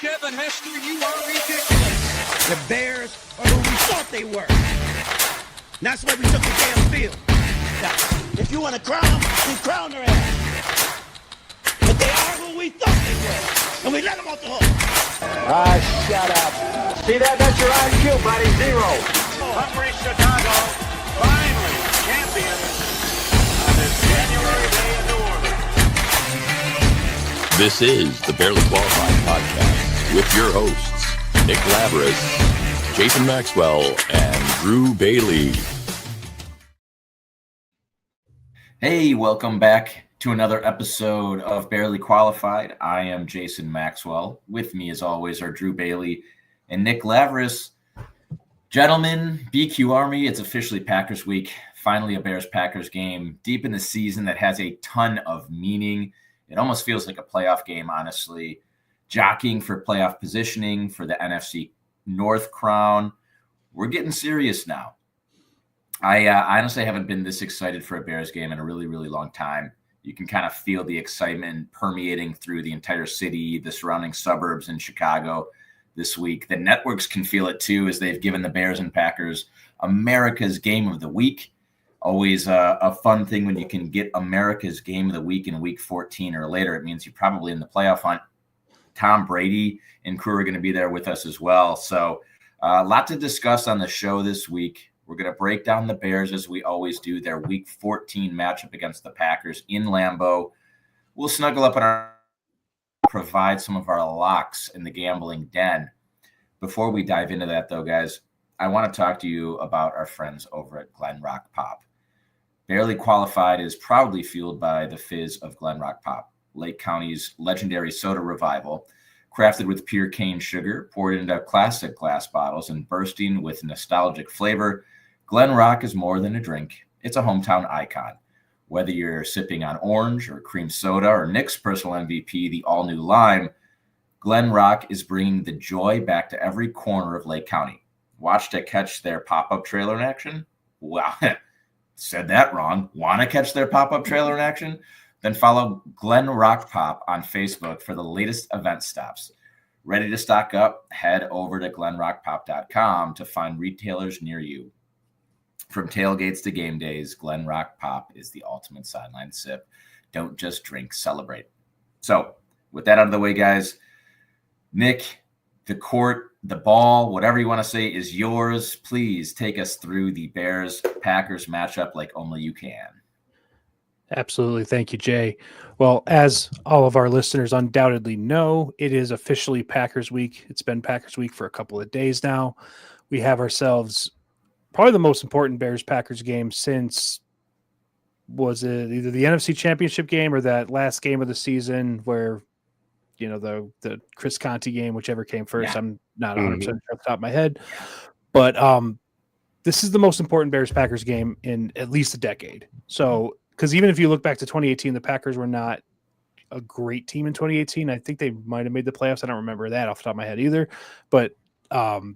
Devin Hester, you are ridiculous. The Bears are who we thought they were. And that's why we took the damn field. Now, if you want to crown them, then crown their ass. But they are who we thought they were. And we let them off the hook. Shut up. See that? That's your IQ, buddy. 0. Hungry Chicago, finally champions on this January day in New Orleans. This is the Barely Qualified Podcast with your hosts, Nick Labris, Jason Maxwell, and Drew Bailey. Hey, welcome back to another episode of Barely Qualified. I am Jason Maxwell. With me, as always, are Drew Bailey and Nick Labris. Gentlemen, BQ Army, it's officially Packers week. Finally, a Bears-Packers game deep in the season that has a ton of meaning. It almost feels like a playoff game, honestly. Jockeying for playoff positioning for the NFC North crown. We're getting serious now. I honestly haven't been this excited for a Bears game in a really, really long time. You can kind of feel the excitement permeating through the entire city, the surrounding suburbs in Chicago this week. The networks can feel it too, as they've given the Bears and Packers America's Game of the Week. Always a fun thing when you can get America's Game of the Week in week 14 or later. It means you're probably in the playoff hunt. Tom Brady and crew are going to be there with us as well. So a lot to discuss on the show this week. We're going to break down the Bears, as we always do, their week 14 matchup against the Packers in Lambeau. We'll snuggle up and provide some of our locks in the gambling den. Before we dive into that, though, guys, I want to talk to you about our friends over at Glenrock Pop. Barely Qualified is proudly fueled by the fizz of Glenrock Pop, Lake County's legendary soda revival. Crafted with pure cane sugar, poured into classic glass bottles, and bursting with nostalgic flavor, Glenrock is more than a drink. It's a hometown icon. Whether you're sipping on orange or cream soda or Nick's personal MVP, the all-new lime, Glenrock is bringing the joy back to every corner of Lake County. Watch to catch their pop-up trailer in action? Wow, said that wrong. Want to catch their pop-up trailer in action? Then follow Glenrock Pop on Facebook for the latest event stops. Ready to stock up? Head over to glenrockpop.com to find retailers near you. From tailgates to game days, Glenrock Pop is the ultimate sideline sip. Don't just drink, celebrate. So with that out of the way, guys, Nick, the court, the ball, whatever you want to say is yours. Please take us through the Bears-Packers matchup like only you can. Absolutely. Thank you, Jay. Well, as all of our listeners undoubtedly know, it is officially Packers week. It's been Packers week for a couple of days now. We have ourselves probably the most important Bears-Packers game since, was it either the NFC Championship game or that last game of the season where, you know, the Chris Conte game, whichever came first. Yeah. I'm not 100% sure off the top of my head. But this is the most important Bears-Packers game in at least a decade. So, because even if you look back to 2018, the Packers were not a great team in 2018. I think they might have made the playoffs. I don't remember that off the top of my head either. But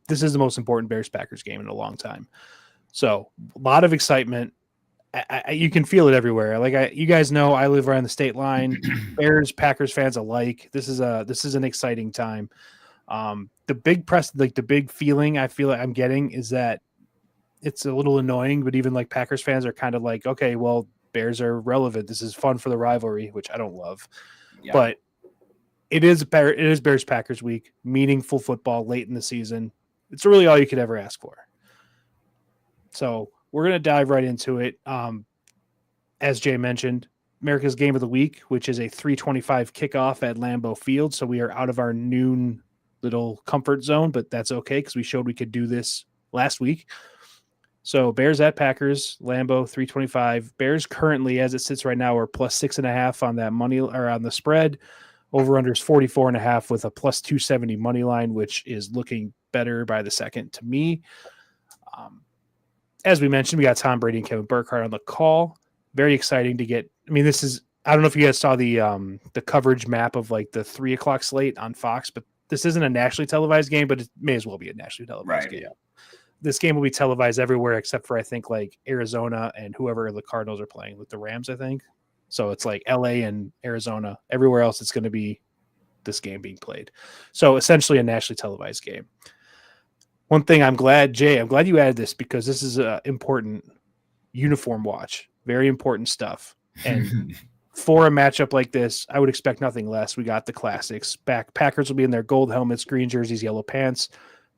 this is the most important Bears-Packers game in a long time. So a lot of excitement. You can feel it everywhere. You guys know, I live right on the state line. Bears, Packers fans alike. This is an exciting time. The big press, the big feeling I feel like I'm getting is that it's a little annoying, but even Packers fans are kind of like, okay, well, Bears are relevant. This is fun for the rivalry, which I don't love. Yeah. But it is Bears-Packers week, meaningful football late in the season. It's really all you could ever ask for. So we're going to dive right into it. As Jay mentioned, America's Game of the Week, which is a 3:25 kickoff at Lambeau Field. So we are out of our noon little comfort zone, but that's okay because we showed we could do this last week. So Bears at Packers, Lambeau, 3:25. Bears currently, as it sits right now, are plus 6.5 on that money or on the spread. Over under is 44.5 with a plus 270 money line, which is looking better by the second to me. As we mentioned, we got Tom Brady and Kevin Burkhardt on the call. Very exciting to get. I mean, this is. I don't know if you guys saw the coverage map of the 3:00 slate on Fox, but this isn't a nationally televised game, but it may as well be a nationally televised game. Yeah. This game will be televised everywhere except for I think Arizona and whoever the Cardinals are playing with the Rams, I think. So it's LA and Arizona. Everywhere else it's going to be this game being played. So essentially a nationally televised game. One thing I'm glad you added this, because this is an important uniform watch, very important stuff. And for a matchup like this, I would expect nothing less. We got the classics back. Packers will be in their gold helmets, green jerseys, yellow pants.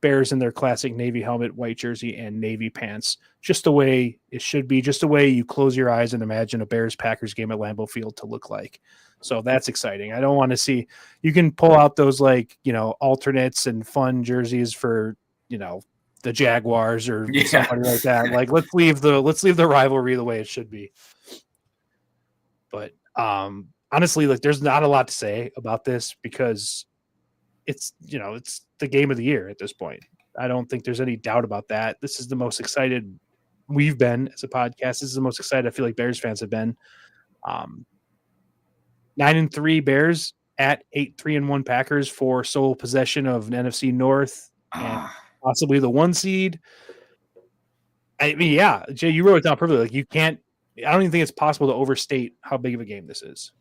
Bears in their classic navy helmet, white jersey, and navy pants. Just the way it should be, just the way you close your eyes and imagine a Bears-Packers game at Lambeau Field to look like. So that's exciting. I don't want to see – you can pull out those, alternates and fun jerseys for, the Jaguars or somebody like that. Like, let's leave the rivalry the way it should be. But honestly, there's not a lot to say about this, because it's the game of the year at this point. I don't think there's any doubt about that. This is the most excited we've been as a podcast. This is the most excited I feel like Bears fans have been. 9-3 Bears at 8-3-1 Packers for sole possession of an NFC North and possibly the 1 seed. I mean, yeah, Jay, you wrote it down perfectly. I don't even think it's possible to overstate how big of a game this is.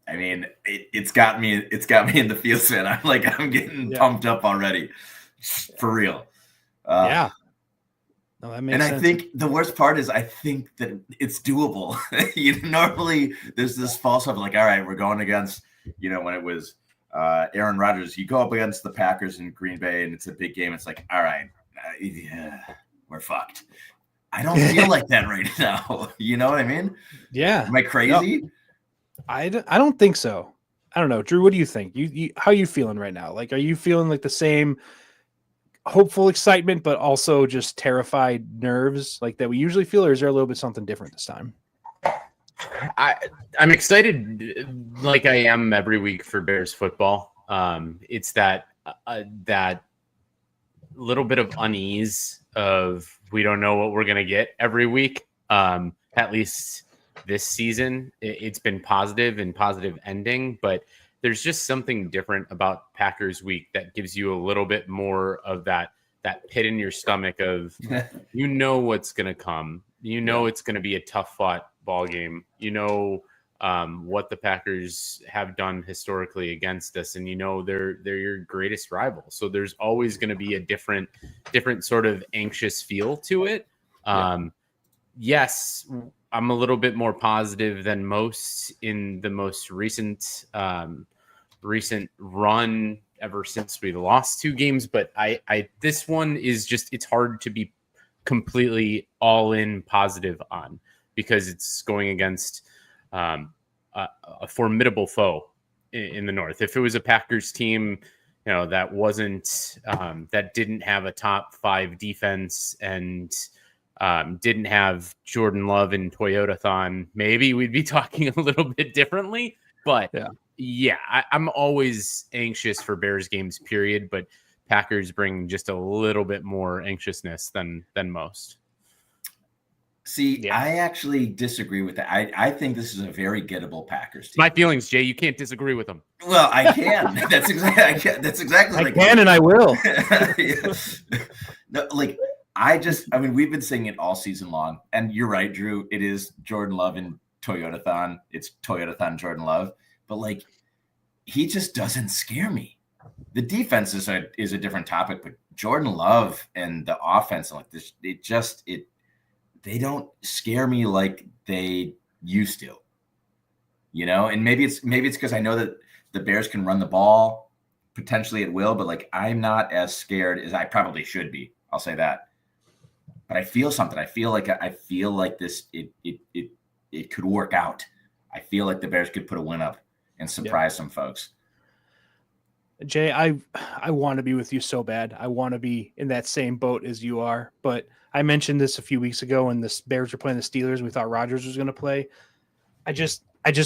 I mean, it's got me in the feels, man. I'm getting pumped up already, for real. No, that makes sense. I think the worst part is I think that it's doable. Normally there's this false hope, all right, we're going against, when it was Aaron Rodgers, you go up against the Packers in Green Bay and it's a big game. It's all right, we're fucked. I don't feel like that right now. You know what I mean? Yeah. Am I crazy? No. I don't think so. I don't know. Drew, what do you think? You how are you feeling right now? Are you feeling like the same hopeful excitement, but also just terrified nerves that we usually feel, or is there a little bit something different this time? I'm excited like I am every week for Bears football. It's that little bit of unease of we don't know what we're going to get every week. At least this season, it's been positive and positive ending, but there's just something different about Packers week that gives you a little bit more of that pit in your stomach of, what's going to come. It's going to be a tough fought ball game. What the Packers have done historically against us, and they're your greatest rival. So there's always going to be a different sort of anxious feel to it. Yes, I'm a little bit more positive than most in the most recent run ever since we lost 2 games. But I this one is just, it's hard to be completely all in positive on, because it's going against a formidable foe in the North. If it was a Packers team, that wasn't that didn't have a top 5 defense and didn't have Jordan Love and Toyotathon, maybe we'd be talking a little bit differently. But I'm always anxious for Bears games, period. But Packers bring just a little bit more anxiousness than most. See, I actually disagree with that. I think this is a very gettable Packers team. My feelings, Jay. You can't disagree with them. Well, I can. That's exactly. I can, and I will. No, we've been saying it all season long, and you're right, Drew. It is Jordan Love and Toyotathon. It's Toyotathon Jordan Love, but he just doesn't scare me. The defense is a different topic, but Jordan Love and the offense they don't scare me like they used to. And maybe it's because I know that the Bears can run the ball potentially at will, but I'm not as scared as I probably should be. I'll say that. But I feel something. I feel like this it could work out. I feel like the Bears could put a win up and surprise some folks. Jay, I want to be with you so bad. I want to be in that same boat as you are. But I mentioned this a few weeks ago when the Bears were playing the Steelers and we thought Rodgers was going to play. I just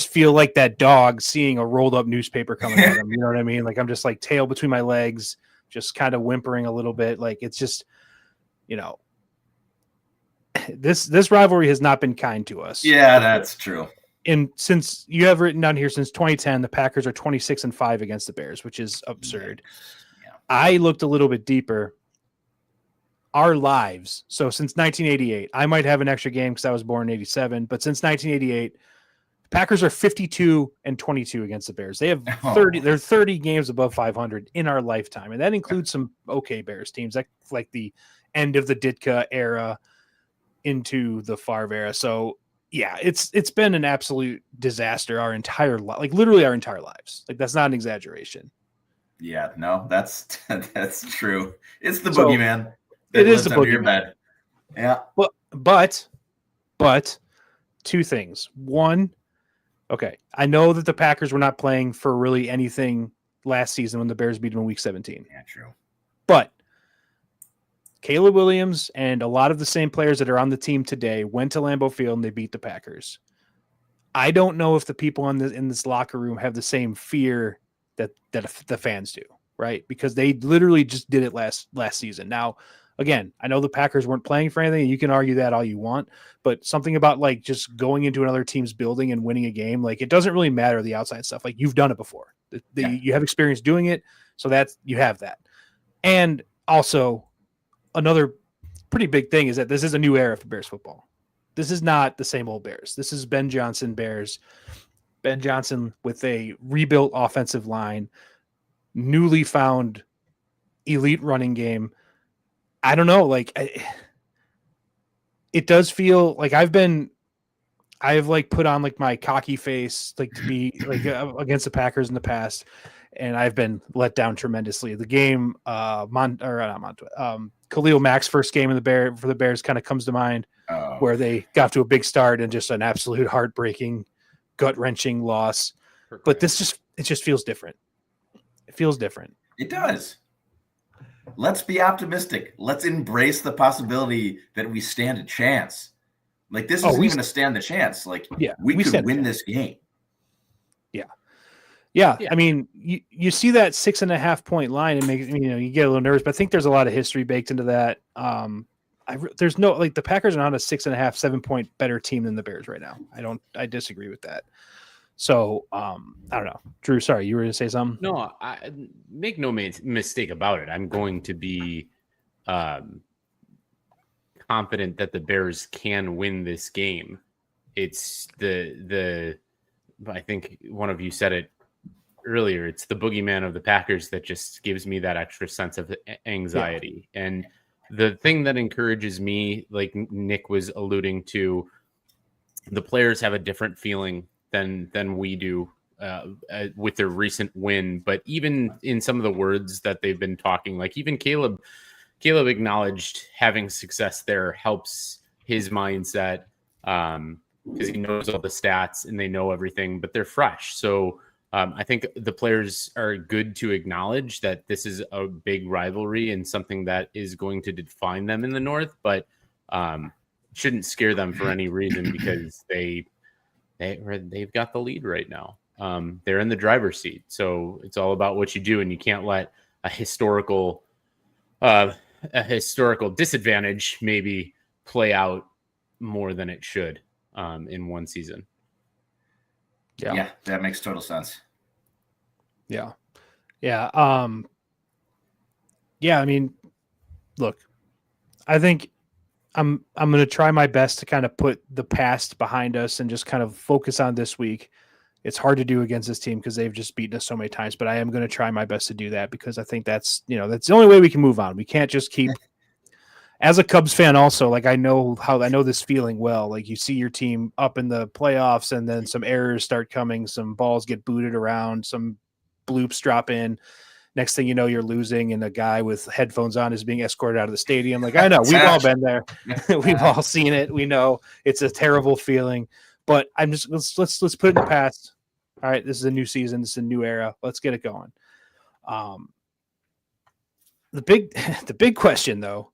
feel like that dog seeing a rolled up newspaper coming at him. You know what I mean? I'm just tail between my legs, just kind of whimpering a little bit. It's just, this rivalry has not been kind to us. Yeah, that's true. And since you have written down here, since 2010, the Packers are 26-5 against the Bears, which is absurd. Yeah. I looked a little bit deeper. Our lives. So since 1988, I might have an extra game because I was born in 87, but since 1988, Packers are 52-22 against the Bears. They have Oh. 30. They're 30 games above 500 in our lifetime, and that includes some okay Bears teams, like the end of the Ditka era into the Favre era. So yeah, it's been an absolute disaster our entire like literally our entire lives. Like that's not an exaggeration. Yeah, no, that's true. It's the So, boogeyman. it is lives the under your boogeyman. bed. Yeah. But two things. One, okay, I know that the Packers were not playing for really anything last season when the Bears beat them in Week 17. Yeah, true. But Caleb Williams and a lot of the same players that are on the team today went to Lambeau Field and they beat the Packers. I don't know if the people in this locker room have the same fear that the fans do, right? Because they literally just did it last season. Now, again, I know the Packers weren't playing for anything, and you can argue that all you want, but something about like just going into another team's building and winning a game, like it doesn't really matter the outside stuff. Like you've done it before. You have experience doing it, so you have that. And also, another pretty big thing is that this is a new era for Bears football. This is not the same old Bears. This is Ben Johnson Bears. Ben Johnson with a rebuilt offensive line, newly found elite running game. I don't know. Like, it does feel like I've like put on like my cocky face, like to be like against the Packers in the past, and I've been let down tremendously. The game, Khalil Mack's first game for the Bears kind of comes to mind, where they got to a big start and just an absolute heartbreaking, gut-wrenching loss. But it just feels different. It feels different. It does. Let's be optimistic. Let's embrace the possibility that we stand a chance. Like this isn't even a stand a chance. Like we could win this game. Yeah. I mean, you see that 6.5 point line and you get a little nervous, but I think there's a lot of history baked into that. There's no like the Packers are not a 6.5, 7 point better team than the Bears right now. I disagree with that. So I don't know, Drew. Sorry, you were going to say something. No, I make no mistake about it. I'm going to be confident that the Bears can win this game. It's I think one of you said it earlier. It's the boogeyman of the Packers that just gives me that extra sense of anxiety. Yeah. And the thing that encourages me, like Nick was alluding to, the players have a different feeling than we do with their recent win. But even in some of the words that they've been talking, like even Caleb acknowledged having success there helps his mindset because he knows all the stats and they know everything, but they're fresh. So I think the players are good to acknowledge that this is a big rivalry and something that is going to define them in the North, but shouldn't scare them for any reason because they've got the lead right now. They're in the driver's seat. So it's all about what you do, and you can't let a historical disadvantage maybe play out more than it should in one season. Yeah, that makes total sense. Yeah. I mean, look, I think I'm going to try my best to kind of put the past behind us and just kind of focus on this week. It's hard to do against this team because they've just beaten us so many times, but I am going to try my best to do that because I think that's the only way we can move on. We can't just keep. As a Cubs fan also, like I know this feeling well. Like you see your team up in the playoffs and then some errors start coming, some balls get booted around, some bloops drop in. Next thing you know, you're losing and a guy with headphones on is being escorted out of the stadium. Like I know we've all been there. We've all seen it. We know it's a terrible feeling, but I'm just let's put it in the past. All right, this is a new season. This is a new era. Let's get it going. The big question though,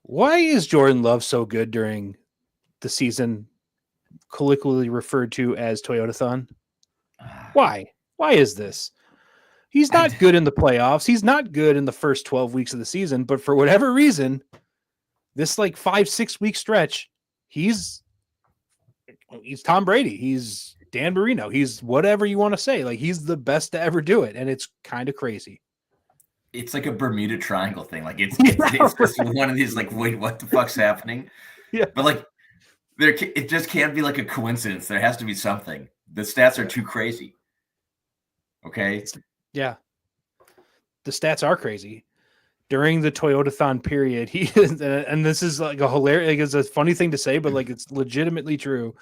why is Jordan Love so good during the season colloquially referred to as Toyotathon? Why? Why is this? He's not good in the playoffs. He's not good in the first 12 weeks of the season, but for whatever reason, this like 5-6 week stretch, he's Tom Brady. He's Dan Marino. He's whatever you want to say. Like he's the best to ever do it. And it's kind of crazy. It's like a Bermuda Triangle thing. Like it's just one of these like, wait, what the fuck's happening? Yeah. But like It just can't be like a coincidence. There has to be something. The stats are too crazy. Okay. Yeah. The stats are crazy. During the Toyotathon period, he and this is like a hilarious, like it's a funny thing to say, but like it's legitimately true.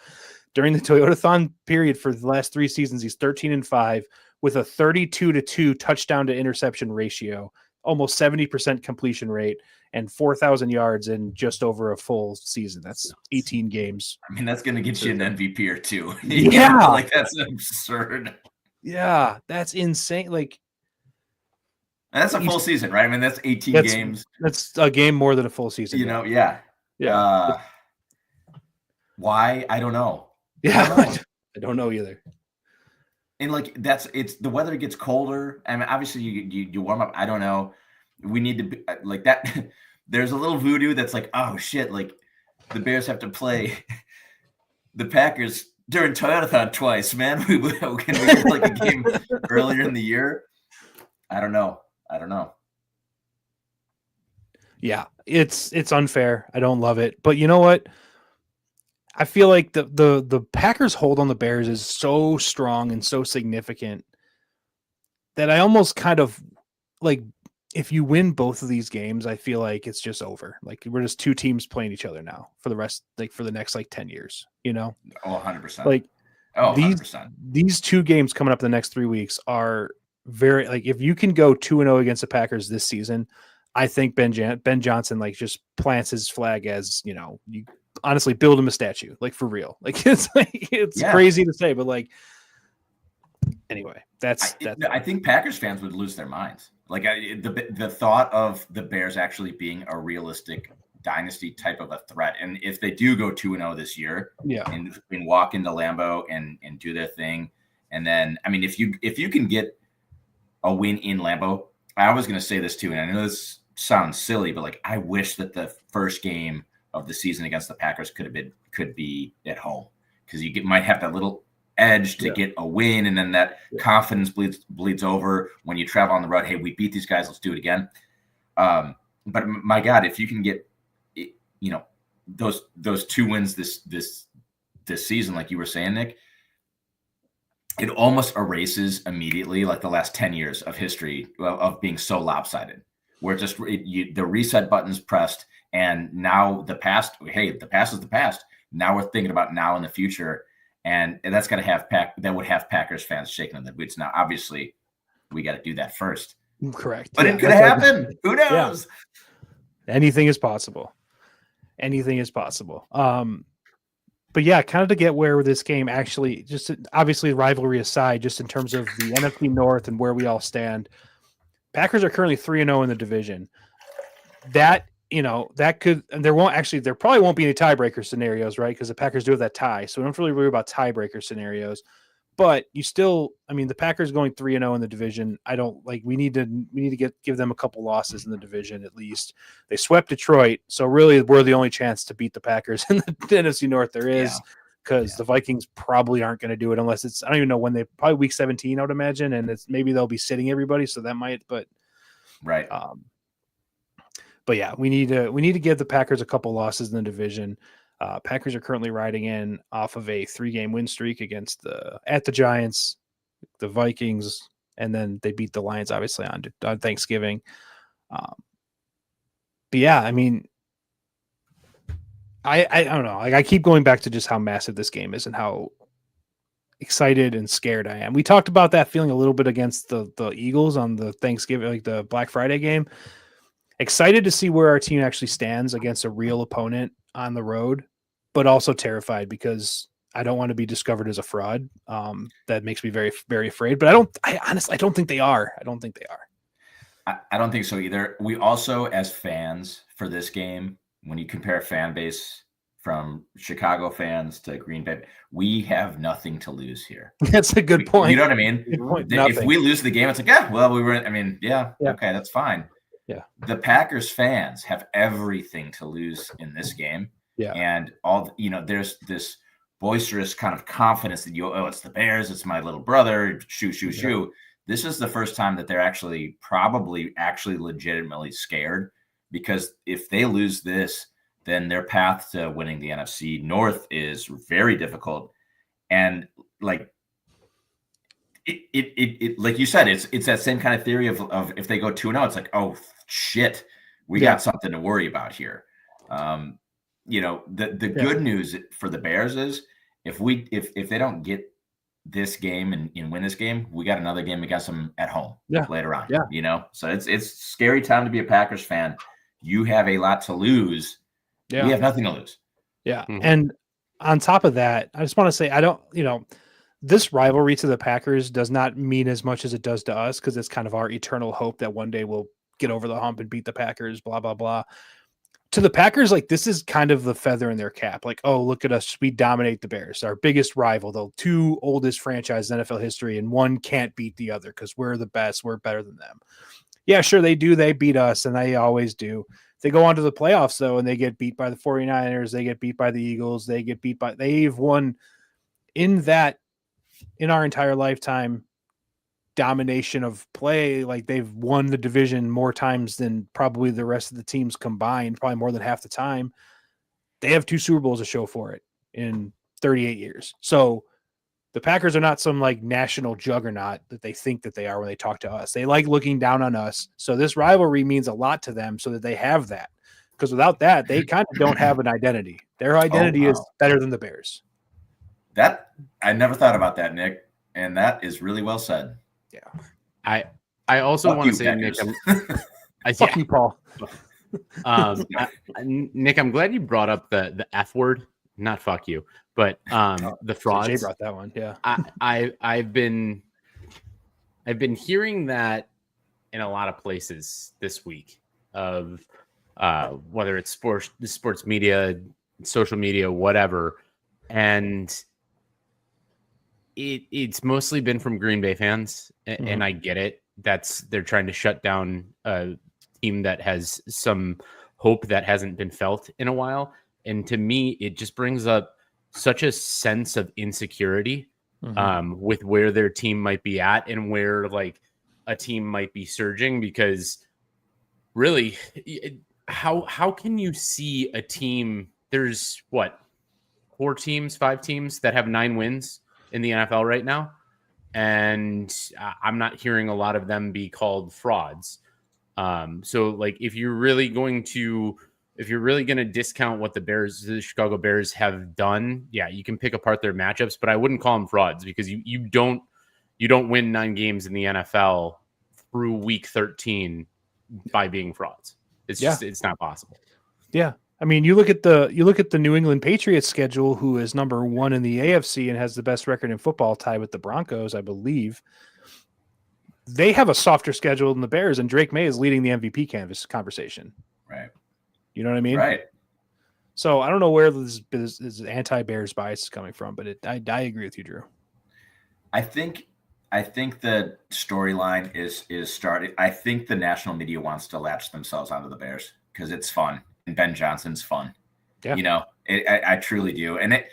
During the Toyotathon period for the last 3 seasons, he's 13-5 with a 32-2 touchdown to interception ratio, almost 70% completion rate, and 4,000 yards in just over a full season. That's 18 games. I mean, that's going to get you an MVP or two. Yeah. Like that's absurd. Yeah, that's insane. Like, And that's a full season, right? I mean, that's 18 games. That's a game more than a full season. You know, yeah. Why? I don't know. Yeah, I don't know either. And like it's the weather gets colder. I mean, obviously you warm up. I don't know. We need to be like that. There's a little voodoo that's like, oh shit, like the Bears have to play the Packers during Toyotathon twice, man. Can we get like a game earlier in the year? I don't know. Yeah, it's unfair. I don't love it. But you know what? I feel like the Packers' hold on the Bears is so strong and so significant that I almost kind of like, if you win both of these games, I feel like it's just over. Like we're just 2 teams playing each other now for the rest, like for the next like 10 years, you know? Oh, 100%. Like 100%. These 2 games coming up in the next 3 weeks are very, like, if you can go 2-0 against the Packers this season, I think Ben Johnson like just plants his flag as, you know, you honestly build him a statue, like for real. Like it's crazy to say, but like anyway, that's I think Packers fans would lose their minds. Like the thought of the Bears actually being a realistic dynasty type of a threat, and if they do go 2-0 this year, and walk into Lambeau and do their thing, and then I mean if you can get a win in Lambeau, I was going to say this too, and I know this sounds silly, but like I wish that the first game of the season against the Packers could be at home, because you might have that little edge to get a win, and then that confidence bleeds over when you travel on the road. Hey, we beat these guys, let's do it again. But my God, if you can get, you know, those 2 wins this season, like you were saying, Nick, it almost erases immediately like the last 10 years of history of being so lopsided, where just the reset button's pressed, and now the past is the past. Now we're thinking about now in the future. And that's got to have that would have Packers fans shaking in the boots. Now, obviously, we got to do that first. Correct. But it could happen. Who knows? Yeah. Anything is possible. But yeah, kind of to get where this game actually, just obviously rivalry aside, just in terms of the NFC North and where we all stand, Packers are currently 3-0 in the division. That, you know, that could, and there probably won't be any tiebreaker scenarios, right? Because the Packers do have that tie. So we don't really worry about tiebreaker scenarios. But you still, I mean, the Packers going 3-0 in the division, I don't like, we need to give them a couple losses in the division at least. They swept Detroit. So really we're the only chance to beat the Packers in the NFC North there is, because the Vikings probably aren't going to do it unless it's, I don't even know when probably week 17, I would imagine. And it's maybe they'll be sitting everybody. So that might, but right. But yeah, we need to give the Packers a couple losses in the division. Packers are currently riding in off of a 3-game win streak against at the Giants, the Vikings, and then they beat the Lions obviously on Thanksgiving. But yeah, I mean, I don't know. Like I keep going back to just how massive this game is and how excited and scared I am. We talked about that feeling a little bit against the Eagles on the Thanksgiving, like the Black Friday game. Excited to see where our team actually stands against a real opponent on the road, but also terrified because I don't want to be discovered as a fraud. That makes me very, very afraid, but I honestly don't think they are. I don't think so either. We also, as fans for this game, when you compare fan base from Chicago fans to Green Bay, we have nothing to lose here. That's a good point. You know what I mean? If we lose the game, it's like, we were, okay, that's fine. Yeah. The Packers fans have everything to lose in this game. Yeah. And there's this boisterous kind of confidence that it's the Bears, it's my little brother, shoo. This is the first time that they're probably legitimately scared, because if they lose this, then their path to winning the NFC North is very difficult. And like it like you said, it's that same kind of theory of if they go 2-0, it's like, oh shit, we got something to worry about here. The good news for the Bears is if they don't get this game and win this game, we got another game against them at home later on. So it's scary time to be a Packers fan. You have a lot to lose. We have nothing to lose. And on top of that, I just want to say, this rivalry to the Packers does not mean as much as it does to us, because it's kind of our eternal hope that one day we'll get over the hump and beat the Packers, blah, blah, blah. To the Packers, like, this is kind of the feather in their cap. Like, oh, look at us. We dominate the Bears, our biggest rival, the two oldest franchises in NFL history, and one can't beat the other because we're the best. We're better than them. Yeah, sure, they do. They beat us, and they always do. They go on to the playoffs, though, and they get beat by the 49ers. They get beat by the Eagles. They've won in our entire lifetime domination of play. Like, they've won the division more times than probably the rest of the teams combined, probably more than half the time. They have 2 Super Bowls to show for it in 38 years. So the Packers are not some like national juggernaut that they think that they are when they talk to us. They like looking down on us. So this rivalry means a lot to them, so that they have that, because without that, they kind of don't have an identity. Their identity is better than the Bears. That I never thought about that, Nick, and that is really well said. Yeah, I also want to say, Nick, fuck you, Paul. Nick, I'm glad you brought up the F word, not fuck you, but the frauds. Jay brought that one. Yeah, I've been hearing that in a lot of places this week, of whether it's sports media, social media, whatever, and it's mostly been from Green Bay fans, and I get it. They're trying to shut down a team that has some hope that hasn't been felt in a while. And to me, it just brings up such a sense of insecurity with where their team might be at and where like a team might be surging, because really, how can you see a team? There's 5 teams that have 9 wins in the NFL right now, and I'm not hearing a lot of them be called frauds. So like, if you're really going to discount what the Chicago Bears have done, you can pick apart their matchups, but I wouldn't call them frauds, because you don't win 9 games in the NFL through week 13 by being frauds. It's just, it's not possible. Yeah. I mean, you look at the New England Patriots schedule, who is number 1 in the AFC and has the best record in football, tied with the Broncos, I believe. They have a softer schedule than the Bears, and Drake May is leading the MVP conversation. Right. You know what I mean? Right. So I don't know where this anti-Bears bias is coming from, but I agree with you, Drew. I think the storyline is started. I think the national media wants to latch themselves onto the Bears because it's fun. And Ben Johnson's fun. Yeah. I truly do. And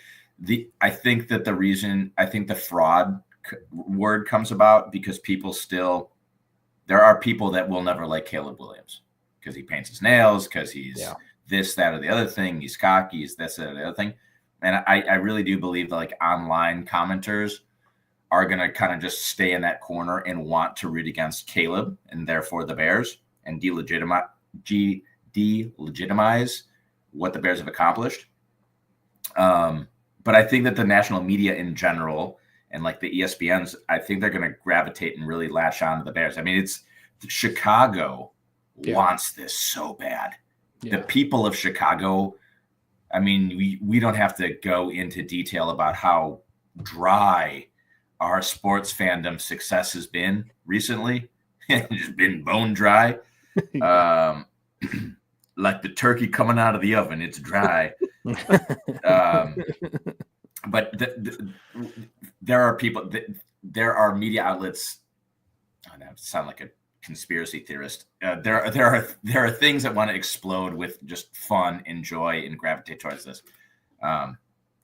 I think that the fraud word comes about because there are people that will never like Caleb Williams because he paints his nails, because he's this, that, or the other thing. He's cocky, he's this, that, or the other thing. And I really do believe that like online commenters are going to kind of just stay in that corner and want to root against Caleb and therefore the Bears and delegitimize what the Bears have accomplished. But I think that the national media in general and like the ESPNs, I think they're going to gravitate and really latch on to the Bears. I mean, it's Chicago wants this so bad. The people of Chicago, I mean, we don't have to go into detail about how dry our sports fandom success has been recently. It's just been bone dry. Like the turkey coming out of the oven, it's dry. But there are people, there are media outlets. I don't sound like a conspiracy theorist. There are things that want to explode with just fun and joy and gravitate towards this.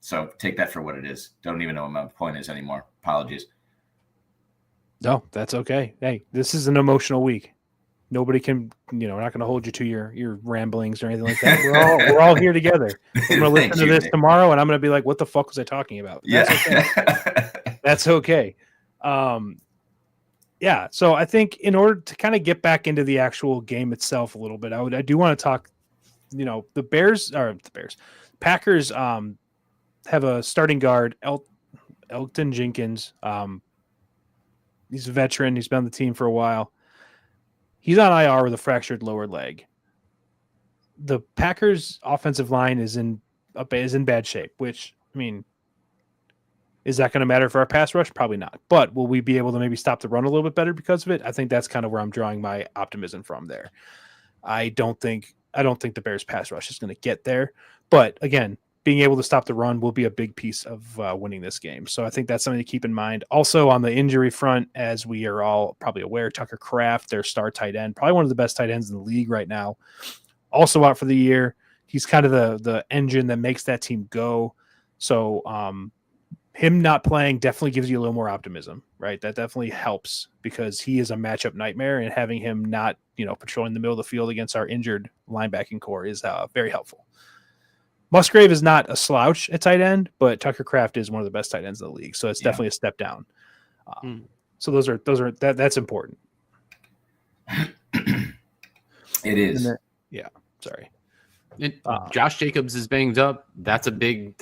So take that for what it is. Don't even know what my point is anymore. Apologies. No, that's okay. Hey, this is an emotional week. Nobody can, we're not going to hold you to your ramblings or anything like that. We're all here together. I'm going to listen to this tomorrow, and I'm going to be like, "What the fuck was I talking about?" That's okay. That's okay. Yeah. So I think in order to kind of get back into the actual game itself a little bit, I do want to talk. The Packers have a starting guard, Elgton Jenkins. He's a veteran. He's been on the team for a while. He's on IR with a fractured lower leg. The Packers' offensive line is in bad shape, which, I mean, is that going to matter for our pass rush? Probably not. But will we be able to maybe stop the run a little bit better because of it? I think that's kind of where I'm drawing my optimism from there. I don't think the Bears' pass rush is going to get there. But again, being able to stop the run will be a big piece of winning this game. So I think that's something to keep in mind. Also on the injury front, as we are all probably aware, Tucker Kraft, their star tight end, probably one of the best tight ends in the league right now, also out for the year. He's kind of the engine that makes that team go. So him not playing definitely gives you a little more optimism, right? That definitely helps because he is a matchup nightmare, and having him not, patrolling the middle of the field against our injured linebacking core is very helpful. Musgrave is not a slouch at tight end, but Tucker Kraft is one of the best tight ends in the league, so it's definitely a step down. So that's important. It is. Sorry. Josh Jacobs is banged up. That's a big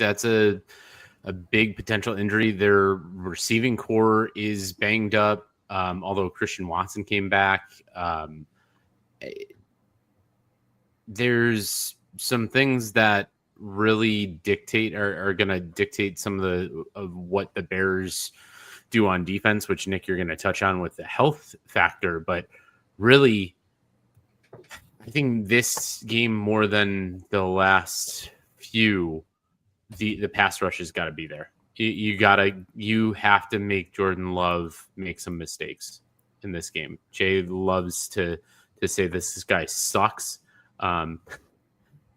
potential injury. Their receiving core is banged up. Although Christian Watson came back, there's some things that really are going to dictate some of what the Bears do on defense, which Nick, you're going to touch on with the health factor. But really, I think this game more than the last few, the pass rush has got to be there. You have to make Jordan Love make some mistakes in this game. Jay loves to say this guy sucks.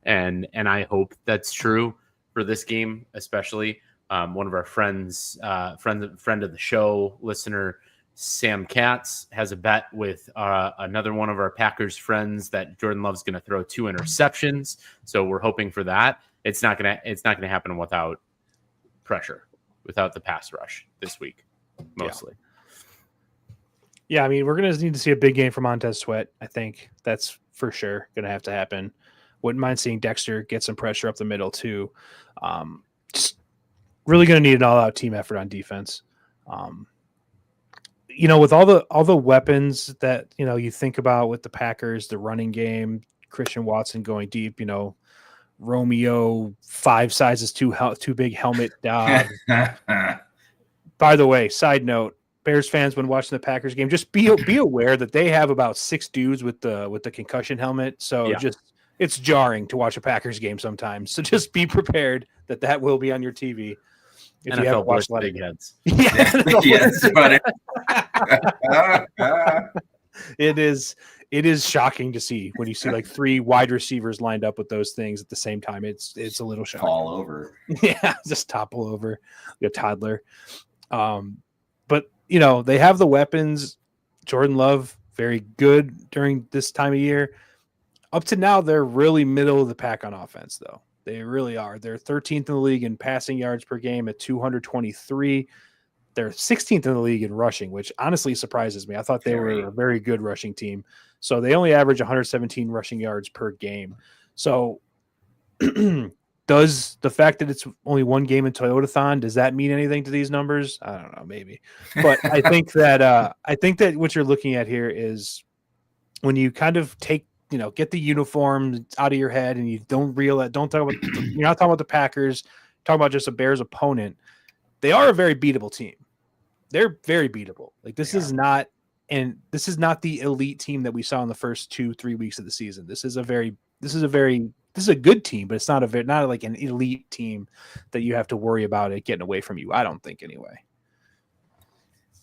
And I hope that's true for this game, especially. One of our friend of the show, listener Sam Katz, has a bet with another one of our Packers friends that Jordan Love's going to throw 2 interceptions. So we're hoping for that. It's not gonna happen without pressure, without the pass rush this week, mostly. Yeah, I mean, we're going to need to see a big game from Montez Sweat. I think that's for sure going to have to happen. Wouldn't mind seeing Dexter get some pressure up the middle too. Just really going to need an all-out team effort on defense. With all the weapons that you think about with the Packers, the running game, Christian Watson going deep, Romeo 5 sizes too big helmet. By the way, side note, Bears fans, when watching the Packers game, just be aware that they have about 6 dudes with the concussion helmet. So it's jarring to watch a Packers game sometimes. So just be prepared that will be on your TV. If you haven't watched a lot of big heads. It is shocking to see when you see like 3 wide receivers lined up with those things at the same time. It's a little shocking. Fall over. Yeah, just topple over a toddler. But they have the weapons. Jordan Love, very good during this time of year. Up to now, they're really middle of the pack on offense, though. They really are. They're 13th in the league in passing yards per game at 223. They're 16th in the league in rushing, which honestly surprises me. I thought they were a very good rushing team. So they only average 117 rushing yards per game. So does the fact that it's only one game in Toyotathon, does that mean anything to these numbers? I don't know, maybe. But I think that what you're looking at here is when you kind of take, get the uniform out of your head and you don't talk about, you're not talking about the Packers, talk about just a Bears opponent. They are a very beatable team. They're very beatable. Like this is not the elite team that we saw in the first 2-3 weeks of the season. This is a good team, but it's not like an elite team that you have to worry about it getting away from you. I don't think anyway.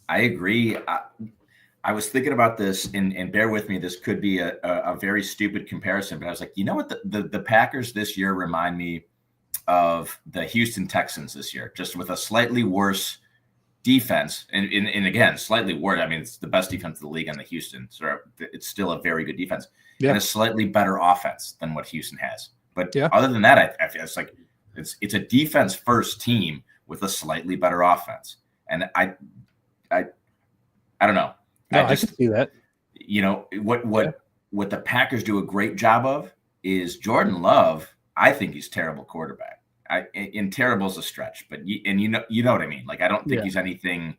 I agree. I was thinking about this, and bear with me, this could be a very stupid comparison, but I was like, you know what? The Packers this year remind me of the Houston Texans this year, just with a slightly worse defense, and again, slightly worse. I mean, it's the best defense in the league on the Houston, so it's still a very good defense, and a slightly better offense than what Houston has. But other than that, I feel it's like it's a defense first team with a slightly better offense, and I don't know. No, I can see that. You know what the Packers do a great job of is Jordan Love. I think he's a terrible quarterback. And terrible is a stretch, but you know what I mean. Like, I don't think he's anything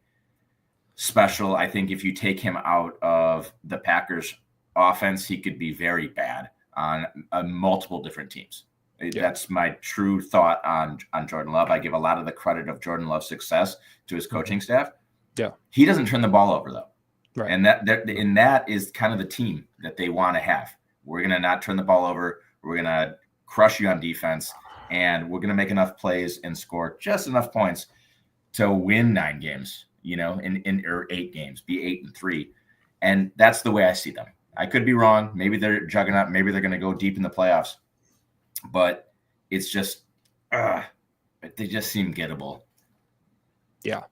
special. I think if you take him out of the Packers offense, he could be very bad on multiple different teams. That's my true thought on Jordan Love. I give a lot of the credit of Jordan Love's success to his coaching staff. Yeah, he doesn't turn the ball over though, right? And that is kind of the team that they want to have. We're gonna not turn the ball over. We're gonna crush you on defense. And we're going to make enough plays and score just enough points to win 9 games, you know, or 8 games, be 8-3. And that's the way I see them. I could be wrong. Maybe they're juggernaut. Maybe they're going to go deep in the playoffs. But it's just, they just seem gettable. Yeah.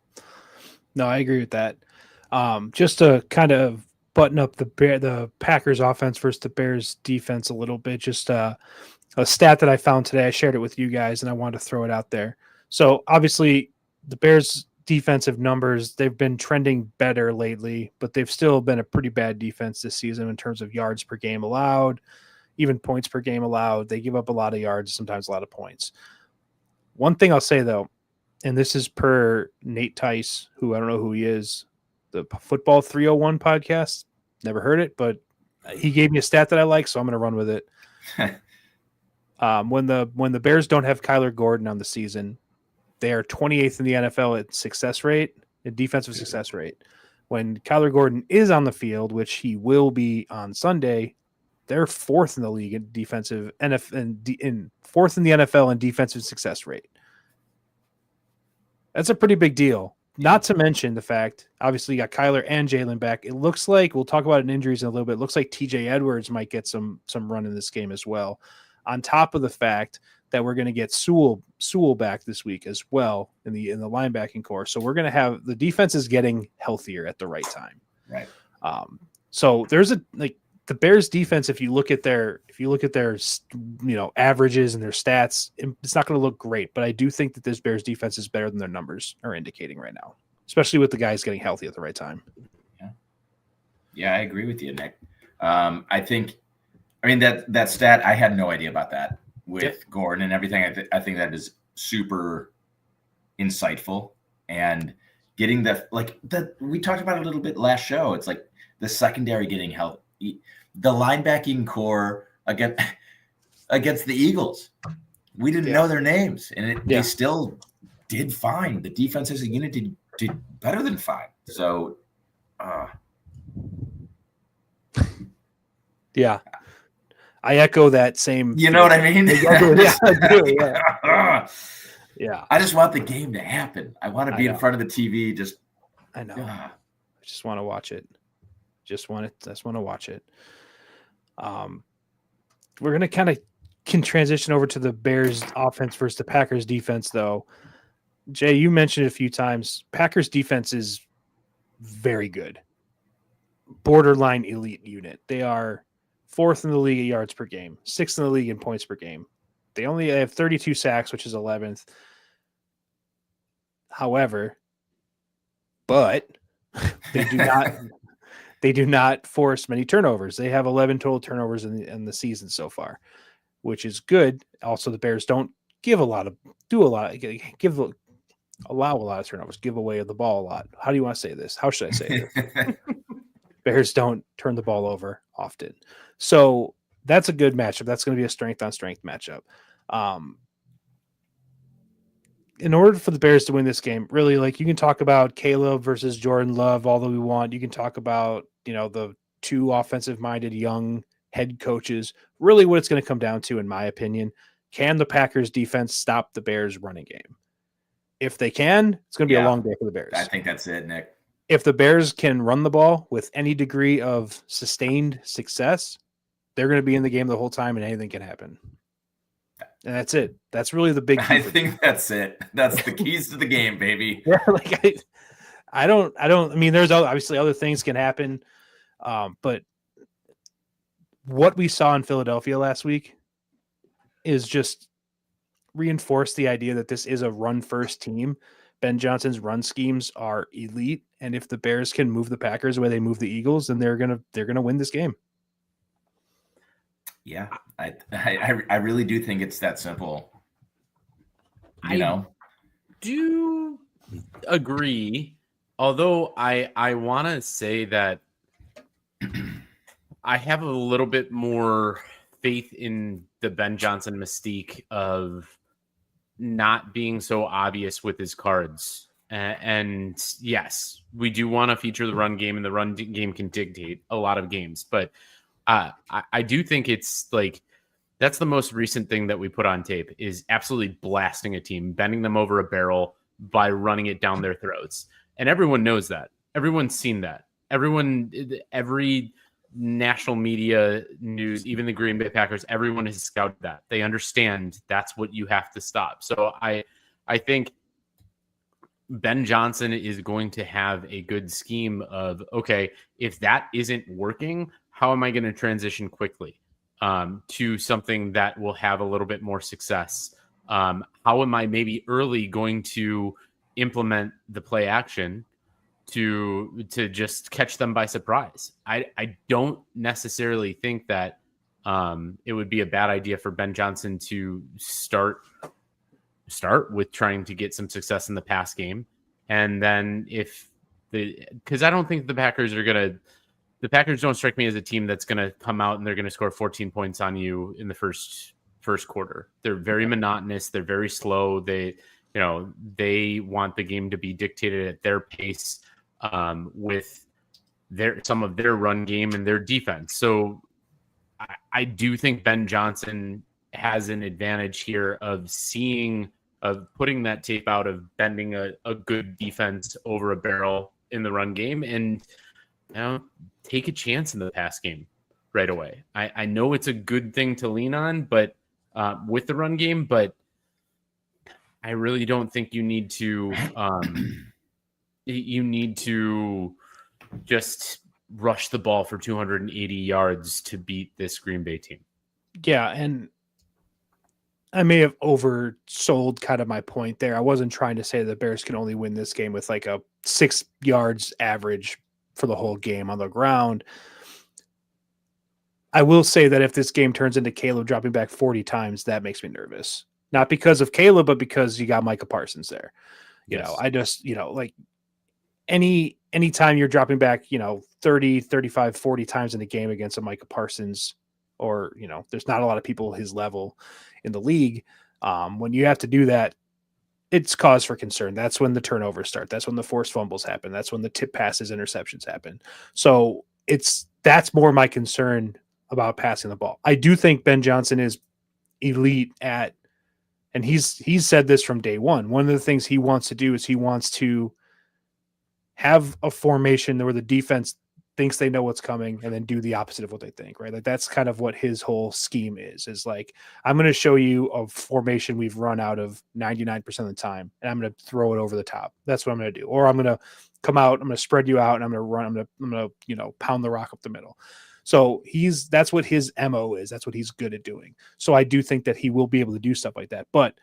No, I agree with that. Just to kind of button up the Packers offense versus the Bears defense a little bit, just a stat that I found today. I shared it with you guys, and I wanted to throw it out there. So obviously the Bears defensive numbers, they've been trending better lately, but they've still been a pretty bad defense this season in terms of yards per game allowed, even points per game allowed. They give up a lot of yards, sometimes a lot of points. One thing I'll say though, and this is per Nate Tice, who I don't know who he is, the Football 301 podcast. Never heard it, but he gave me a stat that I like, so I'm going to run with it. When the Bears don't have Kyler Gordon on the season, they are 28th in the NFL at success rate, at defensive success rate. When Kyler Gordon is on the field, which he will be on Sunday, they're 4th in the league in defensive fourth in the NFL in defensive success rate. That's a pretty big deal. Not to mention the fact, obviously, you got Kyler and Jalen back. It looks like, we'll talk about injuries in a little bit. It looks like TJ Edwards might get some run in this game as well. On top of the fact that we're going to get Sewell back this week as well in the linebacking core. So we're going to have the defense is getting healthier at the right time. Right. So there's the Bears defense. If you look at their averages and their stats, it's not going to look great, but I do think that this Bears defense is better than their numbers are indicating right now, especially with the guys getting healthy at the right time. Yeah, I agree with you, Nick. I mean, that stat, I had no idea about that with Gordon and everything. I think that is super insightful, and getting we talked about it a little bit last show. It's like the secondary getting healthy, the linebacking core against the Eagles. We didn't know their names, and they still did fine. The defense as a unit did better than fine. So, yeah. I echo that same. You know what I mean? Yeah, I do. Yeah. I just want the game to happen. I want to be in front of the TV. I know. I just want to watch it. Just want to watch it. We're gonna can transition over to the Bears offense versus the Packers defense, though. Jay, you mentioned it a few times. Packers defense is very good, borderline elite unit. They are 4th in the league in yards per game, 6th in the league in points per game. They only have 32 sacks, which is 11th. However, but they do not force many turnovers. They have 11 total turnovers in the season so far, which is good. Also, the Bears don't allow a lot of turnovers, give away the ball a lot. How do you want to say this? How should I say it? Bears don't turn the ball over often. So that's a good matchup. That's going to be a strength on strength matchup. In order for the Bears to win this game, really, like, you can talk about Caleb versus Jordan Love all that we want. You can talk about, the 2 offensive minded young head coaches. Really what it's going to come down to, in my opinion, can the Packers defense stop the Bears running game? If they can, it's going to be a long day for the Bears. I think that's it, Nick. If the Bears can run the ball with any degree of sustained success, they're going to be in the game the whole time and anything can happen. And that's it. That's really the big key. I think that's it. That's the keys to the game, baby. Yeah, I mean, there's obviously other things can happen. But what we saw in Philadelphia last week is just reinforced the idea that this is a run first team. Ben Johnson's run schemes are elite. And if the Bears can move the Packers the way they move the Eagles, then they're going to win this game. Yeah. I really do think it's that simple. I do agree. Although I want to say that I have a little bit more faith in the Ben Johnson mystique of not being so obvious with his cards. And yes, we do want to feature the run game, and the run game can dictate a lot of games. But I do think it's like that's the most recent thing that we put on tape is absolutely blasting a team, bending them over a barrel by running it down their throats. And everyone knows that. Everyone's seen that. Every national media news, even the Green Bay Packers, everyone has scouted that. They understand that's what you have to stop. So I think Ben Johnson is going to have a good scheme of, okay, if that isn't working, how am I going to transition quickly to something that will have a little bit more success? How am I maybe early going to implement the play action to just catch them by surprise? I don't necessarily think that it would be a bad idea for Ben Johnson to start with trying to get some success in the pass game. And then because I don't think the Packers don't strike me as a team that's going to come out and they're going to score 14 points on you in the first quarter. They're very monotonous. They're very slow. They want the game to be dictated at their pace with some of their run game and their defense. So I do think Ben Johnson has an advantage here of putting that tape out of bending a good defense over a barrel in the run game and take a chance in the pass game right away. I know it's a good thing to lean on, but with the run game, but I really don't think you need to just rush the ball for 280 yards to beat this Green Bay team. Yeah, and I may have oversold kind of my point there. I wasn't trying to say the Bears can only win this game with like a 6 yards average for the whole game on the ground. I will say that if this game turns into Caleb dropping back 40 times, that makes me nervous. Not because of Caleb, but because you got Micah Parsons there. I just, like anytime you're dropping back, 30, 35, 40 times in a game against a Micah Parsons, or, there's not a lot of people his level in the league. When you have to do that, it's cause for concern. That's when the turnovers start. That's when the forced fumbles happen. That's when the tip passes, interceptions happen. So that's more my concern about passing the ball. I do think Ben Johnson is elite at, and he's said this from day one. One of the things he wants to do is he wants to have a formation where the defense thinks they know what's coming and then do the opposite of what they think, right? Like that's kind of what his whole scheme is like, I'm going to show you a formation we've run out of 99% of the time, and I'm going to throw it over the top. That's what I'm going to do. Or I'm going to come out, I'm going to spread you out, and I'm going to run, I'm going to pound the rock up the middle. So that's what his MO is. That's what he's good at doing. So I do think that he will be able to do stuff like that. But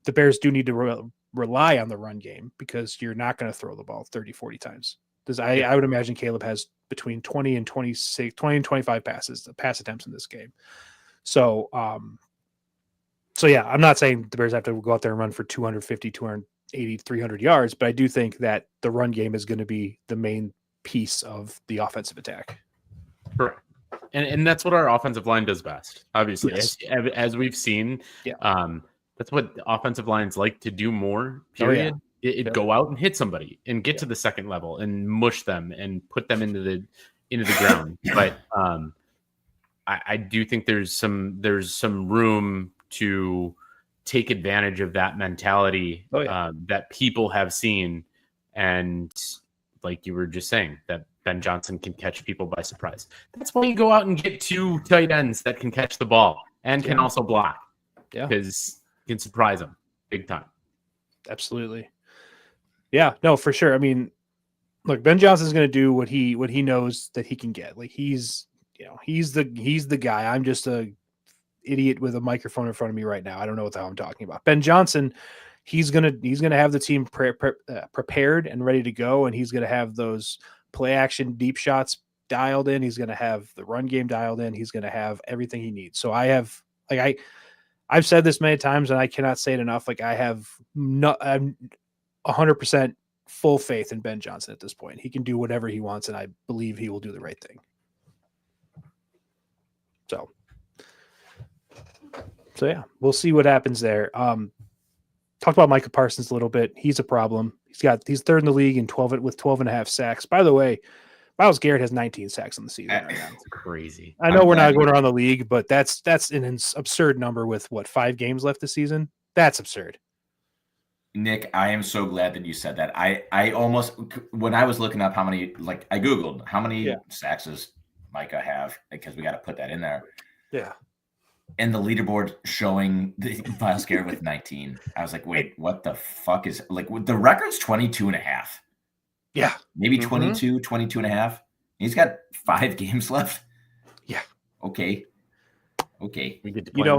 the Bears do need to rely on the run game, because you're not going to throw the ball 30, 40 times. Because I would imagine Caleb has between 20 and 25 pass attempts in this game. So, yeah, I'm not saying the Bears have to go out there and run for 250, 280, 300 yards, but I do think that the run game is going to be the main piece of the offensive attack. Correct. And that's what our offensive line does best, obviously. Yes. As we've seen, that's what offensive lines like to do more, period. Oh, yeah. Go out and hit somebody and get to the second level and mush them and put them into the ground. But I do think there's some room to take advantage of that mentality that people have seen. And like you were just saying, that Ben Johnson can catch people by surprise. That's why you go out and get 2 tight ends that can catch the ball and can also block. Yeah. Because you can surprise them big time. Absolutely. Yeah, no, for sure. I mean, look, Ben Johnson's going to do what he knows that he can get. Like he's the guy. I'm just a idiot with a microphone in front of me right now. I don't know what the hell I'm talking about. Ben Johnson, he's gonna have the team prepared and ready to go, and he's gonna have those play action deep shots dialed in. He's gonna have the run game dialed in. He's gonna have everything he needs. So I've said this many times, and I cannot say it enough. Like I'm 100% full faith in Ben Johnson at this point. He can do whatever he wants, and I believe he will do the right thing. So yeah, we'll see what happens there. Talked about Micah Parsons a little bit. He's a problem. He's third in the league in 12 and a half sacks. By the way, Myles Garrett has 19 sacks on the season right now. It's crazy. I know we're not going around the league, but that's an absurd number with 5 games left this season. That's absurd. Nick, I am so glad that you said that. I almost, when I was looking up how many, like I Googled how many sacks does Micah have, because we got to put that in there. Yeah. And the leaderboard showing the Myles Garrett with 19. I was like, wait, what the fuck is, like, the record's 22 and a half. Yeah. Maybe 22 and a half. He's got 5 games left. Yeah. Okay. We get to play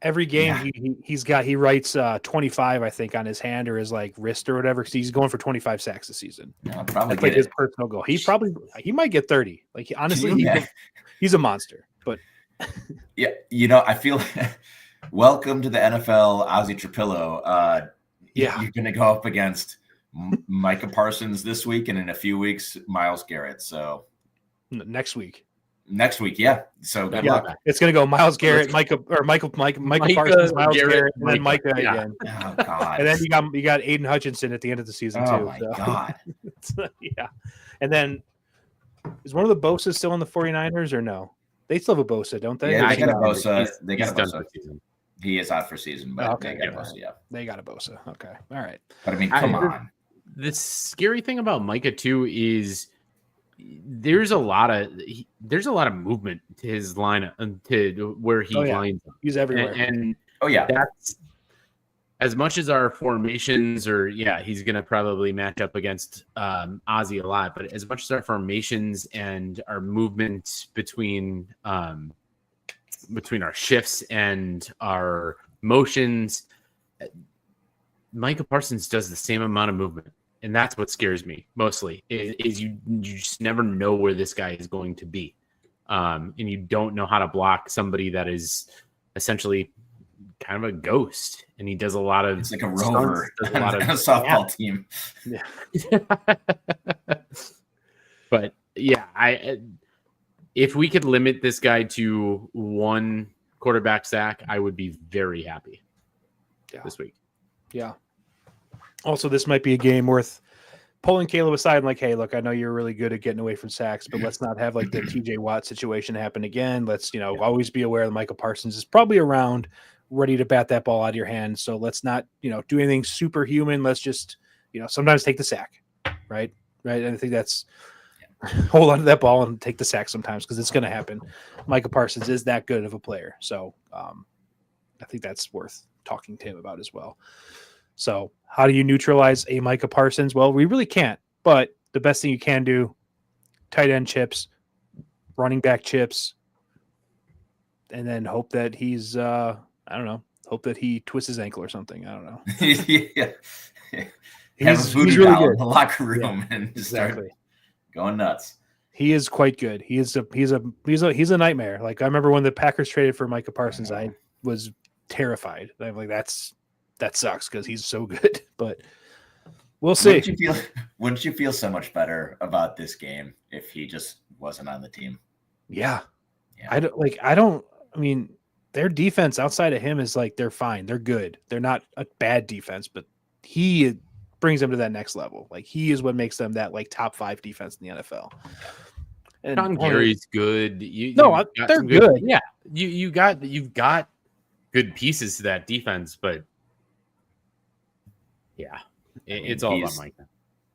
every game he writes 25, I think, on his hand or his like wrist or whatever. Cause he's going for 25 sacks this season. I'll probably That's like his personal goal. He might get 30. Like honestly, he's a monster, but yeah, I feel welcome to the NFL, Ozzie Trapillo. You're going to go up against Micah Parsons this week, and in a few weeks, Myles Garrett. So next week, yeah. So good luck. It's going to go Myles Garrett, Micah Parsons, Myles Garrett, and then Micah again. Oh God! And then you got Aiden Hutchinson at the end of the season too. Oh my God! Yeah, and then is one of the Bosa's still in the 49ers or no? They still have a Bosa, don't they? Yeah, they got a Bosa. They got a Bosa. He is out for season, but they got a Bosa. Yeah, they got a Bosa. Okay, all right. But I mean, come on. The scary thing about Micah too is there's a lot of movement to his line to where he lines up. He's everywhere. And that's as much as our formations he's going to probably match up against Ozzie a lot, but as much as our formations and our movement between our shifts and our motions, Micah Parsons does the same amount of movement. And that's what scares me mostly is you just never know where this guy is going to be. And you don't know how to block somebody that is essentially kind of a ghost, and he does a lot of. It's like a rover on a softball team. Yeah. But yeah, if we could limit this guy to 1 quarterback sack, I would be very happy this week. Yeah. Also, this might be a game worth pulling Caleb aside and like, hey, look, I know you're really good at getting away from sacks, but let's not have like the TJ Watt situation happen again. Let's, always be aware that Micah Parsons is probably around, ready to bat that ball out of your hand. So let's not, do anything superhuman. Let's just, sometimes take the sack, right? And I think that's hold on to that ball and take the sack sometimes because it's going to happen. Micah Parsons is that good of a player. So I think that's worth talking to him about as well. So how do you neutralize a Micah Parsons? Well, we really can't, but the best thing you can do, tight end chips, running back chips, and then hope that he's, hope that he twists his ankle or something. I don't know. Yeah. He's really good in the locker room and start going nuts. He is quite good. He's a nightmare. Like I remember when the Packers traded for Micah Parsons, I was terrified. I'm like, that sucks because he's so good, but we'll see. Wouldn't you feel so much better about this game if he just wasn't on the team? Yeah. I mean, their defense outside of him is like, they're fine. They're good. They're not a bad defense, but he brings them to that next level. Like he is what makes them that like top 5 defense in the NFL. And John Gary's good. They're good. Yeah. You've got good pieces to that defense, but yeah, it's all about Micah.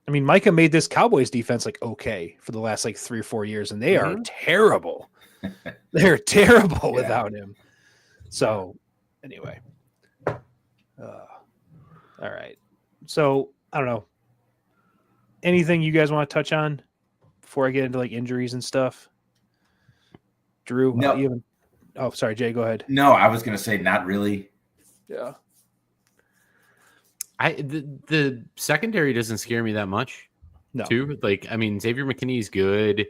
I mean, Micah made this Cowboys defense like okay for the last like 3 or 4 years, and they are terrible. They're terrible without him. So, anyway, all right. So I don't know. anything you guys want to touch on before I get into like injuries and stuff? Drew, No. oh, sorry, Jay, go ahead. No, I was gonna say not really. Yeah. The secondary doesn't scare me that much. No. Too. Like, I mean, Xavier McKinney's good.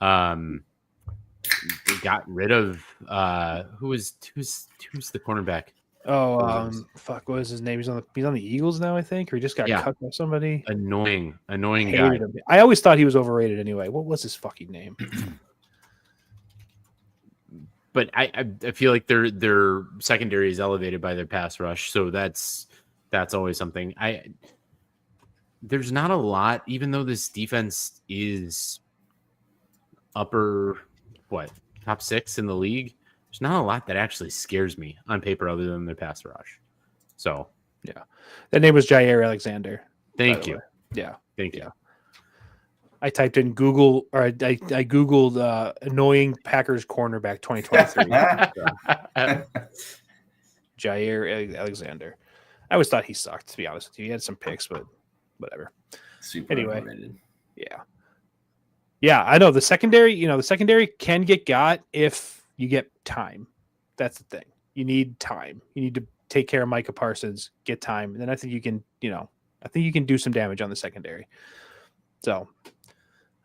They got rid of who's the cornerback? Fuck, what was his name? He's on the Eagles now, I think, or he just got cut by somebody. Annoying guy. Hated him. I always thought he was overrated anyway. What was his fucking name? But I feel like their secondary is elevated by their pass rush, so that's always something. There's not a lot, even though this defense is top 6 in the league. There's not a lot that actually scares me on paper other than their pass rush. So yeah, that name was Jair Alexander. Thank you. Yeah, thank you. I typed in Google, or I Googled annoying Packers cornerback 2023. Jair Alexander. I always thought he sucked, to be honest with you. He had some picks, but whatever. Super anyway, overrated. Yeah, I know the secondary. The secondary can get got if you get time. That's the thing. You need time. You need to take care of Micah Parsons, get time, and then I think you can. I think you can do some damage on the secondary. So, I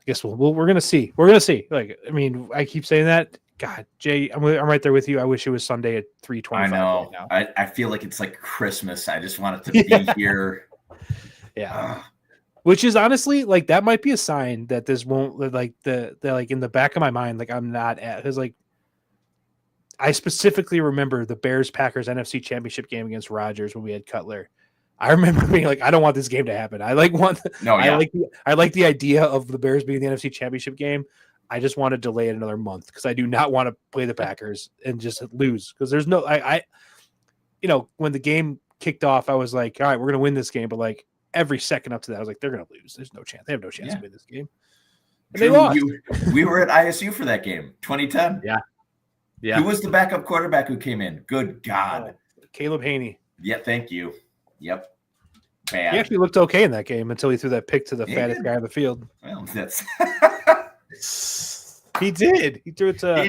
guess we're gonna see. We're gonna see. Like, I mean, I keep saying that. God, Jay, I'm right there with you. I wish it was Sunday at 3:25. I know. Right now. I feel like it's like Christmas. I just want it to be here. Yeah. Which is honestly like that might be a sign that this won't like the like in the back of my mind, like I'm not at because like I specifically remember the Bears Packers NFC Championship game against Rodgers when we had Cutler. I remember being like, I don't want this game to happen. I like the idea of the Bears being the NFC Championship game. I just want to delay it another month because I do not want to play the Packers and just lose because there's no I when the game kicked off, I was like, all right, we're gonna win this game, but like every second up to that, I was like, they're gonna lose. There's no chance. They have no chance to win this game. And Drew, they lost. We were at ISU for that game, 2010. Yeah. Who was the backup quarterback who came in? Good God. Caleb Haney. Yeah, thank you. Yep. Bad. He actually looked okay in that game until he threw that pick to the fattest guy on the field. Well, that's he did. He threw it to I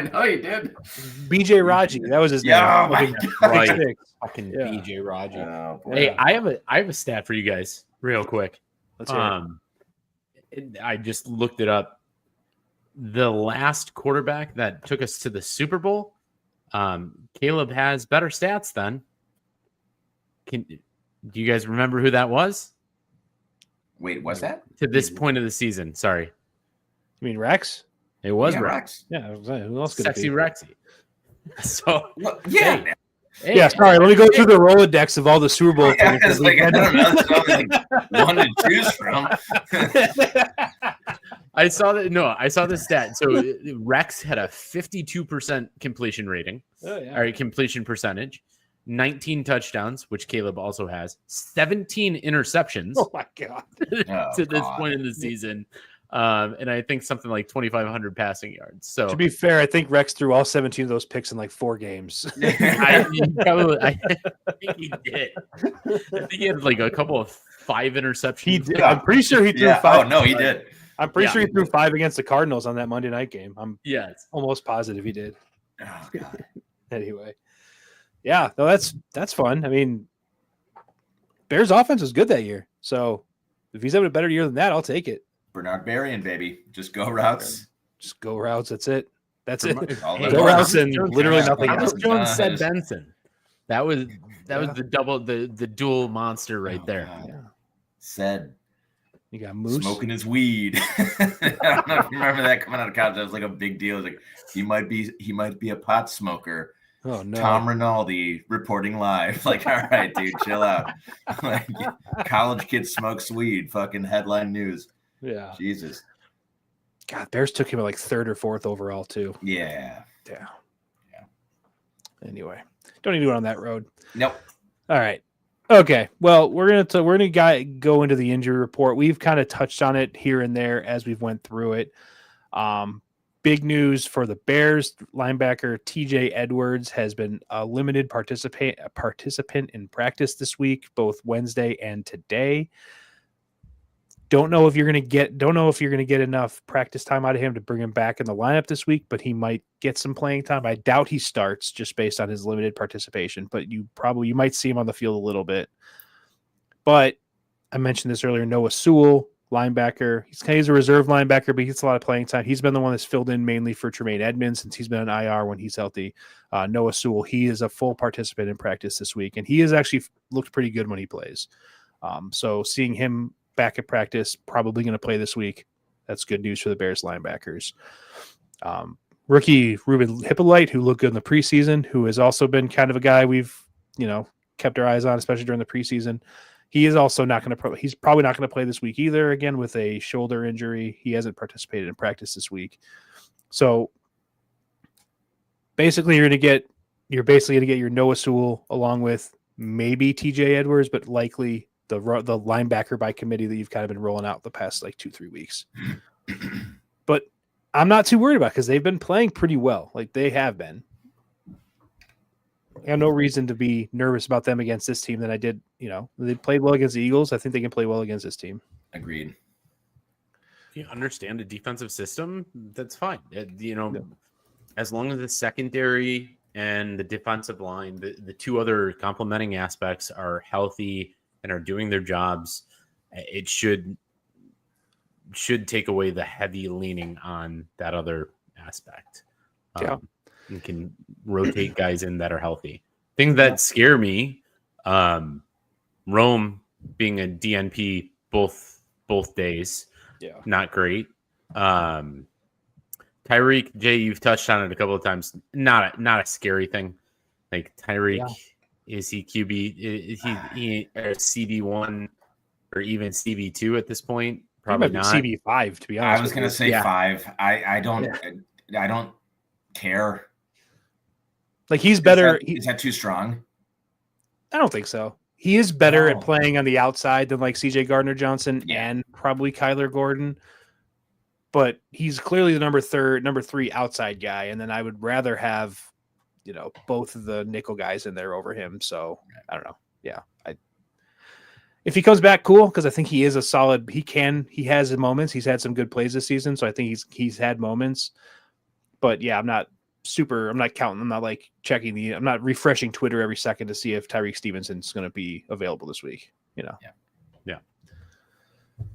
know he did. BJ Raji. That was his name. Oh my Right. God. Fucking Yeah. BJ Raji. Oh, boy. Hey, I have a stat for you guys, real quick. Let's hear I just looked it up. The last quarterback that took us to the Super Bowl, Caleb has better stats than. Do you guys remember who that was? Wait, what's that? To this point of the season, sorry. You mean Rex? It was Yeah, Rex. Yeah, who else could Sexy it be? Rexy. So Well, yeah. hey, Yeah, sorry. Let me go through the Rolodex of all the Super Bowl Yeah, things. it's like, I don't know. There's only like one to choose from. I saw the stat. So Rex had a 52% completion rating, or completion percentage, 19 touchdowns, which Caleb also has, 17 interceptions Oh my god! to this point in the season, and I think something like 2,500 passing yards. So To be fair, I think Rex threw all 17 of those picks in like 4 games. I think he did. I think he had like a couple of 5 interceptions. He did. I'm pretty sure he threw Yeah. 5. Oh, no, he did. I'm pretty Yeah. sure he threw 5 against the Cardinals on that Monday night game. I'm Yes. almost positive he did. Oh, God. Anyway, yeah, no, that's fun. I mean, Bears offense was good that year, so if he's having a better year than that, I'll take it. Bernard Berrien, baby. Just go routes. Just go routes. That's it. That's it. All Hey, the Go routes. routes and literally nothing Thomas else. Jones Nice. said Benson. That was Yeah. the dual monster right Oh, there. God. Yeah. Said You got Moose. smoking his weed. I don't know if you remember that coming out of college. That was like a big deal. It was like he might be a pot smoker. Oh no. Tom Rinaldi reporting live. Like, all right, dude, chill out. Like, college kid smokes weed. Fucking headline news. Yeah. Jesus. God, Bears took him at like 3rd or 4th overall too. Yeah. Yeah. Anyway, don't need to go on that road. Nope. All right. Okay. Well, we're gonna go into the injury report. We've kind of touched on it here and there as we've went through it. Big news for the Bears. Linebacker TJ Edwards has been a limited participant in practice this week, both Wednesday and today. Don't know if you're going to get enough practice time out of him to bring him back in the lineup this week, but he might get some playing time. I doubt he starts just based on his limited participation, but you might see him on the field a little bit. But I mentioned this earlier, Noah Sewell, linebacker. He's a reserve linebacker, but he gets a lot of playing time. He's been the one that's filled in mainly for Tremaine Edmonds since he's been on IR when he's healthy. Noah Sewell, he is a full participant in practice this week, and he has actually looked pretty good when he plays. So seeing him back at practice, probably going to play this week. That's good news for the Bears linebackers. Rookie Ruben Hippolyte, who looked good in the preseason, who has also been kind of a guy we've, kept our eyes on, especially during the preseason. He is also not going to he's probably not going to play this week either, again, with a shoulder injury. He hasn't participated in practice this week. So basically you're basically going to get your Noah Sewell along with maybe TJ Edwards, but likely the linebacker by committee that you've kind of been rolling out the past 2-3 weeks. But I'm not too worried about it because they've been playing pretty well. They have been. I have no reason to be nervous about them against this team than I did. They played well against the Eagles. I think they can play well against this team. Agreed. You understand a defensive system, that's fine. As long as the secondary and the defensive line, the two other complementing aspects are healthy and are doing their jobs, it should take away the heavy leaning on that other aspect. And can rotate guys in that are healthy. Things that scare me, Rome being a DNP both days, not great. Tyreek, Jay, you've touched on it a couple of times. Not a scary thing. Tyreek, is he QB? Is he CB1 or even CB2 at this point? Probably not. CB5, to be honest. I was going to say 5. I don't care. He's better. Is that too strong? I don't think so. He is better at playing on the outside than CJ Gardner-Johnson and probably Kyler Gordon. But he's clearly the number 3 outside guy. And then I would rather have, both of the nickel guys in there over him. So I don't know. Yeah. If he comes back, cool. Cause I think he is a solid, he has moments. He's had some good plays this season. So I think he's had moments, but yeah, I'm not counting. I'm not checking I'm not refreshing Twitter every second to see if Tyreek Stevenson's going to be available this week, Yeah.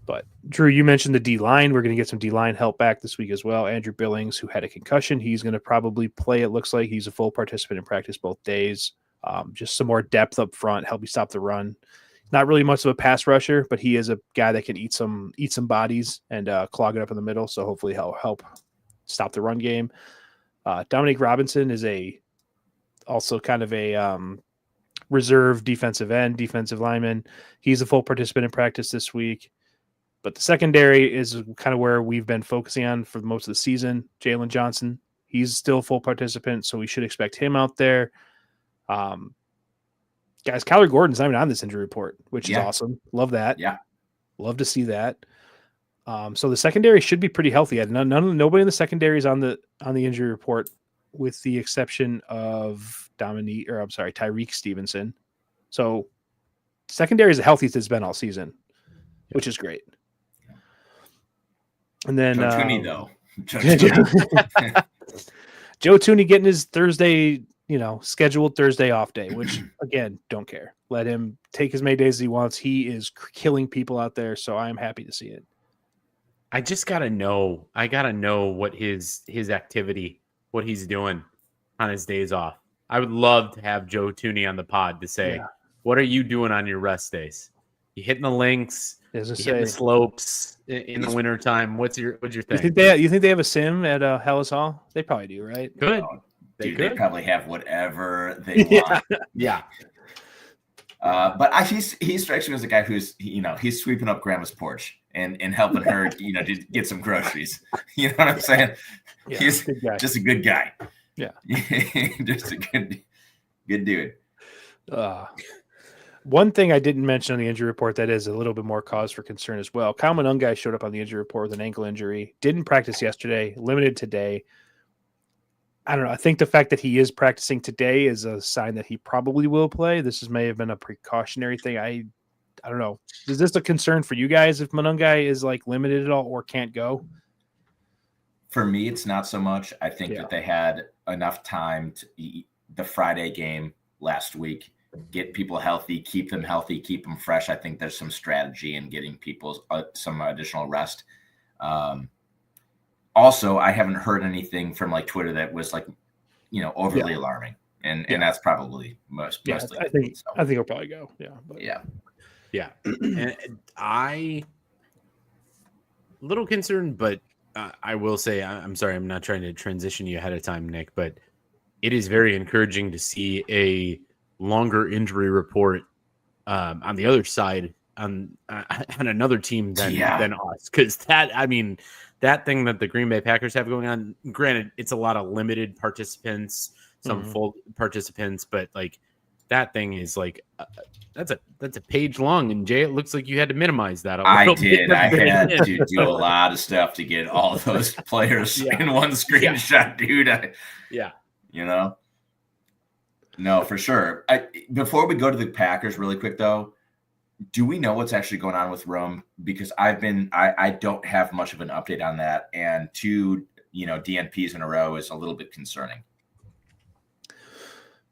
But Drew, you mentioned the D line. We're going to get some D line help back this week as well. Andrew Billings, who had a concussion, he's going to probably play. It looks like he's a full participant in practice both days. Just some more depth up front, help you stop the run. Not really much of a pass rusher, but he is a guy that can eat some bodies and clog it up in the middle. So hopefully he'll help stop the run game. Dominique Robinson is also kind of a reserve defensive lineman. He's a full participant in practice this week. But the secondary is kind of where we've been focusing on for most of the season. Jalen Johnson, he's still a full participant, so we should expect him out there. Guys, Kyler Gordon's not even on this injury report, which is awesome. Love that. Yeah. Love to see that. So the secondary should be pretty healthy. Nobody in the secondary is on the injury report, with the exception of Tyreek Stevenson. So secondary is the healthiest it's been all season, which is great. And then Joe Thuney, though. Joe Thuney getting his Thursday, scheduled Thursday off day, which again, don't care. Let him take as many days as he wants. He is killing people out there, so I am happy to see it. I just gotta know. I gotta know what his activity, what he's doing on his days off. I would love to have Joe Thuney on the pod to say, what are you doing on your rest days? You hitting the links? You hitting the slopes in the wintertime? What's your thing? You think they have a sim at Hellas Hall? They probably do, right? Good. They probably have whatever they want. Yeah. But he strikes me as a guy who's, he's sweeping up grandma's porch and helping her, to get some groceries. You know what I'm saying? Yeah, he's just a good guy. Yeah. Just a good dude. One thing I didn't mention on the injury report that is a little bit more cause for concern as well. Kyle Monungai showed up on the injury report with an ankle injury. Didn't practice yesterday, limited today. I don't know. I think the fact that he is practicing today is a sign that he probably will play. May have been a precautionary thing. I don't know. Is this a concern for you guys if Monangai is like limited at all or can't go? For me, it's not so much. I think Yeah. that they had enough time to the Friday game last week, get people healthy, keep them fresh. I think there's some strategy in getting people some additional rest. Also, I haven't heard anything from like Twitter that was like, overly alarming, and that's probably mostly. I think he'll probably go. Yeah, but. Yeah, and I little concerned, but I will say I'm sorry. I'm not trying to transition you ahead of time, Nick, but it is very encouraging to see a longer injury report on the other side on another team than us, because that thing that the Green Bay Packers have going on, granted, it's a lot of limited participants, some full participants, but like that thing is like that's a page long, and Jay, it looks like you had to minimize that. I did. I had to do a lot of stuff to get all of those players in one screenshot, dude. No, for sure. Before we go to the Packers, really quick though, do we know what's actually going on with Rome? Because I don't have much of an update on that, and 2 DNPs in a row is a little bit concerning.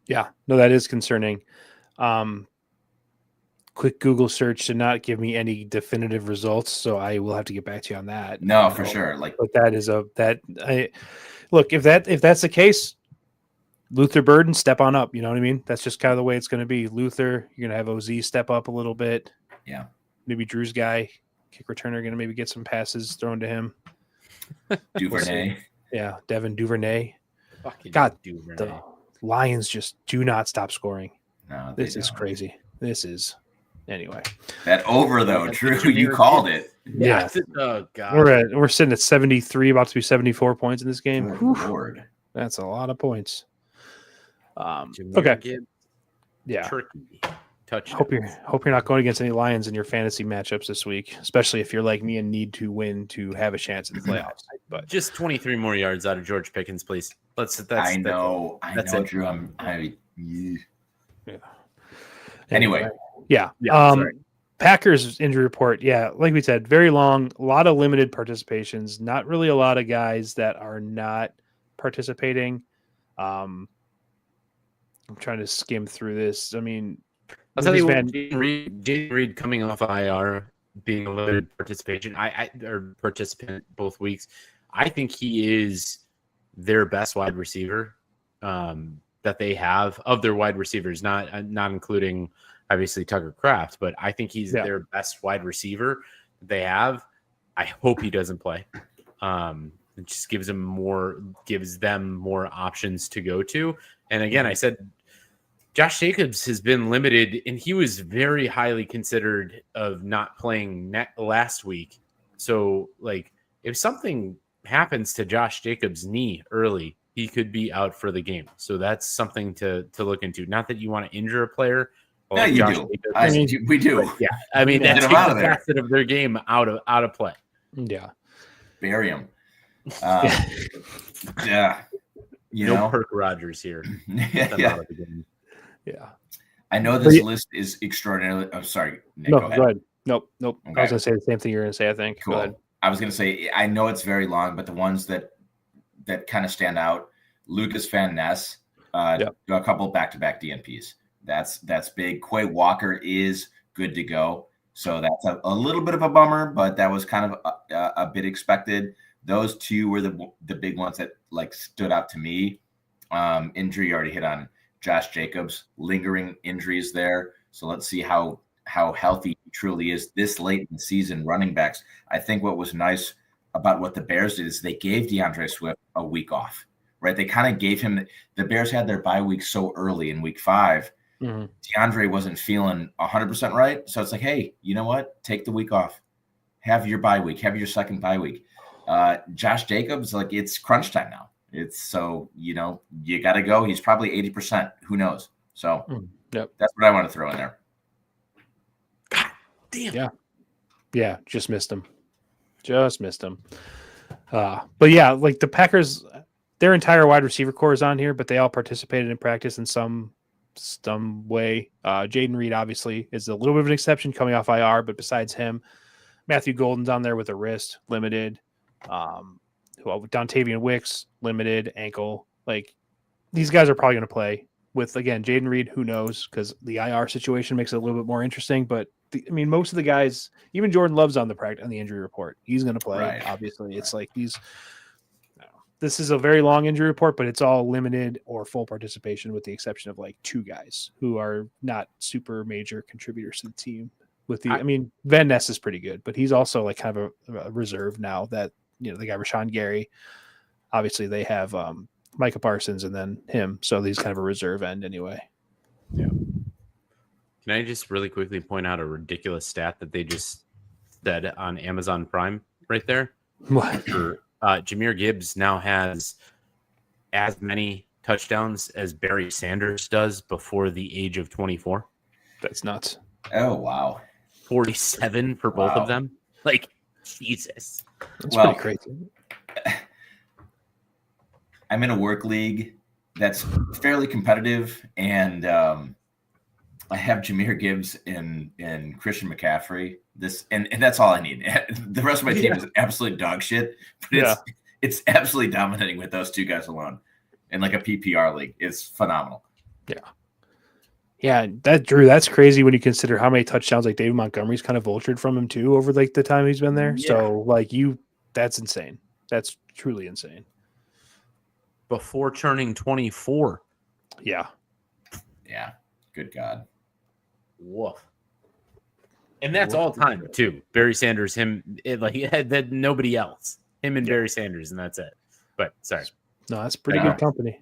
Yeah, no, that is concerning. Quick Google search did not give me any definitive results, so I will have to get back to you on that. No, for sure. But that is look, if that's the case, Luther Burden, step on up. You know what I mean? That's just kind of the way it's going to be. Luther, you're going to have OZ step up a little bit. Yeah. Maybe Drew's guy, kick returner, going to maybe get some passes thrown to him. Duvernay. Yeah, Devin Duvernay. Fucking God, Duvernay. the Lions just do not stop scoring. No, this is crazy. Anyway. That over though, Drew, you called it. Yeah. Oh God. We're sitting at 73, about to be 74 points in this game. Good Lord. That's a lot of points. Okay. Yeah. Turkey. Touchdown. Hope you're not going against any Lions in your fantasy matchups this week, especially if you're like me and need to win to have a chance at the playoffs. But just 23 more yards out of George Pickens, please. I know, Drew. Yeah. Anyway. Yeah. Packers injury report. Yeah. Like we said, very long, a lot of limited participations, not really a lot of guys that are not participating. I'm trying to skim through this. I mean, I'll tell you what, Jaden Reed coming off IR, being a limited participation, or participant both weeks. I think he is their best wide receiver that they have of their wide receivers, not including obviously Tucker Kraft, but I think he's their best wide receiver they have. I hope he doesn't play. It just gives them more options to go to. And again, I said Josh Jacobs has been limited, and he was very highly considered of not playing last week. So, like, if something happens to Josh Jacobs' knee early, he could be out for the game. So that's something to look into. Not that you want to injure a player. Yeah, you do. We do. Yeah, I mean that's a facet of their game out of play. Yeah, bury him. Yeah, no Kirk Rogers here. Yeah. I know this list is extraordinarily. I'm sorry, Nick, no, go ahead. Go ahead. Nope. Okay. I was going to say the same thing you're going to say. I think. Cool. Go ahead. I was going to say I know it's very long, but the ones that kind of stand out: Lucas Van Ness, a couple back-to-back DNPs. That's big. Quay Walker is good to go. So that's a little bit of a bummer, but that was kind of a bit expected. Those 2 were the big ones that like stood out to me. Injury already hit on Josh Jacobs, lingering injuries there. So let's see how healthy he truly is this late in the season. Running backs. I think what was nice about what the Bears did is they gave DeAndre Swift a week off, right? They kind of gave him the Bears had their bye week so early in week 5. Mm-hmm. DeAndre wasn't feeling 100% right. So it's like, hey, you know what? Take the week off. Have your bye week. Have your second bye week. Josh Jacobs, like it's crunch time now. It's so, you got to go. He's probably 80%. Who knows? So that's what I want to throw in there. God damn. Yeah. Just missed him. But yeah, like the Packers, their entire wide receiver core is on here, but they all participated in practice in some some way. Jaden Reed obviously is a little bit of an exception coming off IR, but besides him, Matthew Golden's on there with a wrist, limited. Dontavian Wicks, limited ankle. Like, these guys are probably going to play. With, again, Jaden Reed, who knows, because the IR situation makes it a little bit more interesting. But most of the guys, even Jordan Love's on the injury report. He's going to play. Right. Obviously, it's like these. This is a very long injury report, but it's all limited or full participation, with the exception of like 2 guys who are not super major contributors to the team. Van Ness is pretty good, but he's also like kind of a reserve now. That they got Rashawn Gary. Obviously, they have Micah Parsons and then him. So he's kind of a reserve end anyway. Yeah. Can I just really quickly point out a ridiculous stat that they just said on Amazon Prime right there? What? For, Jahmyr Gibbs now has as many touchdowns as Barry Sanders does before the age of 24. That's nuts. Oh, wow. 47 for both of them. Like, Jesus. That's pretty crazy. I'm in a work league that's fairly competitive, and I have Jahmyr Gibbs and Christian McCaffrey. And that's all I need. The rest of my team is absolute dog shit, but it's absolutely dominating with those 2 guys alone. In like a PPR league, it's phenomenal. Yeah, that's crazy when you consider how many touchdowns like David Montgomery's kind of vultured from him too over like the time he's been there. So like that's insane. That's truly insane. Before turning 24. Yeah. Yeah. Good God. Woof. And that's all time too. Barry Sanders, had nobody else. Him and Barry Sanders, and that's it. But sorry. No, that's pretty good company.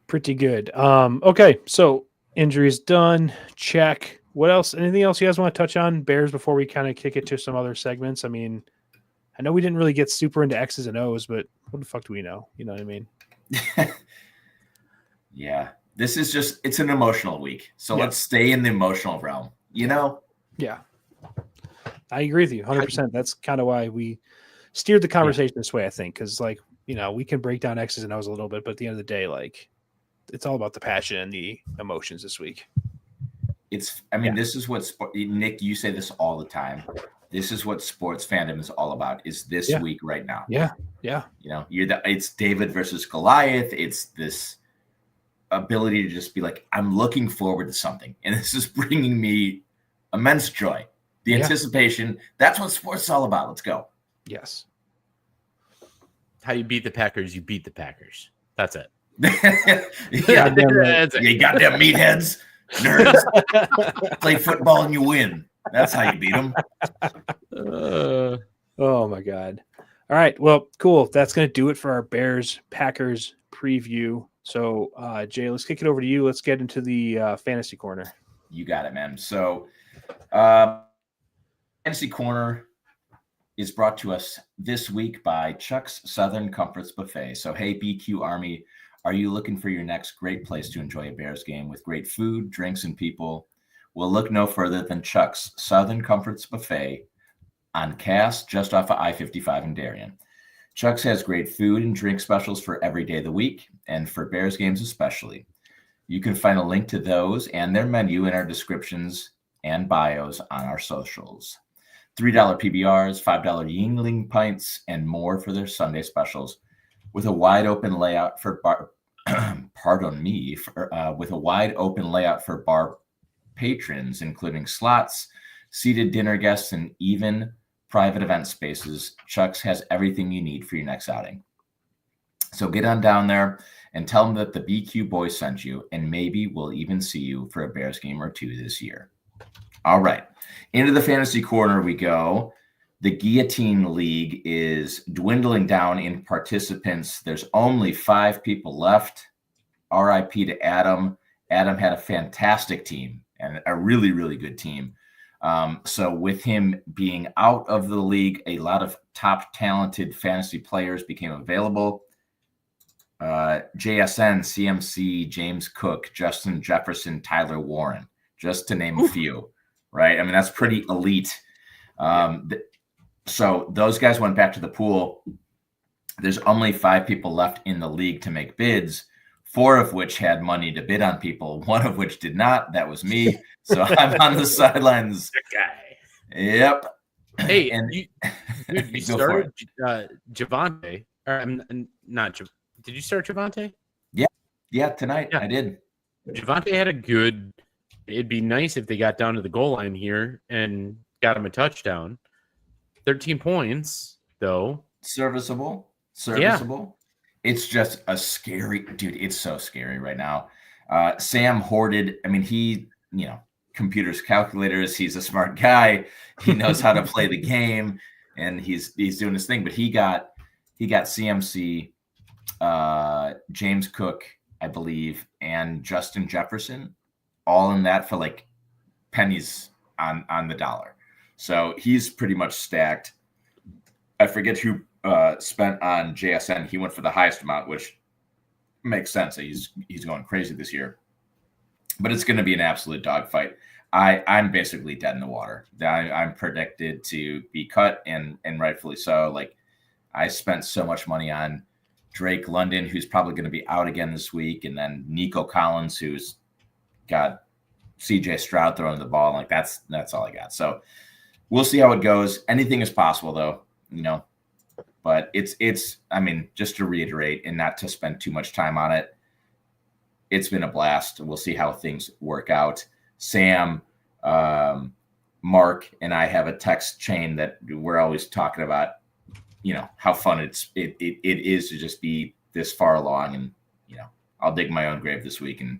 Pretty good. Okay, so injuries done. Check. What else? Anything else you guys want to touch on Bears before we kind of kick it to some other segments? I mean, I know we didn't really get super into X's and O's, but what the fuck do we know? You know what I mean? Yeah. This is it's an emotional week. So let's stay in the emotional realm, Yeah. I agree with you 100%. That's kind of why we steered the conversation this way, I think, because we can break down X's and O's a little bit, but at the end of the day, like, it's all about the passion and the emotions this week. This is what Nick, you say this all the time. This is what sports fandom is all about, is this week right now. Yeah. Yeah. It's David versus Goliath. It's this ability to just be like, I'm looking forward to something. And this is bringing me immense joy. The anticipation. That's what sports is all about. Let's go. Yes. How you beat the Packers, you beat the Packers. That's it. Yeah, that's it. You goddamn meatheads, nerds. Play football and you win. That's how you beat them. Oh my God. All right. Well, cool. That's going to do it for our Bears Packers preview. So, Jay, let's kick it over to you. Let's get into the fantasy corner. You got it, man. So, fantasy corner is brought to us this week by Chuck's Southern Comforts Buffet. So, hey, BQ Army, are you looking for your next great place to enjoy a Bears game with great food, drinks, and people? Well, look no further than Chuck's Southern Comforts Buffet on Cass, just off of I-55 in Darien. Chuck's has great food and drink specials for every day of the week, and for Bears games especially. You can find a link to those and their menu in our descriptions and bios on our socials. $3 PBRs, $5 Yingling pints, and more for their Sunday specials, with a wide open layout for bar. With a wide open layout for bar patrons, including slots, seated dinner guests, and even private event spaces. Chuck's has everything you need for your next outing. So get on down there and tell them that the BQ boys sent you, and maybe we'll even see you for a Bears game or 2 this year. All right, into the fantasy corner we go. The Guillotine League is dwindling down in participants. There's only 5 people left. RIP to Adam. Adam had a fantastic team and a really, really good team. So with him being out of the league, a lot of top talented fantasy players became available. JSN, CMC, James Cook, Justin Jefferson, Tyler Warren, just to name a few, right? I mean, that's pretty elite. So those guys went back to the pool. There's only 5 people left in the league to make bids 4 of which had money to bid on people, 1 of which did not. That was me. So I'm on the sidelines. Guy. Yep. Hey, And you Go started Javante. Or I'm not. Did you start Javante? yeah, tonight Yeah. I did. Javante had a good. It'd be nice if they got down to the goal line here and got him a touchdown. 13 points, though. Serviceable. It's just a scary dude. It's so scary right now. Sam hoarded. I mean, he, computers, calculators. He's a smart guy. He knows how to play the game, and he's doing his thing. But he got CMC, James Cook, I believe, and Justin Jefferson, all in that for like pennies on the dollar. So he's pretty much stacked. I forget who spent on JSN. He went for the highest amount, which makes sense. He's going crazy this year. But it's going to be an absolute dogfight. I'm basically dead in the water. I'm predicted to be cut, and rightfully so. Like, I spent so much money on Drake London, who's probably going to be out again this week, and then Nico Collins, who's got CJ Stroud throwing the ball. Like, that's all I got. So we'll see how it goes. Anything is possible, though, But it's. I mean, just to reiterate, and not to spend too much time on it, it's been a blast. We'll see how things work out. Sam, Mark, and I have a text chain that we're always talking about, how fun it is to just be this far along. And, I'll dig my own grave this week, and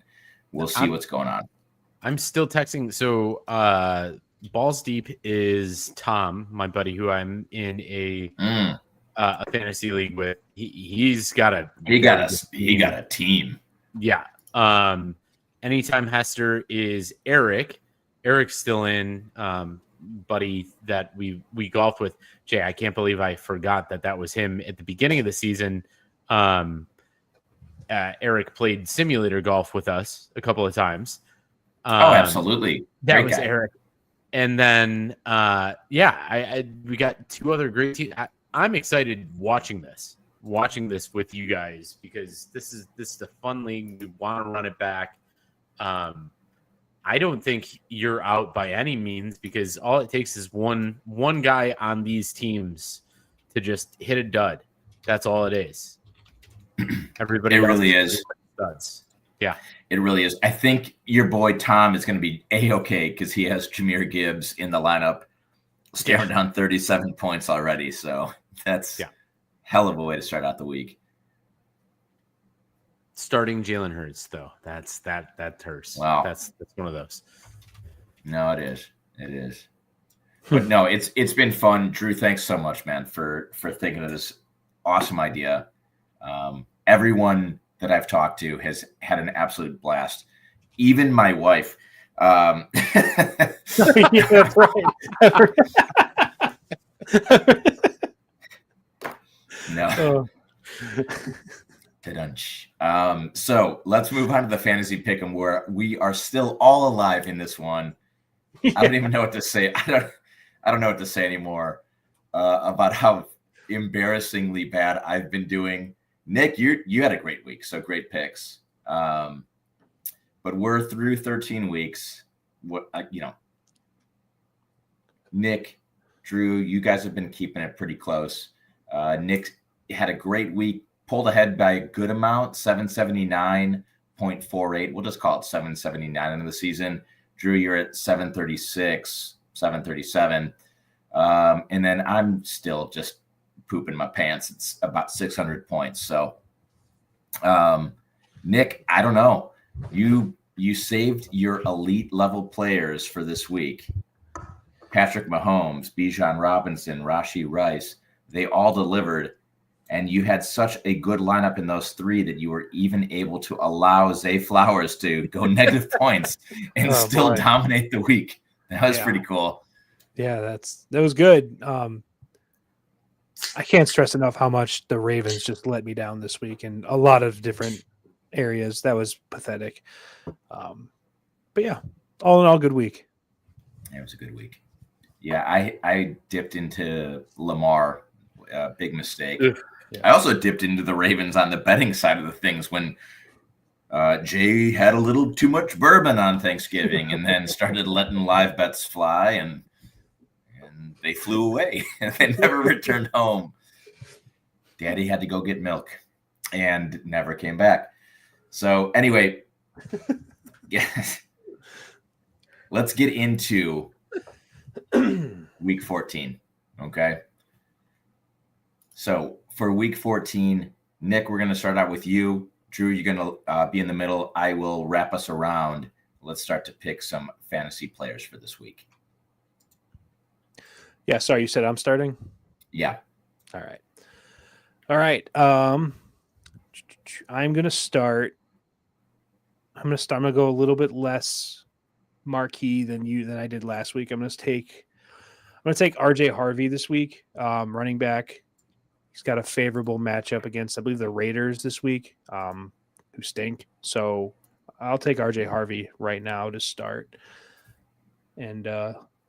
we'll see what's going on. I'm still texting. So Balls Deep is Tom, my buddy, who I'm in a fantasy league with. He's got a team. Yeah. Anytime Hester is Eric. Eric's still in, buddy that we golfed with. Jay, I can't believe I forgot that was him at the beginning of the season. Eric played simulator golf with us a couple of times. Absolutely. That Great was guy. Eric. And then, we got 2 other great teams. I'm excited watching this with you guys, because this is a fun league. We want to run it back. I don't think you're out by any means, because all it takes is one guy on these teams to just hit a dud. That's all it is. Everybody It else really is. studs. Yeah. It really is. I think your boy Tom is going to be A-okay, because he has Jahmyr Gibbs in the lineup, staring down 37 points already. So that's hell of a way to start out the week. Starting Jalen Hurts, though, that hurts. Wow. That's one of those. No, it is. It is. But no, it's been fun. Drew, thanks so much, man, for thinking of this awesome idea. Everyone that I've talked to has had an absolute blast. Even my wife. Yeah, that's right. No. So let's move on to the fantasy pick'em, where we are still all alive in this one. I don't even know what to say. I don't know what to say anymore about how embarrassingly bad I've been doing. Nick, you had a great week, so great picks. But we're through 13 weeks. Nick, Drew, you guys have been keeping it pretty close. Nick had a great week, pulled ahead by a good amount, 779.48. We'll just call it 779 into the season. Drew, you're at 736, 737. And then I'm still just pooping my pants. It's about 600 points. So, Nick, I don't know. You saved your elite level players for this week. Patrick Mahomes, Bijan Robinson, Rashee Rice, they all delivered. And you had such a good lineup in those 3 that you were even able to allow Zay Flowers to go negative points and still dominate the week. That was pretty cool. Yeah, that was good. I can't stress enough how much the Ravens just let me down this week in a lot of different areas. That was pathetic. But yeah, all in all, good week. It was a good week. Yeah, I dipped into Lamar, big mistake. Yeah. I also dipped into the Ravens on the betting side of the things when Jay had a little too much bourbon on Thanksgiving and then started letting live bets fly, and they flew away. They never returned home. Daddy had to go get milk and never came back. So anyway, yes, let's get into week 14. Okay. So for week 14, Nick, we're going to start out with you. Drew, you're going to be in the middle. I will wrap us around. Let's start to pick some fantasy players for this week. Yeah, sorry, you said I'm starting? Yeah. All right. I'm going to start. I'm going to go a little bit less marquee than I did last week. I'm going to take RJ Harvey this week, running back. He's got a favorable matchup against, I believe, the Raiders this week, who stink. So I'll take RJ Harvey right now to start and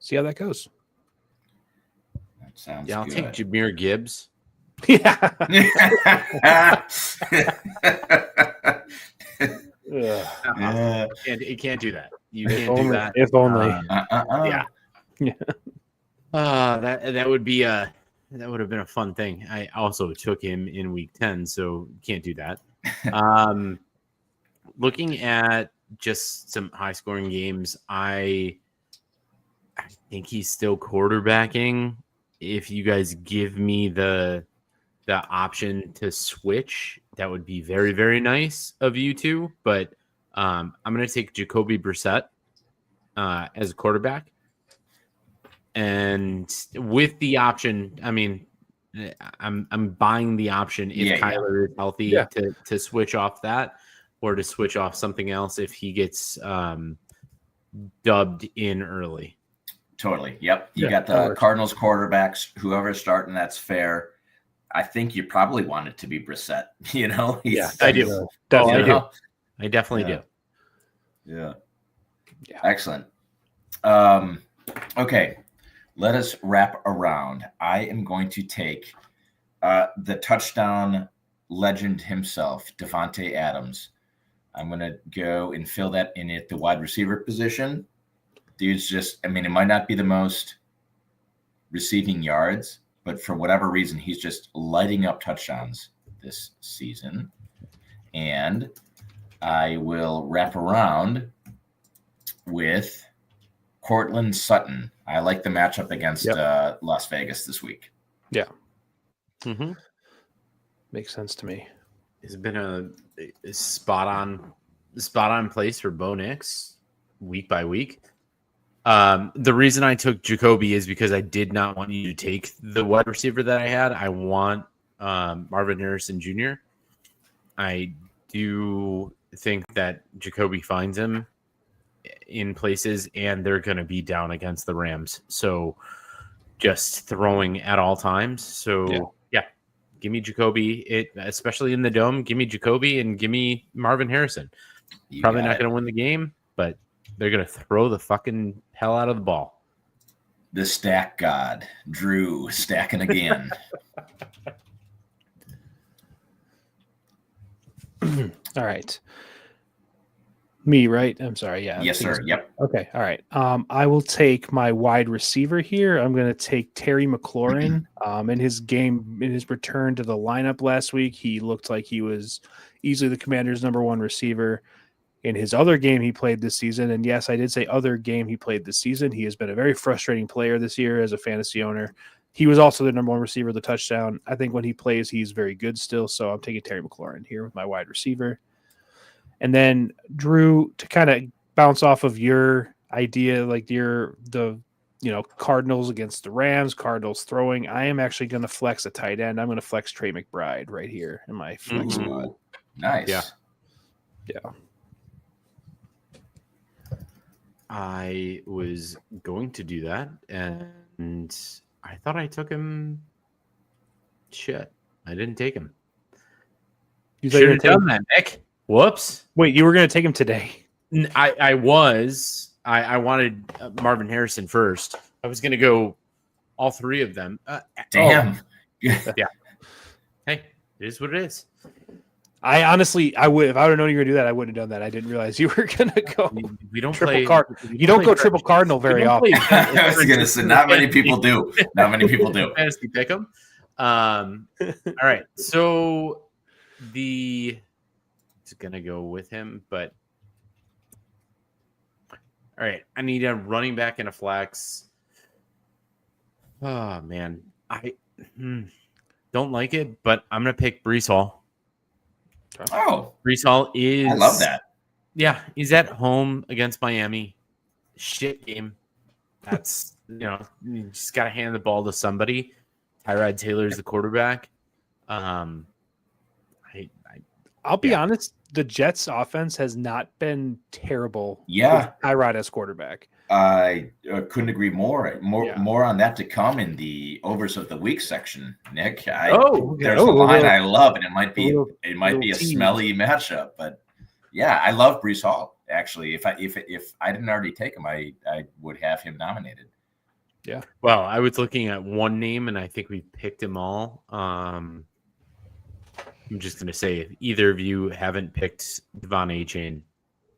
see how that goes. That sounds Yeah, I'll good. take Jahmyr Gibbs. Yeah. It can't do that. You can't do only, that. if only. Yeah. Yeah. That would be that would have been a fun thing. I also took him in week 10, so can't do that. Looking at just some high scoring games, I think he's still quarterbacking. If you guys give me the option to switch, that would be very, very nice of you two. But I'm going to take Jacoby Brissett as a quarterback. And with the option, I mean, I'm buying the option if Kyler is healthy to switch off that, or to switch off something else if he gets dubbed in early. Totally. Yep. You got the Cardinals quarterbacks, whoever's starting, that's fair. I think you probably want it to be Brissett. You know? I do. I definitely do. Yeah. Excellent. Okay. Let us wrap around. I am going to take the touchdown legend himself, Devontae Adams. I'm going to go and fill that in at the wide receiver position. Dude's just, I mean, it might not be the most receiving yards, but for whatever reason, he's just lighting up touchdowns this season. And I will wrap around with Cortland Sutton. I like the matchup against Las Vegas this week. Yeah. Mm-hmm. Makes sense to me. It's been a spot on place for Bo Nix week by week. The reason I took Jacoby is because I did not want you to take the wide receiver that I had. I want Marvin Harrison Jr. I do think that Jacoby finds him in places, and they're going to be down against the Rams. So just throwing at all times. So give me Jacoby, especially in the dome. Give me Jacoby and give me Marvin Harrison. Probably not going to win the game, but they're going to throw the fucking hell out of the ball. The stack god, Drew, stacking again. All right. Me, right? I'm sorry. Yeah. Yes, sir. Yep. Okay. All right. I will take my wide receiver here. I'm going to take Terry McLaurin. In his return to the lineup last week, he looked like he was easily the Commanders' number one receiver. In his other game he played this season, and yes, I did say other game he played this season, he has been a very frustrating player this year as a fantasy owner. He was also the number one receiver of the touchdown. I think when he plays, he's very good still, so I'm taking Terry McLaurin here with my wide receiver. And then, Drew, to kind of bounce off of your idea, like the Cardinals against the Rams, Cardinals throwing, I am actually going to flex a tight end. I'm going to flex Trey McBride right here in my flex spot. Nice. Yeah. I was going to do that, and I thought I took him. Shit, I didn't take him. You should have done that, Nick. Whoops. Wait, you were going to take him today? I was. I wanted Marvin Harrison first. I was going to go all three of them. Damn. Yeah. Hey, it is what it is. I honestly, I would if I would have known you were gonna do that. I wouldn't have done that. I didn't realize you were gonna go We don't triple play card. You don't go triple cardinal very often. I was going to say, not many people do. Not many people do. Fantasy pick'em. All right, so it's gonna go with him, but all right, I need a running back and a flex. Oh man, I don't like it, but I'm gonna pick Breece Hall. Oh, Breece Hall is. I love that. Yeah, he's at home against Miami. Shit game. That's you just gotta hand the ball to somebody. Tyrod Taylor's the quarterback. I'll be honest. The Jets' offense has not been terrible. Yeah. with Tyrod as quarterback. I couldn't agree more. More on that to come in the overs of the week section, Nick. There's a line I love, and it might be a smelly matchup, but yeah, I love Breece Hall. Actually, if I didn't already take him, I would have him nominated. Yeah. Well, I was looking at one name, and I think we picked them all. I'm just going to say, if either of you haven't picked Devon Achane,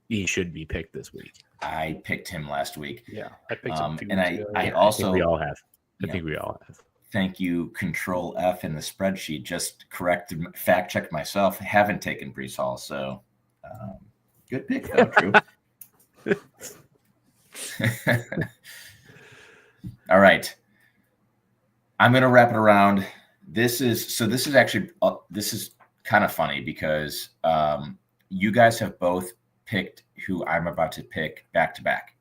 he should be picked this week. I picked him last week. Yeah, I picked him. And I also think we all have. I think we all have. Thank you, Control F in the spreadsheet. Just fact checked myself. Haven't taken Breece Hall, so good pick though, Drew. All right, I'm gonna wrap it around. This is actually kind of funny because you guys have both picked who I'm about to pick back to back,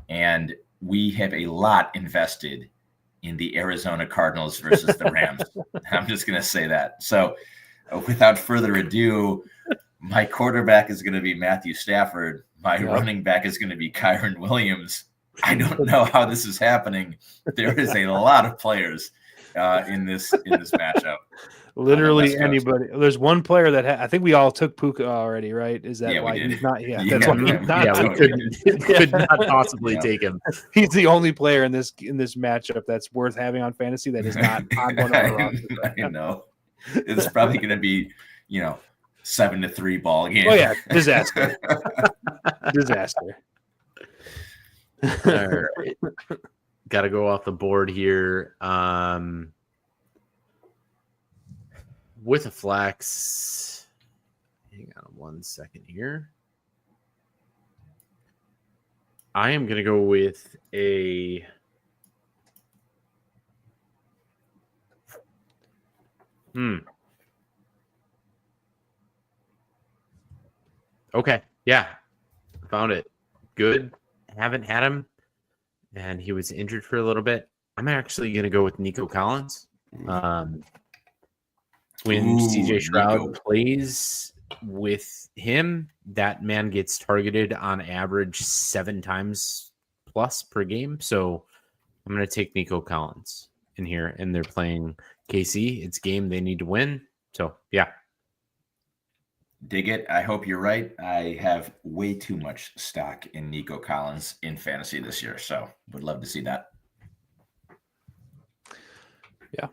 and we have a lot invested in the Arizona Cardinals versus the Rams. I'm just going to say that. So without further ado, my quarterback is going to be Matthew Stafford. My running back is going to be Kyren Williams. I don't know how this is happening. There is a lot of players in this matchup. Literally anybody. There's one player that I think we all took Puka already, right? Is that why he's not? Yeah, that's why he's not. Yeah, we could not possibly take him. He's the only player in this matchup that's worth having on fantasy that is not on one of the rosters. I know. It's probably going to be 7-3 ball game. Oh yeah, disaster. Disaster. All right. Got to go off the board here. With a flex, hang on 1 second here. I am going to go with a Okay, yeah. Found it. Good. Haven't had him, and he was injured for a little bit. I'm actually going to go with Nico Collins. When CJ Stroud plays with him, that man gets targeted on average 7 times plus per game. So I'm going to take Nico Collins in here, and they're playing KC. It's game they need to win. So, yeah. Dig it. I hope you're right. I have way too much stock in Nico Collins in fantasy this year, so would love to see that. Yeah.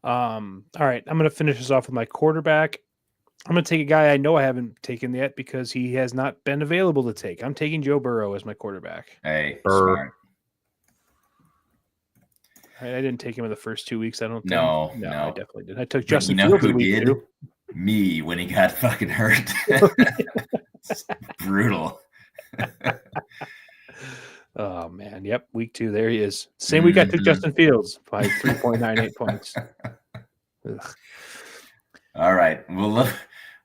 All right. I'm going to finish this off with my quarterback. I'm going to take a guy I know I haven't taken yet because he has not been available to take. I'm taking Joe Burrow as my quarterback. Hey, Burrow. I didn't take him in the first 2 weeks. I don't think. No, I definitely did. I took Justin Fields Fields who in week did? 2. Me when he got fucking hurt. Brutal. Oh man, yep. Week 2, there he is. Same week I took Justin Fields by 3.98 points. Ugh. All right,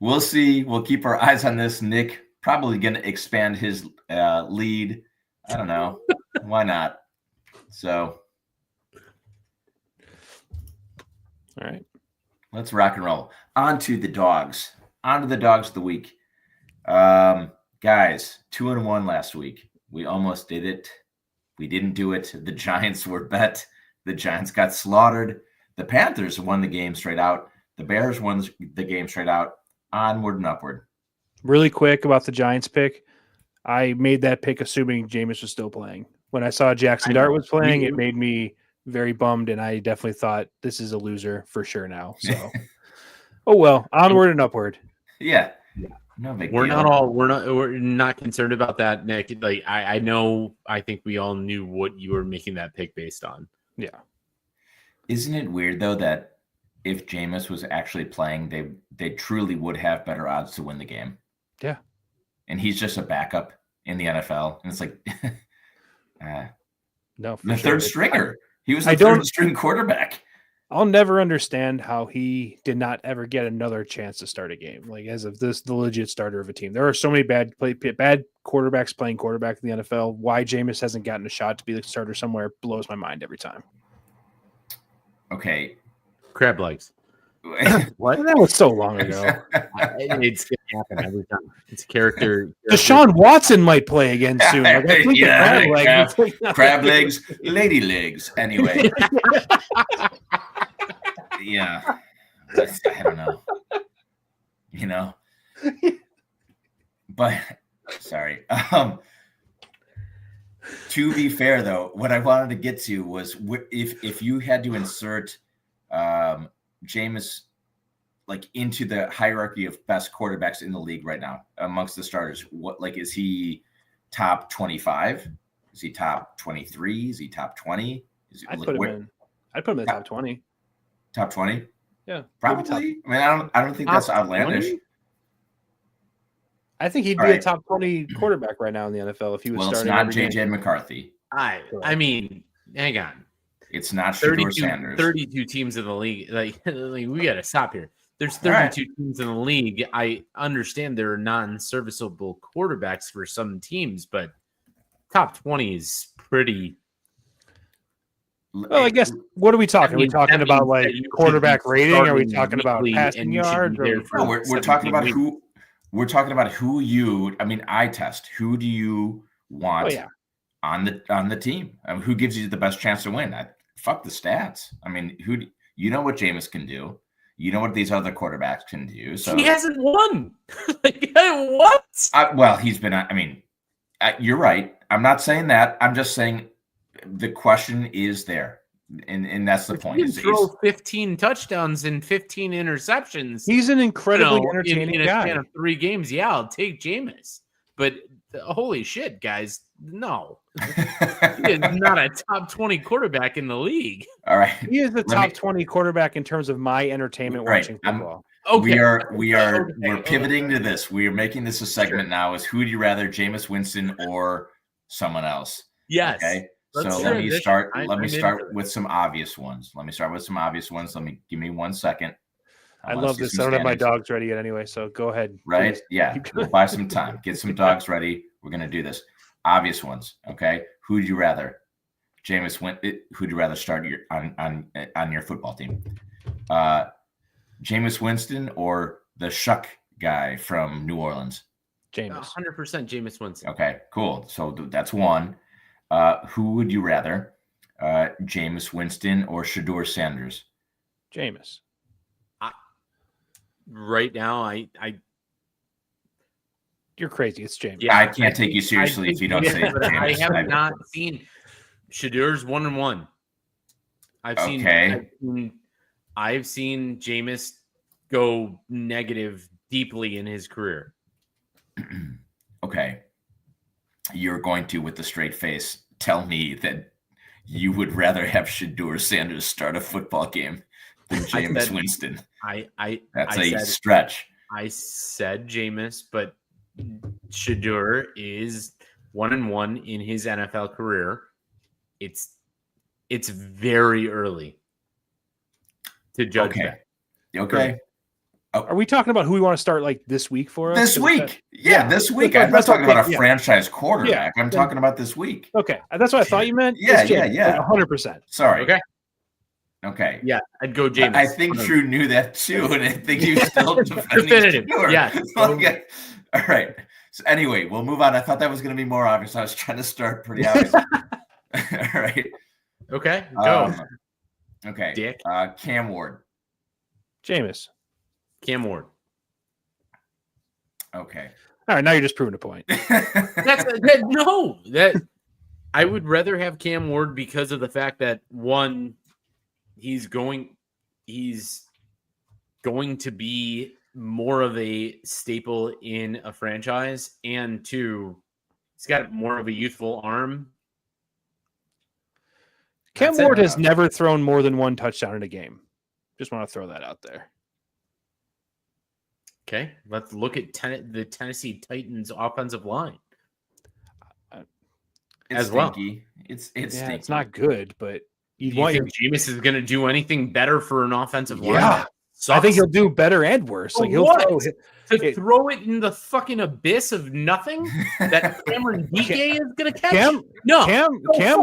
we'll see. We'll keep our eyes on this. Nick probably going to expand his lead. I don't know. Why not? So, all right, let's rock and roll. On to the dogs. On to the dogs of the week. Guys, 2-1 last week. We almost did it. We didn't do it. The Giants were bet. The Giants got slaughtered. The Panthers won the game straight out. The Bears won the game straight out. Onward and upward. Really quick about the Giants pick. I made that pick assuming Jameis was still playing. When I saw Jackson Dart was playing, it made me very bummed, and I definitely thought this is a loser for sure now. So, Oh well, onward and upward. Yeah. No big We're deal. we're not concerned about that, Nick. Like I know, I think we all knew what you were making that pick based on. Yeah. Isn't it weird though that if Jameis was actually playing, they truly would have better odds to win the game. Yeah. And he's just a backup in the NFL, and it's like No, for the sure. third stringer. He was I the don't- third string quarterback. I'll never understand how he did not ever get another chance to start a game. Like as of this, the legit starter of a team. There are so many bad quarterbacks playing quarterback in the NFL. Why Jameis hasn't gotten a shot to be the starter somewhere blows my mind every time. Okay. Crab legs. What? That was so long ago. It's gonna happen every time. It's character. Deshaun Watson might play again soon. Like, I think the Yeah, crab leg yeah. was like- Crab legs, lady legs. Anyway. Yeah. I don't know. You know. But sorry. To be fair though, what I wanted to get to was if you had to insert Jameis like into the hierarchy of best quarterbacks in the league right now amongst the starters, what like is he top 25? Is he top 23? Is he top 20? I'd put him in the top 20. Top 20? Yeah. Probably. I mean, I don't think that's outlandish. 20? I think he'd All be a right. top 20 quarterback right now in the NFL if he was Well, it's starting. not every game. JJ McCarthy. I mean, hang on. It's not Shedeur 32, Sanders. 32 teams in the league. Like we got to stop here. There's All right. 32 teams in the league. I understand there are non-serviceable quarterbacks for some teams, but top 20 is pretty. Well, I guess what are we talking? Are we talking that about means like that you should quarterback be rating? Are we starting talking about weekly passing and you should yards? be there Or- for No, we're 17 talking about weeks. who. We're talking about who you. I mean, eye test. Who do you want Oh, yeah. on the team? I mean, who gives you the best chance to win? Fuck the stats. I mean, you know what Jameis can do. You know what these other quarterbacks can do. So He hasn't won. Like, what? well, he's been. I mean, you're right. I'm not saying that. I'm just saying the question is there, and that's the He point. can Is throw 15 touchdowns and 15 interceptions. He's an incredibly in entertaining a guy. span of 3 games. Yeah, I'll take Jameis. But holy shit, guys, no. He is not a top 20 quarterback in the league. All right. He is the Let top me- 20 quarterback in terms of my entertainment Right. watching football. Okay. We're Okay. pivoting to this. We are making this a segment now. Is who do you rather, Jameis Winston or someone else? Yes. Okay. Let's So let me transition. start. I'm Let me into start it. with some obvious ones. Let me give me 1 second. I wanna love see this. some I don't have my standings. dogs ready yet anyway, so go ahead. Right? please. Yeah. Keep We'll going. buy some time. Get some dogs ready. We're gonna do this. Obvious ones. Okay. Who do you rather? Jameis Winston. Who do you rather start on your football team? Jameis Winston or the Shuck guy from New Orleans? Jameis. 100% Jameis Winston. Okay, cool. So that's one. Who would you rather? Jameis Winston or Shedeur Sanders? Jameis. Right now, I You're crazy. It's Jameis. I can't take you seriously if you don't say but I Jameis. have not seen Shadeur's 1-1. I've seen Jameis go negative deeply in his career. Okay. You're going to, with a straight face, tell me that you would rather have Shedeur Sanders start a football game than Jameis said- Winston. That's I a said, stretch. I said Jameis, but Shedeur is 1-1 in his NFL career. It's very early to judge Okay. that. Okay. Are we talking about who we want to start like this week for us? This Is week. that- Yeah, this week. That's I'm not talking okay, about a yeah. franchise quarterback. I'm Yeah. talking about this week. Okay, that's what I thought you meant. Yeah, It's yeah, Jameis, yeah. like 100%. Sorry. Okay. Okay. Yeah, I'd go Jameis. I think Drew knew that too, and I think he was still defending Definitive. Shedeur. Yeah. Okay. All right. So anyway, we'll move on. I thought that was going to be more obvious. I was trying to start pretty obvious. All right. Okay, go. Okay. Dick. Cam Ward. Jameis. Cam Ward. Okay. All right, now you're just proving a point. That I would rather have Cam Ward because of the fact that one, he's going going to be more of a staple in a franchise, and 2, he's got more of a youthful arm. Cam That's it. Ward has never thrown more than 1 touchdown in a game. Just want to throw that out there. Okay, let's look at the Tennessee Titans offensive line. It's as well. stinky. It's Yeah, stinky. it's not good, but Do you think Jameis is going to do anything better for an offensive line? Yeah. I think he'll do better and worse. For Like he'll what? throw, throw it in the fucking abyss of nothing that Cameron DK is going to catch? Cam no.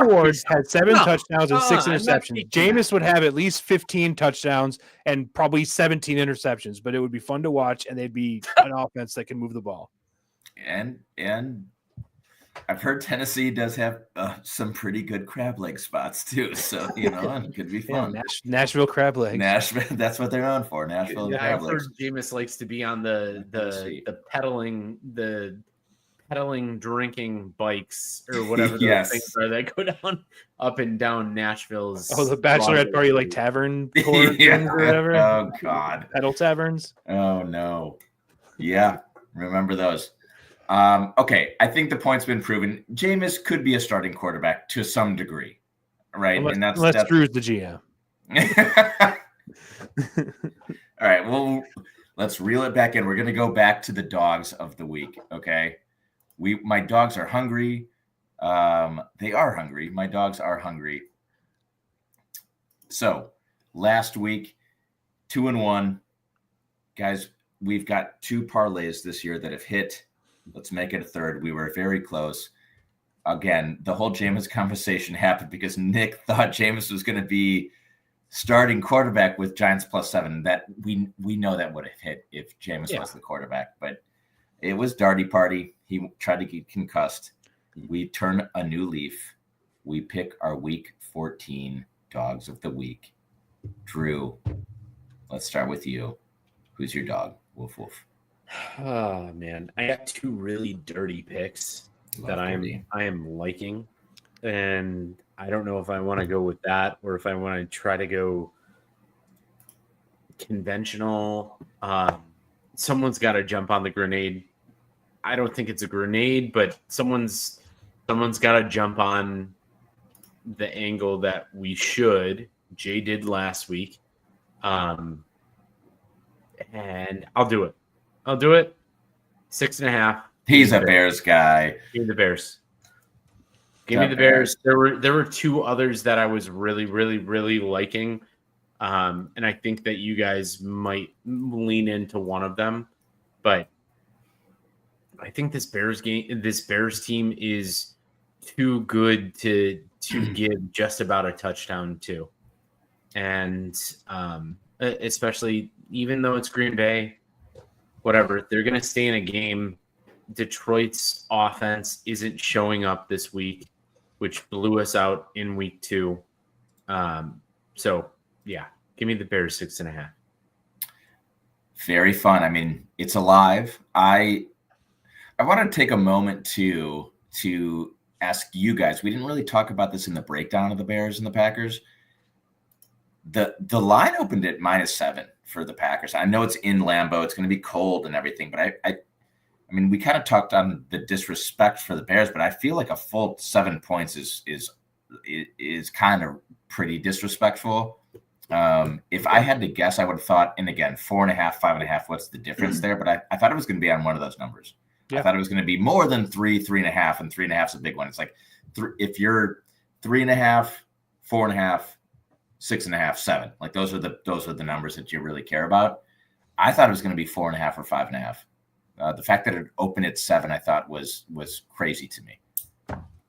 Ward had 7 touchdowns and 6 I'm not interceptions. taking Jameis would have at least 15 touchdowns and probably 17 interceptions, but it would be fun to watch, and they'd be an offense that can move the ball. And I've heard Tennessee does have some pretty good crab leg spots too. So it could be Yeah, fun. Nashville crab legs. Nashville, that's what they're known for. Nashville and Yeah, crab I've heard legs. Jameis likes to be on the pedaling drinking bikes or whatever those Yes. things are that go down up and down Nashville's. Oh, the bachelorette party, like tavern tour Yeah. things or whatever. Oh God. Pedal taverns. Oh no. Yeah, remember those. Okay, I think the point's been proven. Jameis could be a starting quarterback to some degree, right? Unless Drew's the GM. All right, well, let's reel it back in. We're going to go back to the dogs of the week, okay? My dogs are hungry. They are hungry. My dogs are hungry. So, last week, 2-1. Guys, we've got 2 parlays this year that have hit. Let's make it a third. We were very close. Again, the whole Jameis conversation happened because Nick thought Jameis was going to be starting quarterback with Giants +7. That we know that would have hit if Jameis was the quarterback, but it was Darty Party. He tried to get concussed. We turn a new leaf. We pick our week 14 dogs of the week. Drew, let's start with you. Who's your dog? Woof woof. Oh man, I got 2 really dirty picks that I am liking, and I don't know if I want to go with that or if I want to try to go conventional. Someone's got to jump on the grenade. I don't think it's a grenade, but someone's got to jump on the angle that we should. Jay did last week, and I'll do it. 6.5. He's a Bears guy. Give me the Bears. Give me the Bears. There were 2 others that I was really, really, really liking. And I think that you guys might lean into one of them. But I think this Bears team is too good to give just about a touchdown to. And especially even though it's Green Bay, whatever, they're going to stay in a game. Detroit's offense isn't showing up this week, which blew us out in week 2. So, yeah, give me the Bears 6.5. Very fun. I mean, it's alive. I want to take a moment to ask you guys. We didn't really talk about this in the breakdown of the Bears and the Packers. The line opened at -7 for the Packers. I know it's in Lambeau. It's going to be cold and everything, but I mean, we kind of talked on the disrespect for the Bears, but I feel like a full 7 points is kind of pretty disrespectful. If I had to guess, I would have thought, and again, 4.5, 5.5, what's the difference there? But I thought it was going to be on one of those numbers. Yeah. I thought it was going to be more than 3, 3.5, and 3.5 is a big one. It's like if you're 3.5, 4.5, 6.5, 7, like those are the numbers that you really care about. I thought it was going to be 4.5 or 5.5. The fact that it opened at 7, I thought was crazy to me.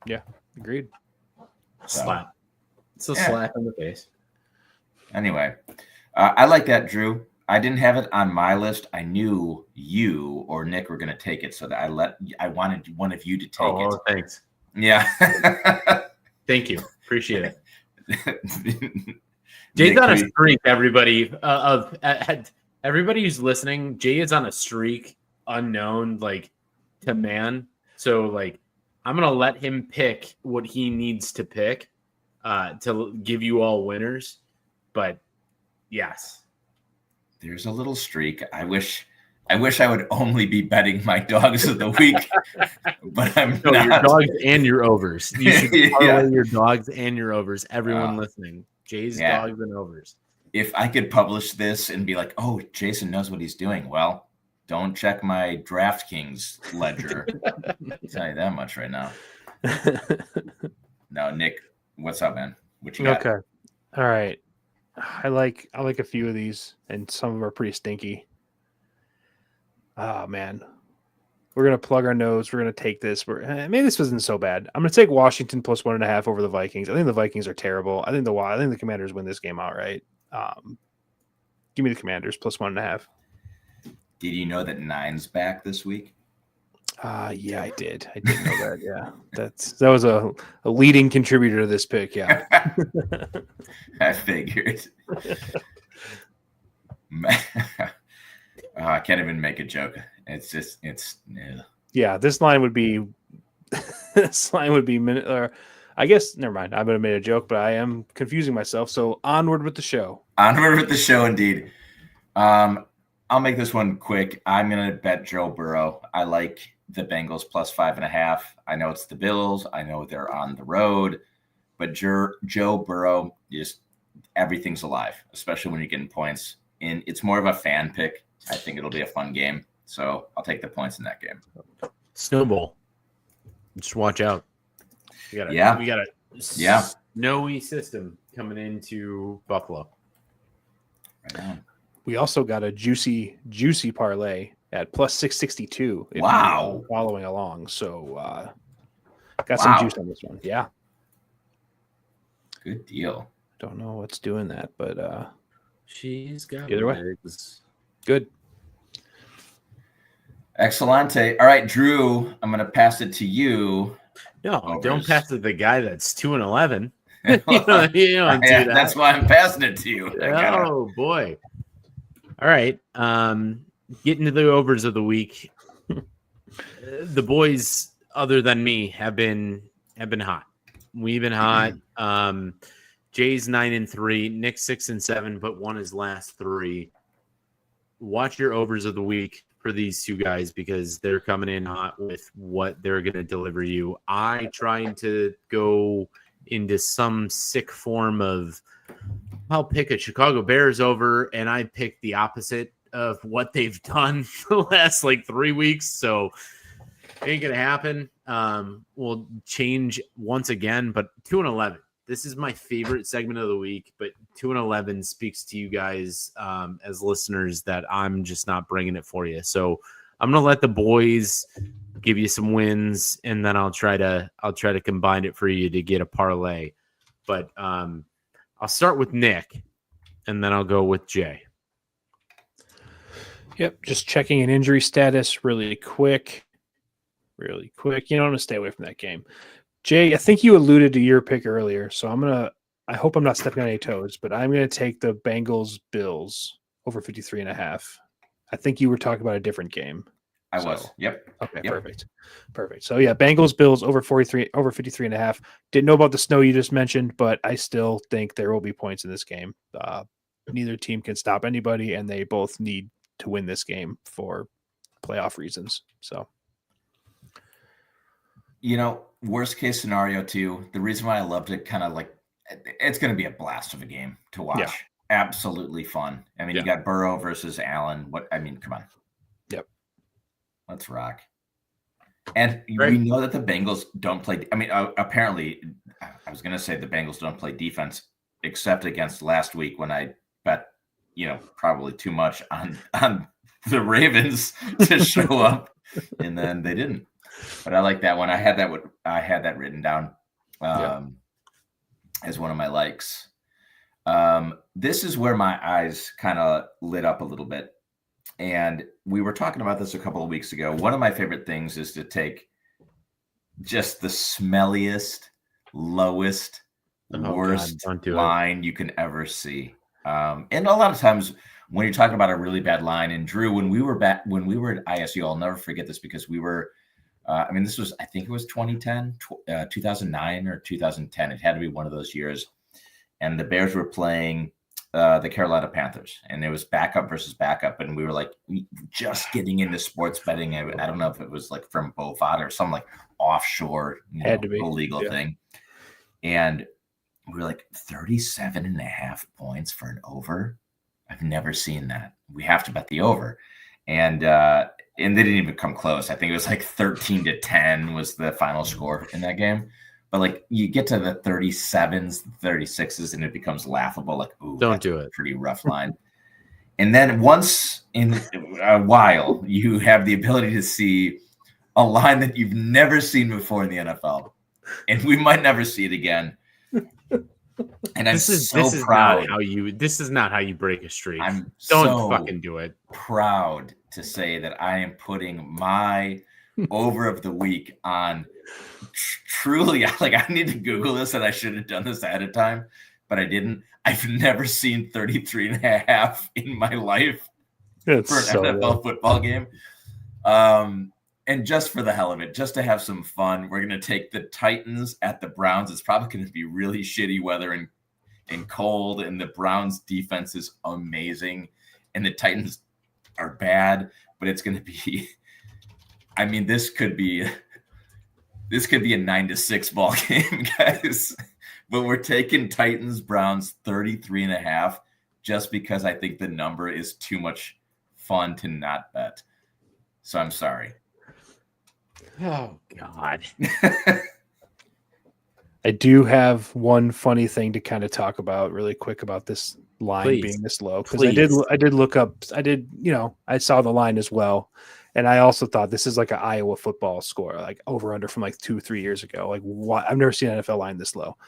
Yeah, agreed. Slap. It's a slap in the face. Anyway, I like that, Drew. I didn't have it on my list. I knew you or Nick were going to take it, so that I wanted one of you to take it. Oh, thanks. Yeah. Thank you. Appreciate it. Jay's on a streak, everybody. Everybody who's listening, Jay is on a streak, unknown, like, to man. So, like, I'm going to let him pick what he needs to pick to give you all winners. But, yes. there's a little streak. I wish I would only be betting my dogs of the week, but I'm No, your not. dogs and your overs. You should Yeah. parlay your dogs and your overs. Everyone Oh. listening, Jay's Yeah. dogs and overs. If I could publish this and be like, oh, Jason knows what he's doing. Well, don't check my DraftKings ledger. I'll tell you that much right now. No, Nick, what's up, man? What you got? Okay. All right. I like a few of these, and some of them are pretty stinky. Oh man. We're gonna plug our nose. We're gonna take this. Maybe this wasn't so bad. I'm gonna take Washington plus 1.5 over the Vikings. I think the Vikings are terrible. I think the Commanders win this game outright. Give me the Commanders plus 1.5. Did you know that 9's back this week? Yeah, I did. I did know that. Yeah, that was a leading contributor to this pick. Yeah. I figured. I can't even make a joke. It's just yeah. Yeah, this line would be or I guess never mind. I'm gonna make a joke, but I am confusing myself. So onward with the show. Onward with the show, indeed. I'll make this one quick. I'm gonna bet Joe Burrow. I like the Bengals plus 5.5. I know it's the Bills. I know they're on the road, but Joe Burrow, just everything's alive, especially when you're getting points. And it's more of a fan pick. I think it'll be a fun game. So I'll take the points in that game. Snowball. Just watch out. We got a snowy system coming into Buffalo. Right on. We also got a juicy parlay at plus 662. if Wow. you're following along. So got some juice on this one. Yeah. Good deal. Don't know what's doing that, but She's got Either way. legs. good. Excellente. All right, Drew, I'm going to pass it to you. No, Overs. don't pass it to the guy that's 2-11. you don't do that. That's why I'm passing it to you. Oh boy. All right. Getting to the overs of the week. The boys, other than me, have been hot. We've been hot. Jay's 9-3, Nick 6-7, but won his last 3. Watch your overs of the week for these two guys because they're coming in hot with what they're going to deliver you. I trying to go into some sick form of I'll pick a Chicago Bears over, and I pick the opposite of what they've done the last 3 weeks. So ain't gonna happen. We'll change once again, but 2-11. This is my favorite segment of the week, but 2-11 speaks to you guys as listeners that I'm just not bringing it for you. So I'm gonna let the boys give you some wins, and then I'll try to combine it for you to get a parlay. But I'll start with Nick, and then I'll go with Jay. Yep. Just checking an injury status really quick. You know, I'm going to stay away from that game. Jay, I think you alluded to your pick earlier, so I hope I'm not stepping on any toes, but I'm going to take the Bengals Bills over 53.5. I think you were talking about a different game. I was. Yep. Okay, Yep. Perfect. So yeah, Bengals Bills over 53.5. Didn't know about the snow you just mentioned, but I still think there will be points in this game. Neither team can stop anybody, and they both need to win this game for playoff reasons. So, worst case scenario too. The reason why I loved it, it's going to be a blast of a game to watch. Yeah. Absolutely fun. I mean, you got Burrow versus Allen. Come on. Yep. Let's rock. And we know that the Bengals don't play. I mean, apparently, I was going to say the Bengals don't play defense, except against last week when I bet, probably too much on the Ravens to show up, and then they didn't. But I like that one. I had that written down as one of my likes. This is where my eyes kind of lit up a little bit. And we were talking about this a couple of weeks ago. One of my favorite things is to take just the smelliest, lowest, worst line you can ever see. And a lot of times when you're talking about a really bad line, and Drew, when we were at ISU, I'll never forget this because we were, this was, I think it was 2009 or 2010. It had to be one of those years. And the Bears were playing the Carolina Panthers, and it was backup versus backup, and we were like just getting into sports betting. I don't know if it was like from Bovada or some like offshore Had to be. illegal thing, and we were like 37.5 points for an over. I've never seen that. We have to bet the over, and they didn't even come close. I think it was like 13-10 was the final score in that game. But like you get to the 37s, 36s, and it becomes laughable. Like, ooh, Don't do it. Pretty rough line. And then once in a while, you have the ability to see a line that you've never seen before in the NFL, and we might never see it again. And I'm so proud. This is not how you break a streak. I'm Don't so fucking do it. Proud to say that I am putting my over of the week on. Truly, like I need to Google this, and I should have done this ahead of time, but I didn't. I've never seen 33.5 in my life for an NFL football game. And just for the hell of it, just to have some fun, we're going to take the Titans at the Browns. It's probably going to be really shitty weather and cold, and the Browns defense is amazing, and the Titans are bad, but it's going to be, I mean, this could be a 9-6 ball game, guys. But we're taking Titans Browns 33.5 just because I think the number is too much fun to not bet. So I'm sorry. Oh God. I do have one funny thing to kind of talk about really quick about this line being this low, because I did look up. I saw the line as well. And I also thought this is like an Iowa football score, like over under from like 2-3 years ago. Like what? I've never seen an NFL line this low.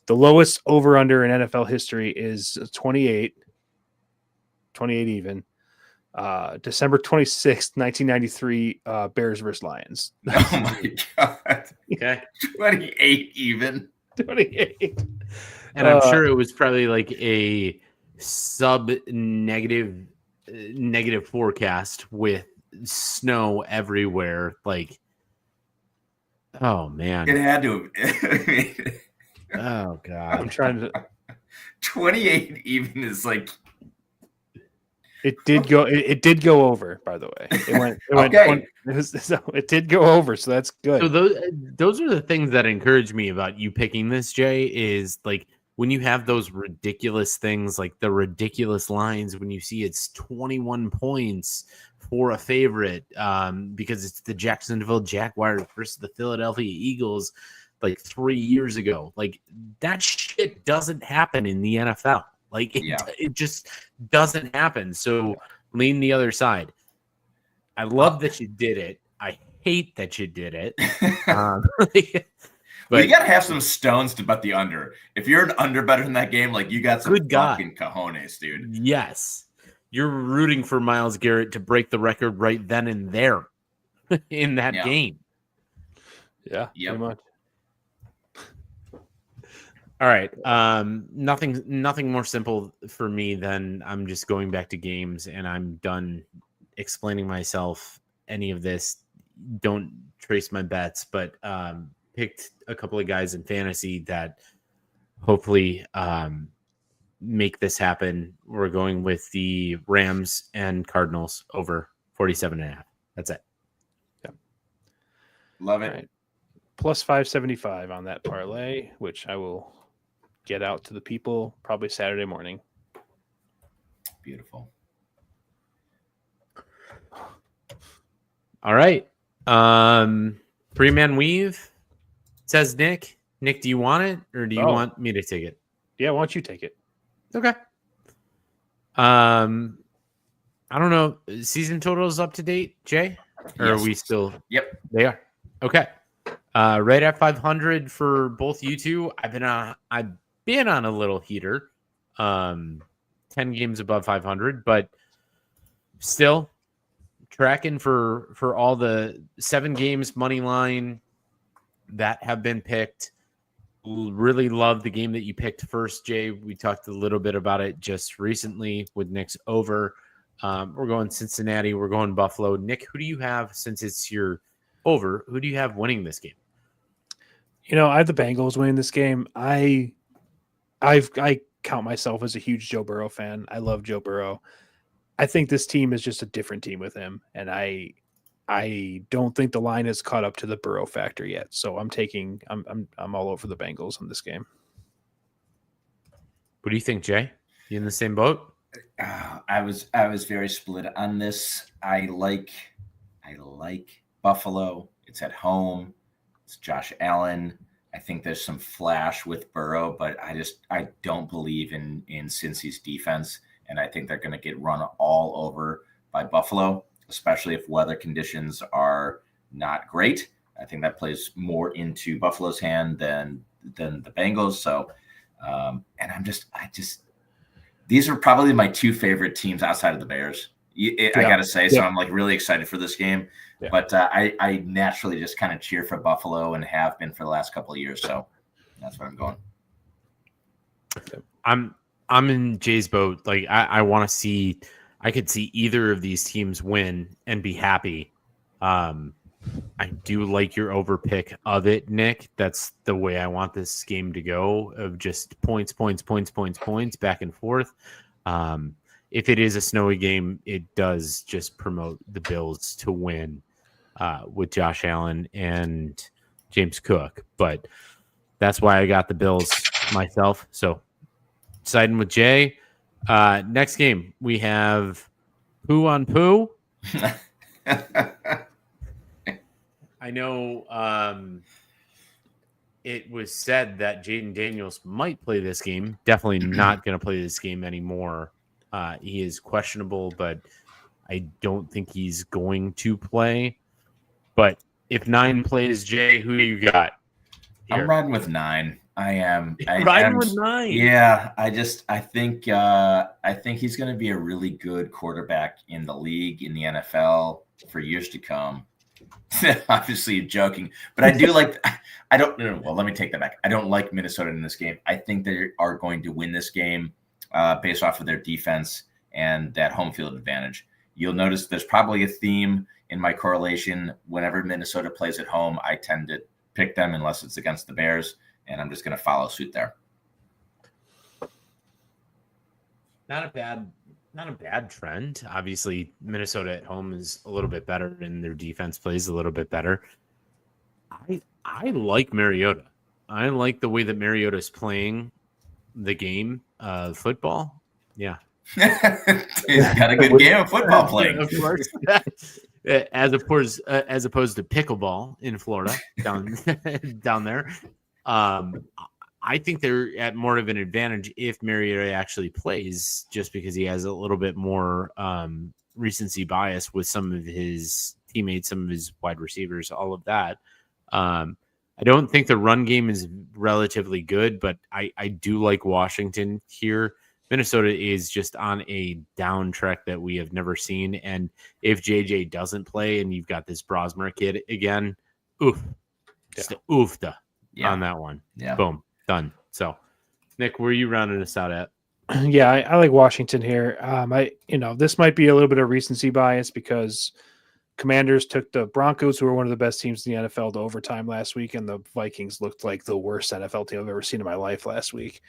The lowest over under in NFL history is 28 even. December 26th, 1993, Bears versus Lions. Oh my God. Okay. 28 even. 28. And I'm sure it was probably like a negative forecast with snow everywhere. Like, oh man, it had to. Oh God, I'm trying to. 28 even is like. It did go. It did go over. By the way, it went. Okay. It did go over, so that's good. So those are the things that encourage me about you picking this, Jay. Is like when you have those ridiculous things, like the ridiculous lines. When you see it's 21 points for a favorite, because it's the Jacksonville Jaguars versus the Philadelphia Eagles, like 3 years ago. Like that shit doesn't happen in the NFL. Like it just doesn't happen. So lean the other side. I love that you did it. I hate that you did it. But you gotta have some stones to bet the under. If you're an under better in that game, like you got some fucking cojones, dude. Yes. You're rooting for Myles Garrett to break the record right then and there in that game. Yeah, pretty much. All right. Nothing more simple for me than I'm just going back to games and I'm done explaining myself any of this. Don't trace my bets, but picked a couple of guys in fantasy that hopefully make this happen. We're going with the Rams and Cardinals over 47.5. That's it. Yeah. Love it. Right. Plus 575 on that parlay, which I will get out to the people probably Saturday morning. Beautiful. All right. 3-man weave, says Nick. Nick, do you want it or do you want me to take it? Yeah, why don't you take it? Okay. I don't know. Season totals up to date, Jay? Or are we still? Yep. They are. Okay. Right at 500 for both you two. I've been on a little heater. 10 games above 500, but still tracking for all the 7 games money line that have been picked. Really love the game that you picked first, Jay. We talked a little bit about it just recently with Nick's over. We're going Cincinnati. We're going Buffalo. Nick, who do you have since it's your over? Who do you have winning this game? I have the Bengals winning this game. I count myself as a huge Joe Burrow fan. I love Joe Burrow. I think this team is just a different team with him, and I don't think the line has caught up to the Burrow factor yet. So I'm all over the Bengals in this game. What do you think, Jay? You in the same boat? I was very split on this. I like Buffalo. It's at home. It's Josh Allen. I think there's some flash with Burrow, but I don't believe in Cincy's defense, and I think they're going to get run all over by Buffalo, especially if weather conditions are not great. I think that plays more into Buffalo's hand than the Bengals. So, and these are probably my two favorite teams outside of the Bears. I got to say, so I'm like really excited for this game, but I naturally just kind of cheer for Buffalo and have been for the last couple of years. So that's where I'm going. I'm in Jay's boat. Like I want to see, I could see either of these teams win and be happy. I do like your overpick of it, Nick. That's the way I want this game to go, of just points, back and forth. If it is a snowy game, it does just promote the Bills to win with Josh Allen and James Cook. But that's why I got the Bills myself. So siding with Jay. Next game, we have Poo on Poo. I know it was said that Jaden Daniels might play this game. Definitely not going to play this game anymore. He is questionable, but I don't think he's going to play. But if 9 plays, Jay, who do you got here? I'm riding with 9. I am. Riding with 9? Yeah, I think he's going to be a really good quarterback in the league, in the NFL for years to come. Obviously, you're joking, but I do like. I don't. No, well, let me take that back. I don't like Minnesota in this game. I think they are going to win this game based off of their defense and that home field advantage. You'll notice there's probably a theme in my correlation. Whenever Minnesota plays at home, I tend to pick them unless it's against the Bears, and I'm just going to follow suit there. Not a bad trend. Obviously, Minnesota at home is a little bit better, and their defense plays a little bit better. I like Mariota. I like the way that Mariota is playing the game of football. Yeah. He's got a good game of football playing. Of course. As opposed to pickleball in Florida down there. I think they're at more of an advantage if Mariota actually plays, just because he has a little bit more recency bias with some of his teammates, some of his wide receivers, all of that. I don't think the run game is relatively good, but I do like Washington here. Minnesota is just on a down trek that we have never seen. And if JJ doesn't play and you've got this Brosmer kid again, just oofta on that one. Yeah. Boom. Done. So, Nick, where are you rounding us out at? Yeah, I like Washington here. This might be a little bit of recency bias because Commanders took the Broncos, who are one of the best teams in the NFL, to overtime last week, and the Vikings looked like the worst NFL team I've ever seen in my life last week.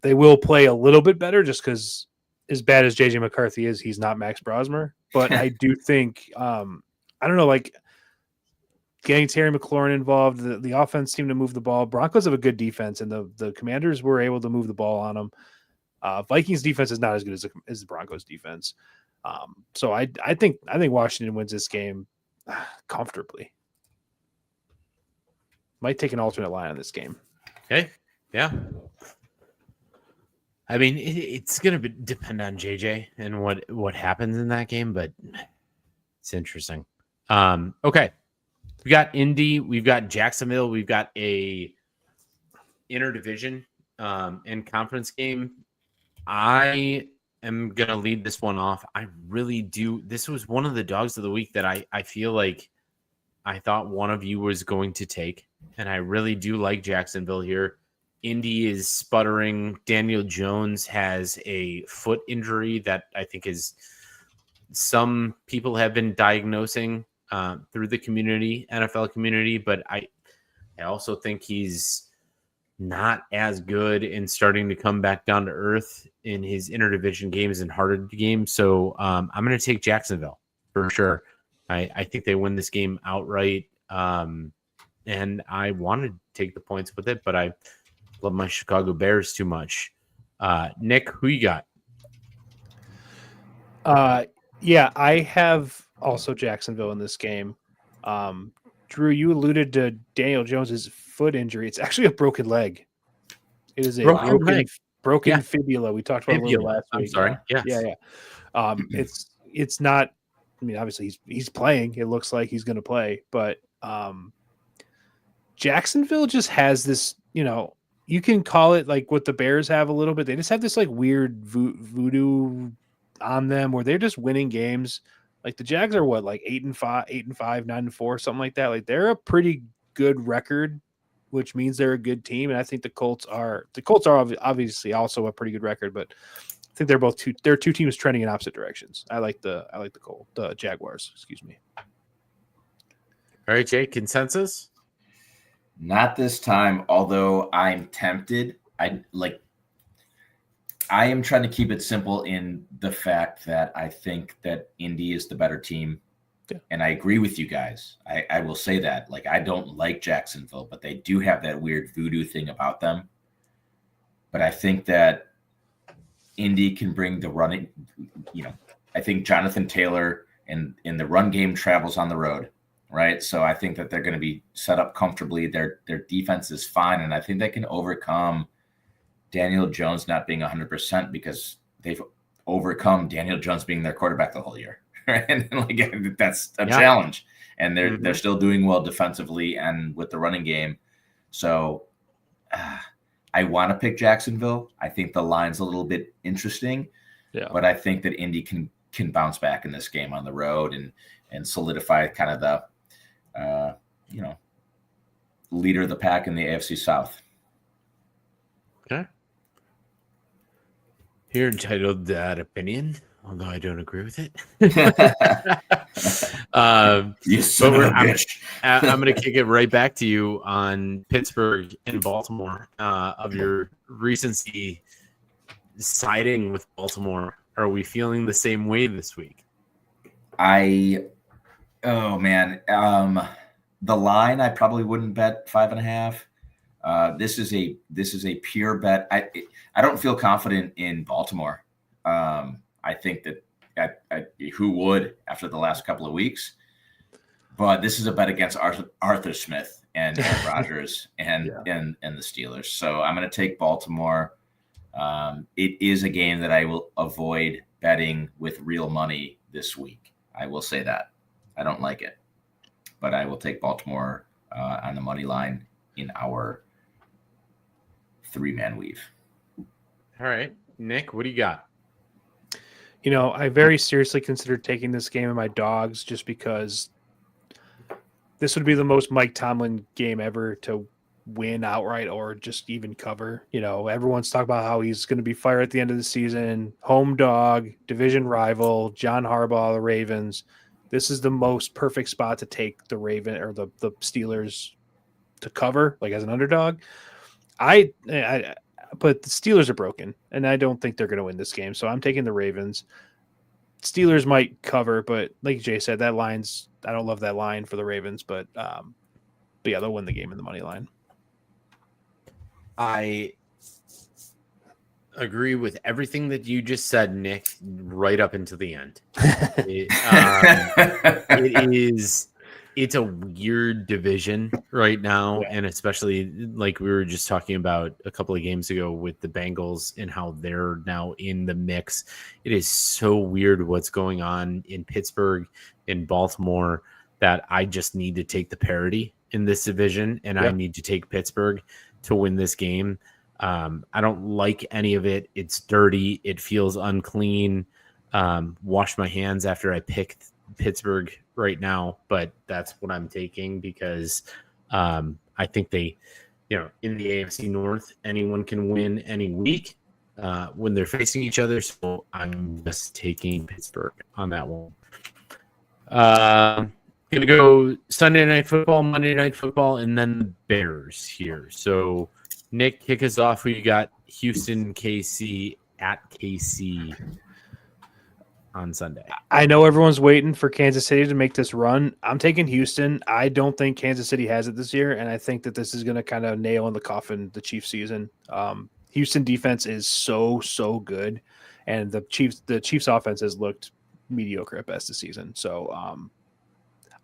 They will play a little bit better just because, as bad as JJ McCarthy is, he's not Max Brosmer. But I do think, I don't know, like getting Terry McLaurin involved, the offense seemed to move the ball. Broncos have a good defense, and the Commanders were able to move the ball on them. Vikings defense is not as good as the Broncos defense. So I think Washington wins this game comfortably. Might take an alternate line on this game. Okay. Yeah. I mean, it's going to depend on JJ and what happens in that game, but it's interesting. Okay. We got Indy. We've got Jacksonville. We've got a interdivision and conference game. I am going to lead this one off. I really do. This was one of the dogs of the week that I feel like I thought one of you was going to take, and I really do like Jacksonville here. Indy is sputtering. Daniel Jones has a foot injury that I think is some people have been diagnosing through the community, NFL community, but I also think he's not as good and starting to come back down to earth in his interdivision games and harder games. So I'm going to take Jacksonville for sure. I think they win this game outright. And I want to take the points with it, but I love my Chicago Bears too much. Nick, who you got? Yeah, I have also Jacksonville in this game. Drew, you alluded to Daniel Jones's foot injury. It's actually a broken leg. It is a broken fibula. We talked about it a little last week. I'm sorry. Yes. Yeah. It's not. I mean, obviously he's playing. It looks like he's going to play, but Jacksonville just has this. You can call it like what the Bears have a little bit. They just have this like weird voodoo on them where they're just winning games. Like the Jags are what, like 8-5, 9-4, something like that. Like they're a pretty good record, which means they're a good team. And I think the Colts are obviously also a pretty good record, but I think they're two teams trending in opposite directions. I like the Jaguars, excuse me. All right, Jay, consensus? Not this time, although I'm tempted. I am trying to keep it simple in the fact that I think that Indy is the better team. Yeah. And I agree with you guys. I will say that. Like, I don't like Jacksonville, but they do have that weird voodoo thing about them. But I think that Indy can bring the running, I think Jonathan Taylor in the run game travels on the road, right? So I think that they're going to be set up comfortably. Their defense is fine, and I think they can overcome Daniel Jones not being 100% because they've overcome Daniel Jones being their quarterback the whole year. Right? And that's a challenge. And they're still doing well defensively and with the running game. So I want to pick Jacksonville. I think the line's a little bit interesting, but I think that Indy can bounce back in this game on the road and solidify kind of the leader of the pack in the AFC South. Okay. You're entitled to that opinion, although I don't agree with it. You son of a bitch. I'm going to kick it right back to you on Pittsburgh and Baltimore. Of your recency siding with Baltimore, are we feeling the same way this week? Oh man, the line I probably wouldn't bet 5.5. This is a pure bet. I don't feel confident in Baltimore. I think that who would after the last couple of weeks, but this is a bet against Arthur Smith and Aaron Rodgers and the Steelers. So I'm going to take Baltimore. It is a game that I will avoid betting with real money this week. I will say that. I don't like it, but I will take Baltimore on the money line in our 3-man weave. All right, Nick, what do you got? I very seriously considered taking this game in my dogs just because this would be the most Mike Tomlin game ever to win outright or just even cover. Everyone's talking about how he's going to be fired at the end of the season. Home dog, division rival, John Harbaugh, the Ravens. This is the most perfect spot to take the Raven or the Steelers to cover, like as an underdog. But the Steelers are broken, and I don't think they're going to win this game. So I'm taking the Ravens. Steelers might cover, but like Jay said, that line's – I don't love that line for the Ravens, but yeah, they'll win the game in the money line. I agree with everything that you just said, Nick, right up until the end. It's a weird division right now, and especially like we were just talking about a couple of games ago with the Bengals and how they're now in the mix. It is so weird what's going on in Pittsburgh, in Baltimore, that I just need to take the parity in this division, and I need to take Pittsburgh to win this game. I don't like any of it. It's dirty. It feels unclean. Wash my hands after I picked Pittsburgh right now, but that's what I'm taking because I think they, in the AFC North, anyone can win any week when they're facing each other. So I'm just taking Pittsburgh on that one. Gonna go Sunday Night Football, Monday Night Football, and then the Bears here. So Nick, kick us off. We got Houston, KC at KC on Sunday. I know everyone's waiting for Kansas City to make this run. I'm taking Houston. I don't think Kansas City has it this year, and I think that this is going to kind of nail in the coffin the Chiefs season. Houston defense is so good, and the Chiefs offense has looked mediocre at best this season. So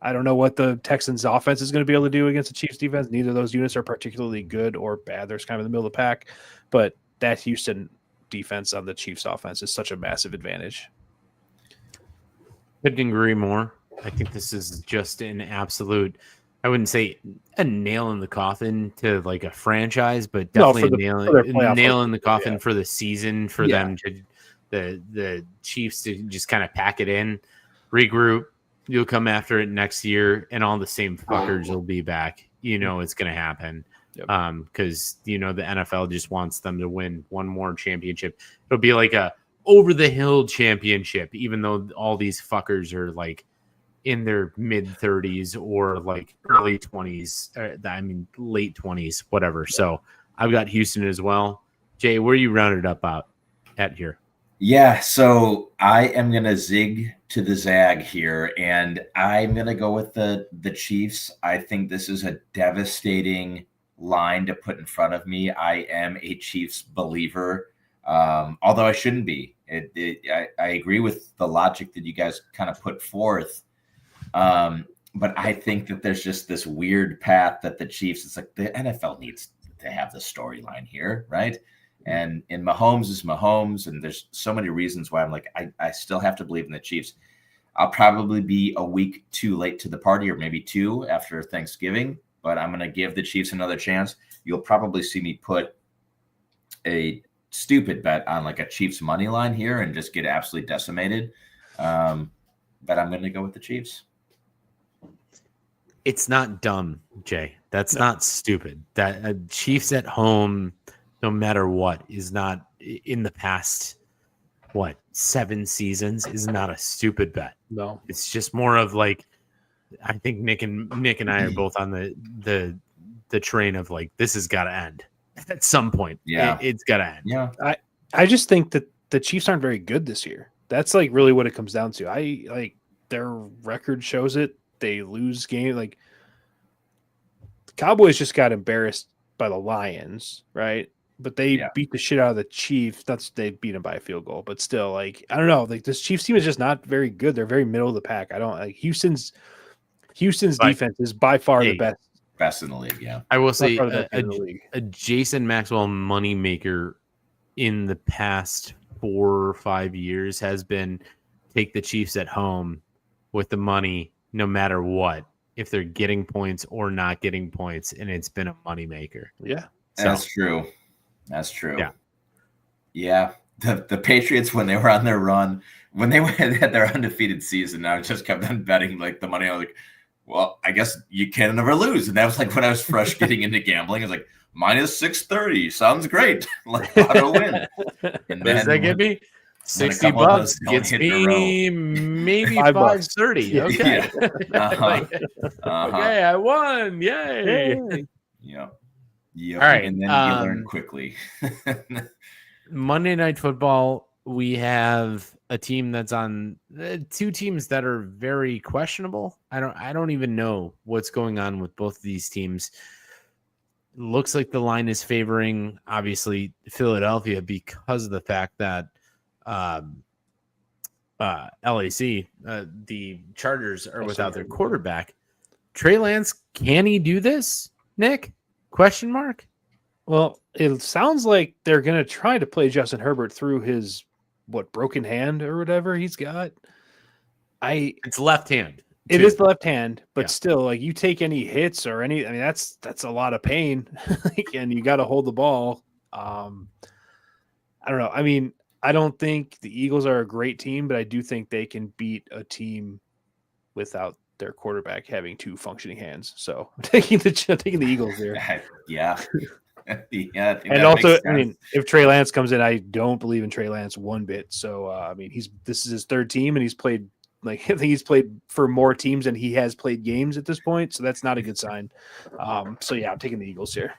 I don't know what the Texans offense is going to be able to do against the Chiefs defense. Neither of those units are particularly good or bad. They're kind of in the middle of the pack, but that Houston defense on the Chiefs offense is such a massive advantage. Couldn't agree more. I think this is just an absolute, I wouldn't say a nail in the coffin to like a franchise, but definitely a nail in the coffin for the season for them to the Chiefs to just kind of pack it in, regroup. You'll come after it next year, and all the same fuckers will be back. You know it's going to happen because the NFL just wants them to win one more championship. It'll be like a over the hill championship, even though all these fuckers are like in their mid 30s or like early 20s. Late 20s, whatever. So I've got Houston as well. Jay, where are you rounded up at here? Yeah, so I am going to zig to the zag here, and I'm going to go with the Chiefs. I think this is a devastating line to put in front of me. I am a Chiefs believer, although I shouldn't be. I agree with the logic that you guys kind of put forth, but I think that there's just this weird path that the Chiefs, it's like the NFL needs to have the storyline here, right? And Mahomes is Mahomes, and there's so many reasons why I'm like, I still have to believe in the Chiefs. I'll probably be a week too late to the party, or maybe two after Thanksgiving, but I'm going to give the Chiefs another chance. You'll probably see me put a stupid bet on like a Chiefs money line here and just get absolutely decimated. But I'm going to go with the Chiefs. It's not dumb, Jay. That's not stupid. That Chiefs at home, no matter what, is not in the past, 7 seasons is not a stupid bet. No, it's just more of like, I think Nick and I are both on the train of like, this has got to end at some point. Yeah, it's got to end. Yeah, I just think that the Chiefs aren't very good this year. That's like really what it comes down to. I like their record shows it. They lose games. Like the Cowboys just got embarrassed by the Lions, right? But they beat the shit out of the Chiefs. They beat them by a field goal, but still, like, I don't know. Like this Chiefs team is just not very good. They're very middle of the pack. I don't like Houston's defense is by far the best in the league. Yeah, I will say a Jason Maxwell moneymaker in the past 4 or 5 years has been take the Chiefs at home with the money, no matter what, if they're getting points or not getting points, and it's been a moneymaker. Yeah, that's true. That's true. Yeah. The Patriots, when they were on their run, when they had their undefeated season, I just kept on betting like the money. I was like, well, I guess you can never lose. And that was like when I was fresh getting into gambling. I was like, minus 630 sounds great. Like auto win. And does that get me? $60 gets me maybe $530. Okay. Okay, I won. Yay. Yeah. Yep. All right. And then you learn quickly. Monday Night Football, we have a team that's on 2 teams that are very questionable. I don't even know what's going on with both of these teams. Looks like the line is favoring, obviously, Philadelphia because of the fact that LAC, the Chargers, are without their quarterback. Trey Lance, can he do this, Nick? Question mark? Well, it sounds like they're going to try to play Justin Herbert through his broken hand or whatever he's got. It's left hand. It is the left hand, but still, like you take any hits or any, I mean, that's a lot of pain, and you got to hold the ball. I don't know. I mean, I don't think the Eagles are a great team, but I do think they can beat a team without their quarterback having 2 functioning hands. So I'm taking the Eagles there. Yeah. Yeah. And also, I mean, if Trey Lance comes in, I don't believe in Trey Lance one bit. So, I mean, this is his 3rd team, and he's played I think he's played for more teams than he has played games at this point. So that's not a good sign. So yeah, I'm taking the Eagles here.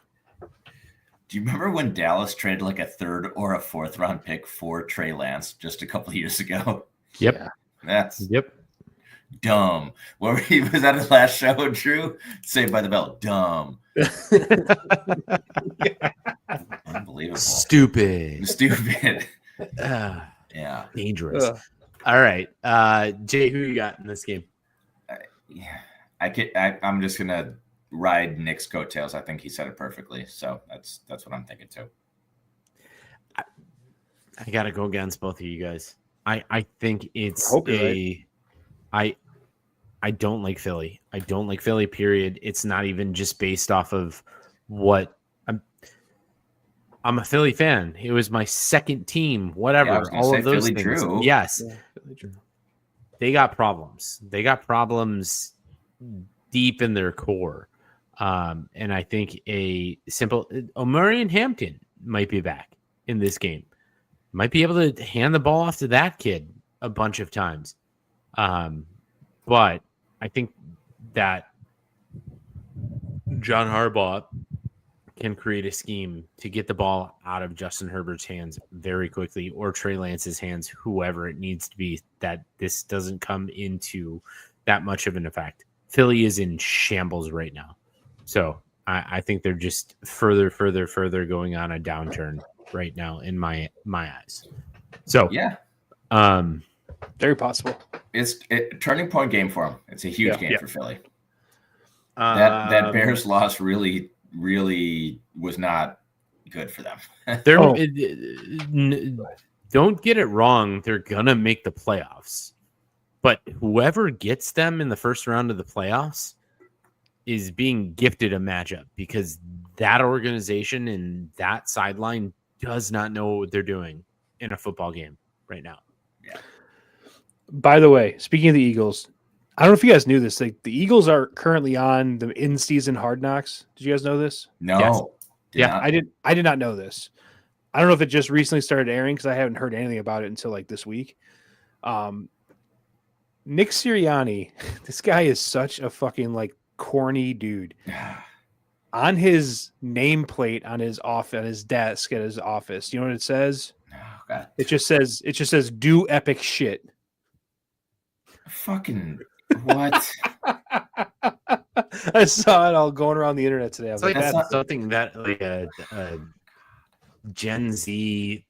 Do you remember when Dallas traded like a 3rd or a 4th round pick for Trey Lance just a couple of years ago? Yep. Yeah. That's Yep. dumb. What were you, was that his last show, Drew? Saved by the Bell. Dumb. Unbelievable. Stupid. Stupid. Ah, Yeah. dangerous. Ugh. All right. Jay, who you got in this game? Yeah. I'm just gonna ride Nick's coattails. I think he said it perfectly. So that's what I'm thinking too. I gotta go against both of you guys. I think it's I hope you're right. I don't like Philly. I don't like Philly, period. It's not even just based off of what I'm a Philly fan. It was my second team, whatever. Yeah, I was gonna all say of those Philly things. Drew. Yes. Yeah, really true. They got problems. They got problems deep in their core. And I think a simple Omarion Hampton might be back in this game. Might be able to hand the ball off to that kid a bunch of times. But I think that John Harbaugh can create a scheme to get the ball out of Justin Herbert's hands very quickly, or Trey Lance's hands, whoever it needs to be, that this doesn't come into that much of an effect. Philly is in shambles right now. So I think they're just further going on a downturn right now in my eyes. So Yeah. Very possible. It's a turning point game for him. It's a huge Yeah. game Yeah. for Philly. That Bears loss really was not good for them. they're Oh. Don't get it wrong. They're gonna make the playoffs, but whoever gets them in the first round of the playoffs is being gifted a matchup, because that organization and that sideline does not know what they're doing in a football game right now. By the way, speaking of the Eagles, I don't know if you guys knew this. Like, the Eagles are currently on the in-season Hard Knocks. Did you guys know this? No. Yes. Did Yeah, not. I did not know this. I don't know if it just recently started airing, because I haven't heard anything about it until like this week. Nick Sirianni, this guy is such a fucking like corny dude. On his nameplate on his desk at his office, you know what it says? Oh, God. It just says do epic shit. Fucking what? I saw it all going around the internet today. I was It's like like, that's that's not- something that like a Gen Z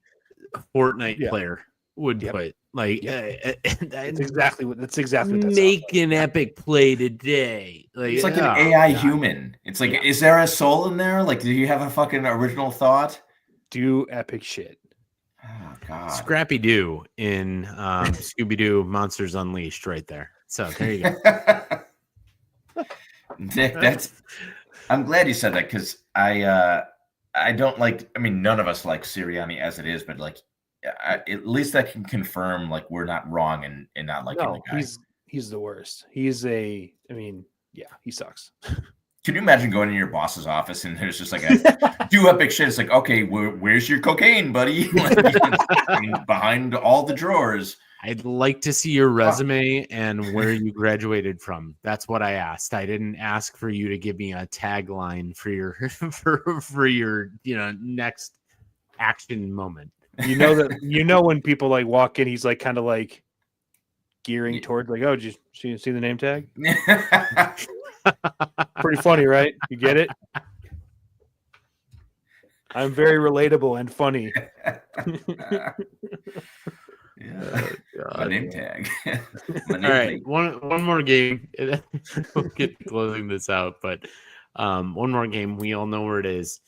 Fortnite Yeah. player would Yep. put. Like, that's exactly what that's make an epic play today. Like, It's like oh, an AI God. human. It's like, is there a soul in there? Like, do you have a fucking original thought? do epic shit. Oh, God. Scrappy Doo in Scooby Doo Monsters Unleashed, right there. So there you go. Nick, I'm glad you said that, because I don't like. I mean, none of us like Sirianni as it is, but like, at least I can confirm like we're not wrong in not liking No, the guy. he's the worst. He sucks. Can you imagine going in your boss's office and there's just like a do epic shit? It's like, okay, where's your cocaine, buddy? Like, behind all the drawers. I'd like to see your resume and where you graduated from. That's what I asked. I didn't ask for you to give me a tagline for your for your next action moment. You know when people like walk in, he's like kind of like gearing toward like, oh, did you see the name tag? Pretty funny, right? You get it? I'm very relatable and funny. Yeah. My name tag. My name All right, plate. one more game. We'll get closing this out, but one more game. We all know where it is.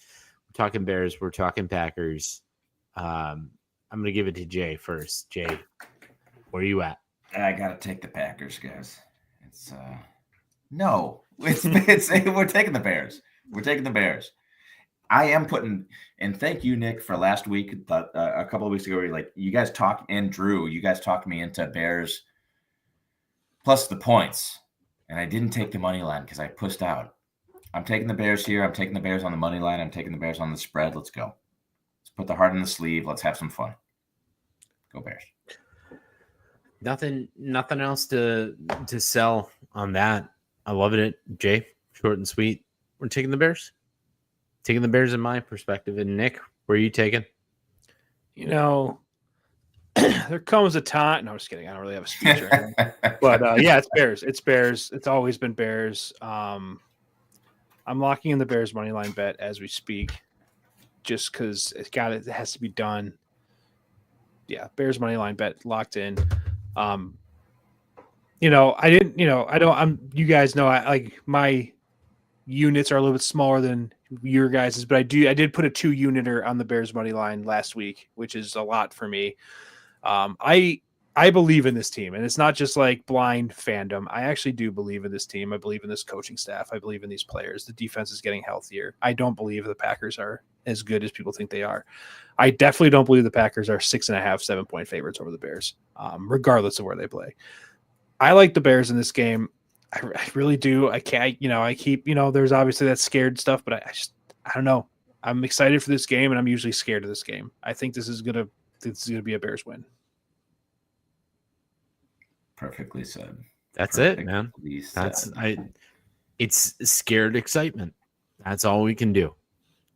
We're talking Bears. We're talking Packers. I'm going to give it to Jay first. Jay, where are you at? I gotta take the Packers, guys. It's no, it's we're taking the Bears. We're taking the Bears. I am putting, and thank you, Nick, for last week. A couple of weeks ago, you guys talked, and Drew, you guys talked me into Bears plus the points, and I didn't take the money line because I pushed out. I'm taking the Bears here. I'm taking the Bears on the money line. I'm taking the Bears on the spread. Let's go. Let's put the heart in the sleeve. Let's have some fun. Go Bears. Nothing else to sell on that. I love it. Jay, short and sweet. We're taking the Bears. taking the Bears in my perspective. And Nick, where are you taking? You know, there comes a time. No, I'm just kidding. I don't really have a speech or anything. But yeah, it's Bears. It's Bears. It's always been Bears. I'm locking in the Bears money line bet as we speak, just because it has to be done. Yeah, Bears money line bet locked in. You guys know I like my units are a little bit smaller than your guys's, but I did put a 2-uniter on the Bears money line last week, which is a lot for me. I believe in this team, and it's not just like blind fandom. I actually do believe in this team. I believe in this coaching staff. I believe in these players. The defense is getting healthier. I don't believe the Packers are as good as people think they are. I definitely don't believe the Packers are 6.5, 7-point favorites over the Bears, regardless of where they play. I like the Bears in this game. I really do. I can't, I keep, there's obviously that scared stuff, but I don't know. I'm excited for this game, and I'm usually scared of this game. I think this is gonna be a Bears win. Perfectly said. That's it, man. It's scared excitement. That's all we can do.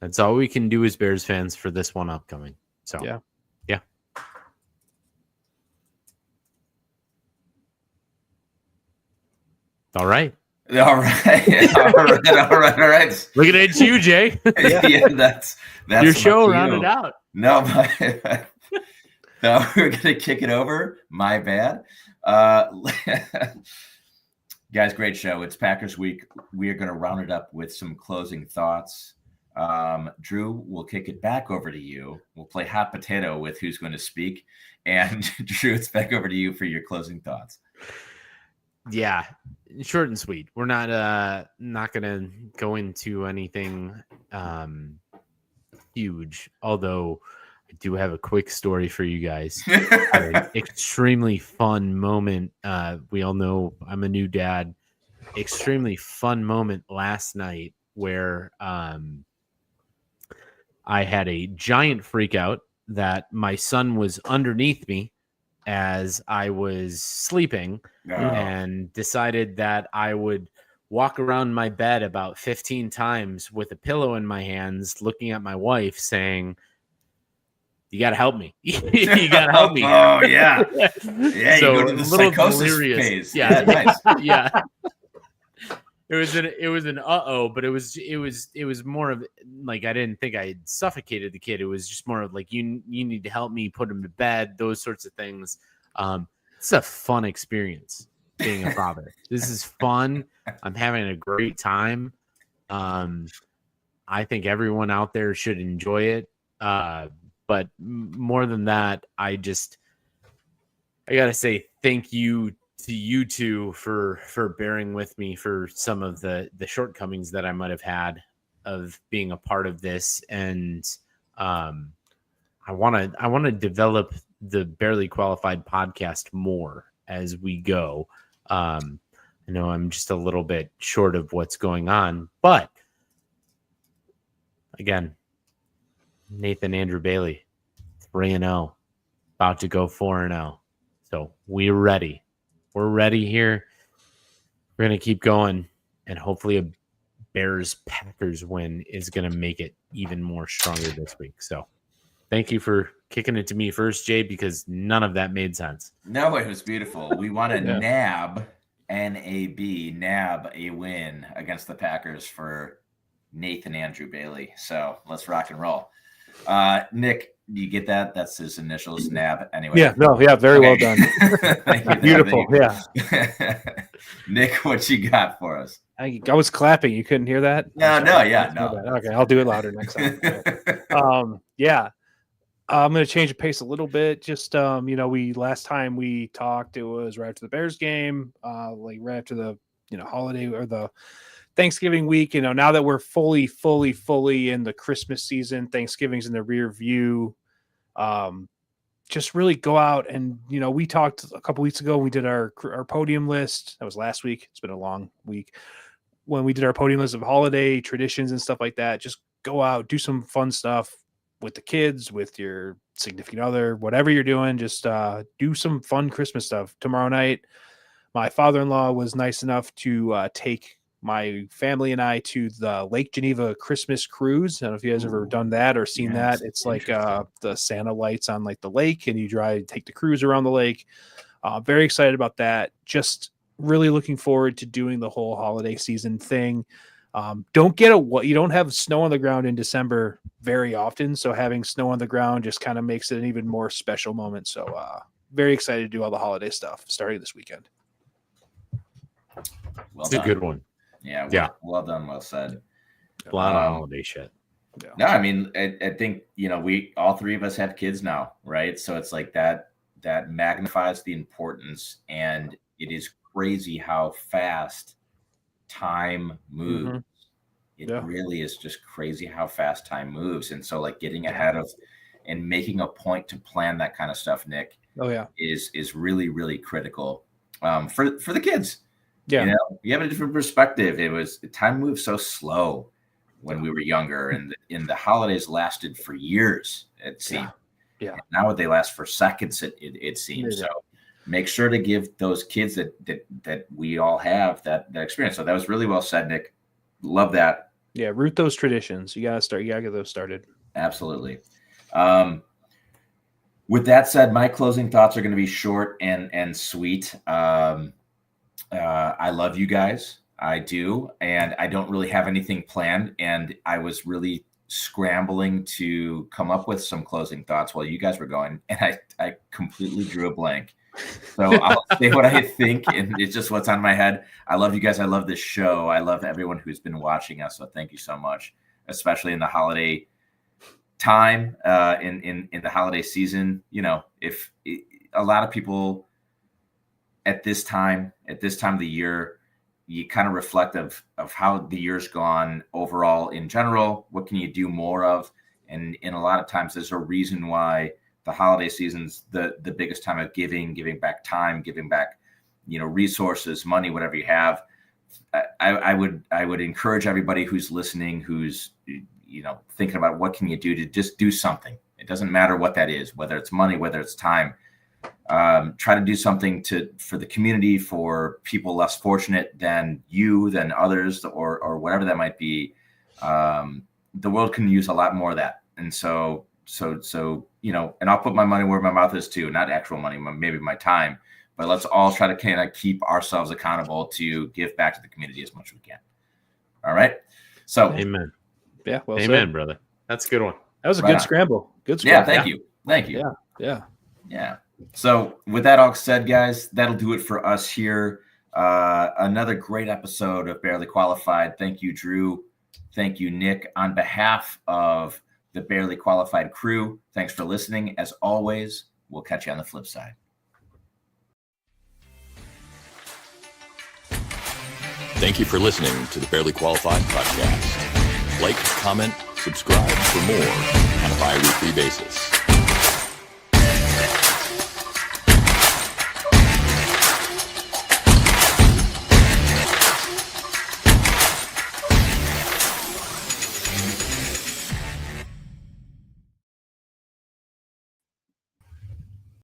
That's all we can do as Bears fans for this one upcoming. So yeah. All right. All right. Looking at you, Jay. Yeah, that's your show rounded out. No, we're gonna kick it over. My bad. Guys, great show. It's Packers week. We are gonna round it up with some closing thoughts. Drew, we'll kick it back over to you. We'll play hot potato with who's going to speak. And Drew, it's back over to you for your closing thoughts. Yeah, short and sweet. We're not gonna go into anything huge, although I do have a quick story for you guys. An extremely fun moment. We all know I'm a new dad. Extremely fun moment last night where I had a giant freak out that my son was underneath me as I was sleeping and decided that I would walk around my bed about 15 times with a pillow in my hands, looking at my wife saying, "You got to help me. You got to help me." Oh, yeah. Yeah, so you go to the psychosis phase. Yeah, nice. Yeah. It was an but it was more of like, I didn't think I had suffocated the kid. It was just more of like, you need to help me put him to bed, those sorts of things. It's a fun experience being a father. This is fun. I'm having a great time. I think everyone out there should enjoy it. But more than that, I gotta say thank you to you two for bearing with me for some of the shortcomings that I might have had of being a part of this. And I want to develop the Barely Qualified podcast more as we go. I know I'm just a little bit short of what's going on, but again, Nathan Andrew Bailey, 3-0, about to go 4-0. So we're ready. We're ready here. We're going to keep going, and hopefully a Bears-Packers win is going to make it even more stronger this week. So thank you for kicking it to me first, Jay, because none of that made sense. No, it was beautiful. We want to nab a win against the Packers for Nathan Andrew Bailey. So let's rock and roll. Nick, do you get that? That's his initials, NAB. Anyway. Yeah, no, yeah, very well done. Beautiful, yeah. Nick, what you got for us? I was clapping. You couldn't hear that? No. Okay, I'll do it louder next time. Yeah. I'm going to change the pace a little bit. Just, last time we talked, it was right after the Bears game, like right after the, holiday or the Thanksgiving week. Now that we're fully in the Christmas season, Thanksgiving's in the rear view. Just really go out and, we talked a couple weeks ago. We did our podium list. That was last week. It's been a long week. When we did our podium list of holiday traditions and stuff like that, just go out, do some fun stuff with the kids, with your significant other, whatever you're doing. Just do some fun Christmas stuff. Tomorrow night, my father-in-law was nice enough to take my family and I to the Lake Geneva Christmas cruise. I don't know if you guys ever done that or seen that. It's like the Santa lights on like the lake, and you take the cruise around the lake. Very excited about that. Just really looking forward to doing the whole holiday season thing. You don't have snow on the ground in December very often, so having snow on the ground just kind of makes it an even more special moment. So very excited to do all the holiday stuff starting this weekend. Well It's done. a good one. Yeah. Well done. Well said. A lot of holiday shit. No, I mean, I think, we all three of us have kids now, right? So it's like that magnifies the importance, and it is crazy how fast time moves. Mm-hmm. It really is just crazy how fast time moves. And so like getting ahead of and making a point to plan that kind of stuff, Nick, is really, really critical for the kids. Yeah. You have a different perspective. Time moved so slow when we were younger, and the holidays lasted for years, it seemed. Yeah. Now they last for seconds, it seems. So make sure to give those kids that we all have that experience. So that was really well said, Nick. Love that. Yeah, root those traditions. You gotta get those started. Absolutely. With that said, my closing thoughts are going to be short and sweet. I love you guys. I do. And I don't really have anything planned. And I was really scrambling to come up with some closing thoughts while you guys were going. And I completely drew a blank. So I'll say what I think, and it's just what's on my head. I love you guys. I love this show. I love everyone who's been watching us. So thank you so much, especially in the holiday time, in the holiday season. If a lot of people at this time of the year, you kind of reflect of how the year's gone overall in general. What can you do more of? And in a lot of times, there's a reason why the holiday season's the biggest time of giving back time, giving back, resources, money, whatever you have. I would encourage everybody who's listening, who's, thinking about what can you do to just do something. It doesn't matter what that is, whether it's money, whether it's time. Try to do something for the community, for people less fortunate than others, or whatever that might be. The world can use a lot more of that. And so, and I'll put my money where my mouth is too, not actual money, maybe my time, but let's all try to kind of keep ourselves accountable to give back to the community as much as we can. All right. So amen. Yeah. Well amen, said. brother. That's a good one. That was a good scramble. Good yeah. scramble. Thank you. Yeah. So with that all said, guys, that'll do it for us here. Another great episode of Barely Qualified. Thank you, Drew. Thank you, Nick. On behalf of the Barely Qualified crew, thanks for listening. As always, we'll catch you on the flip side. Thank you for listening to the Barely Qualified podcast. Like, comment, subscribe for more on a bi-weekly basis.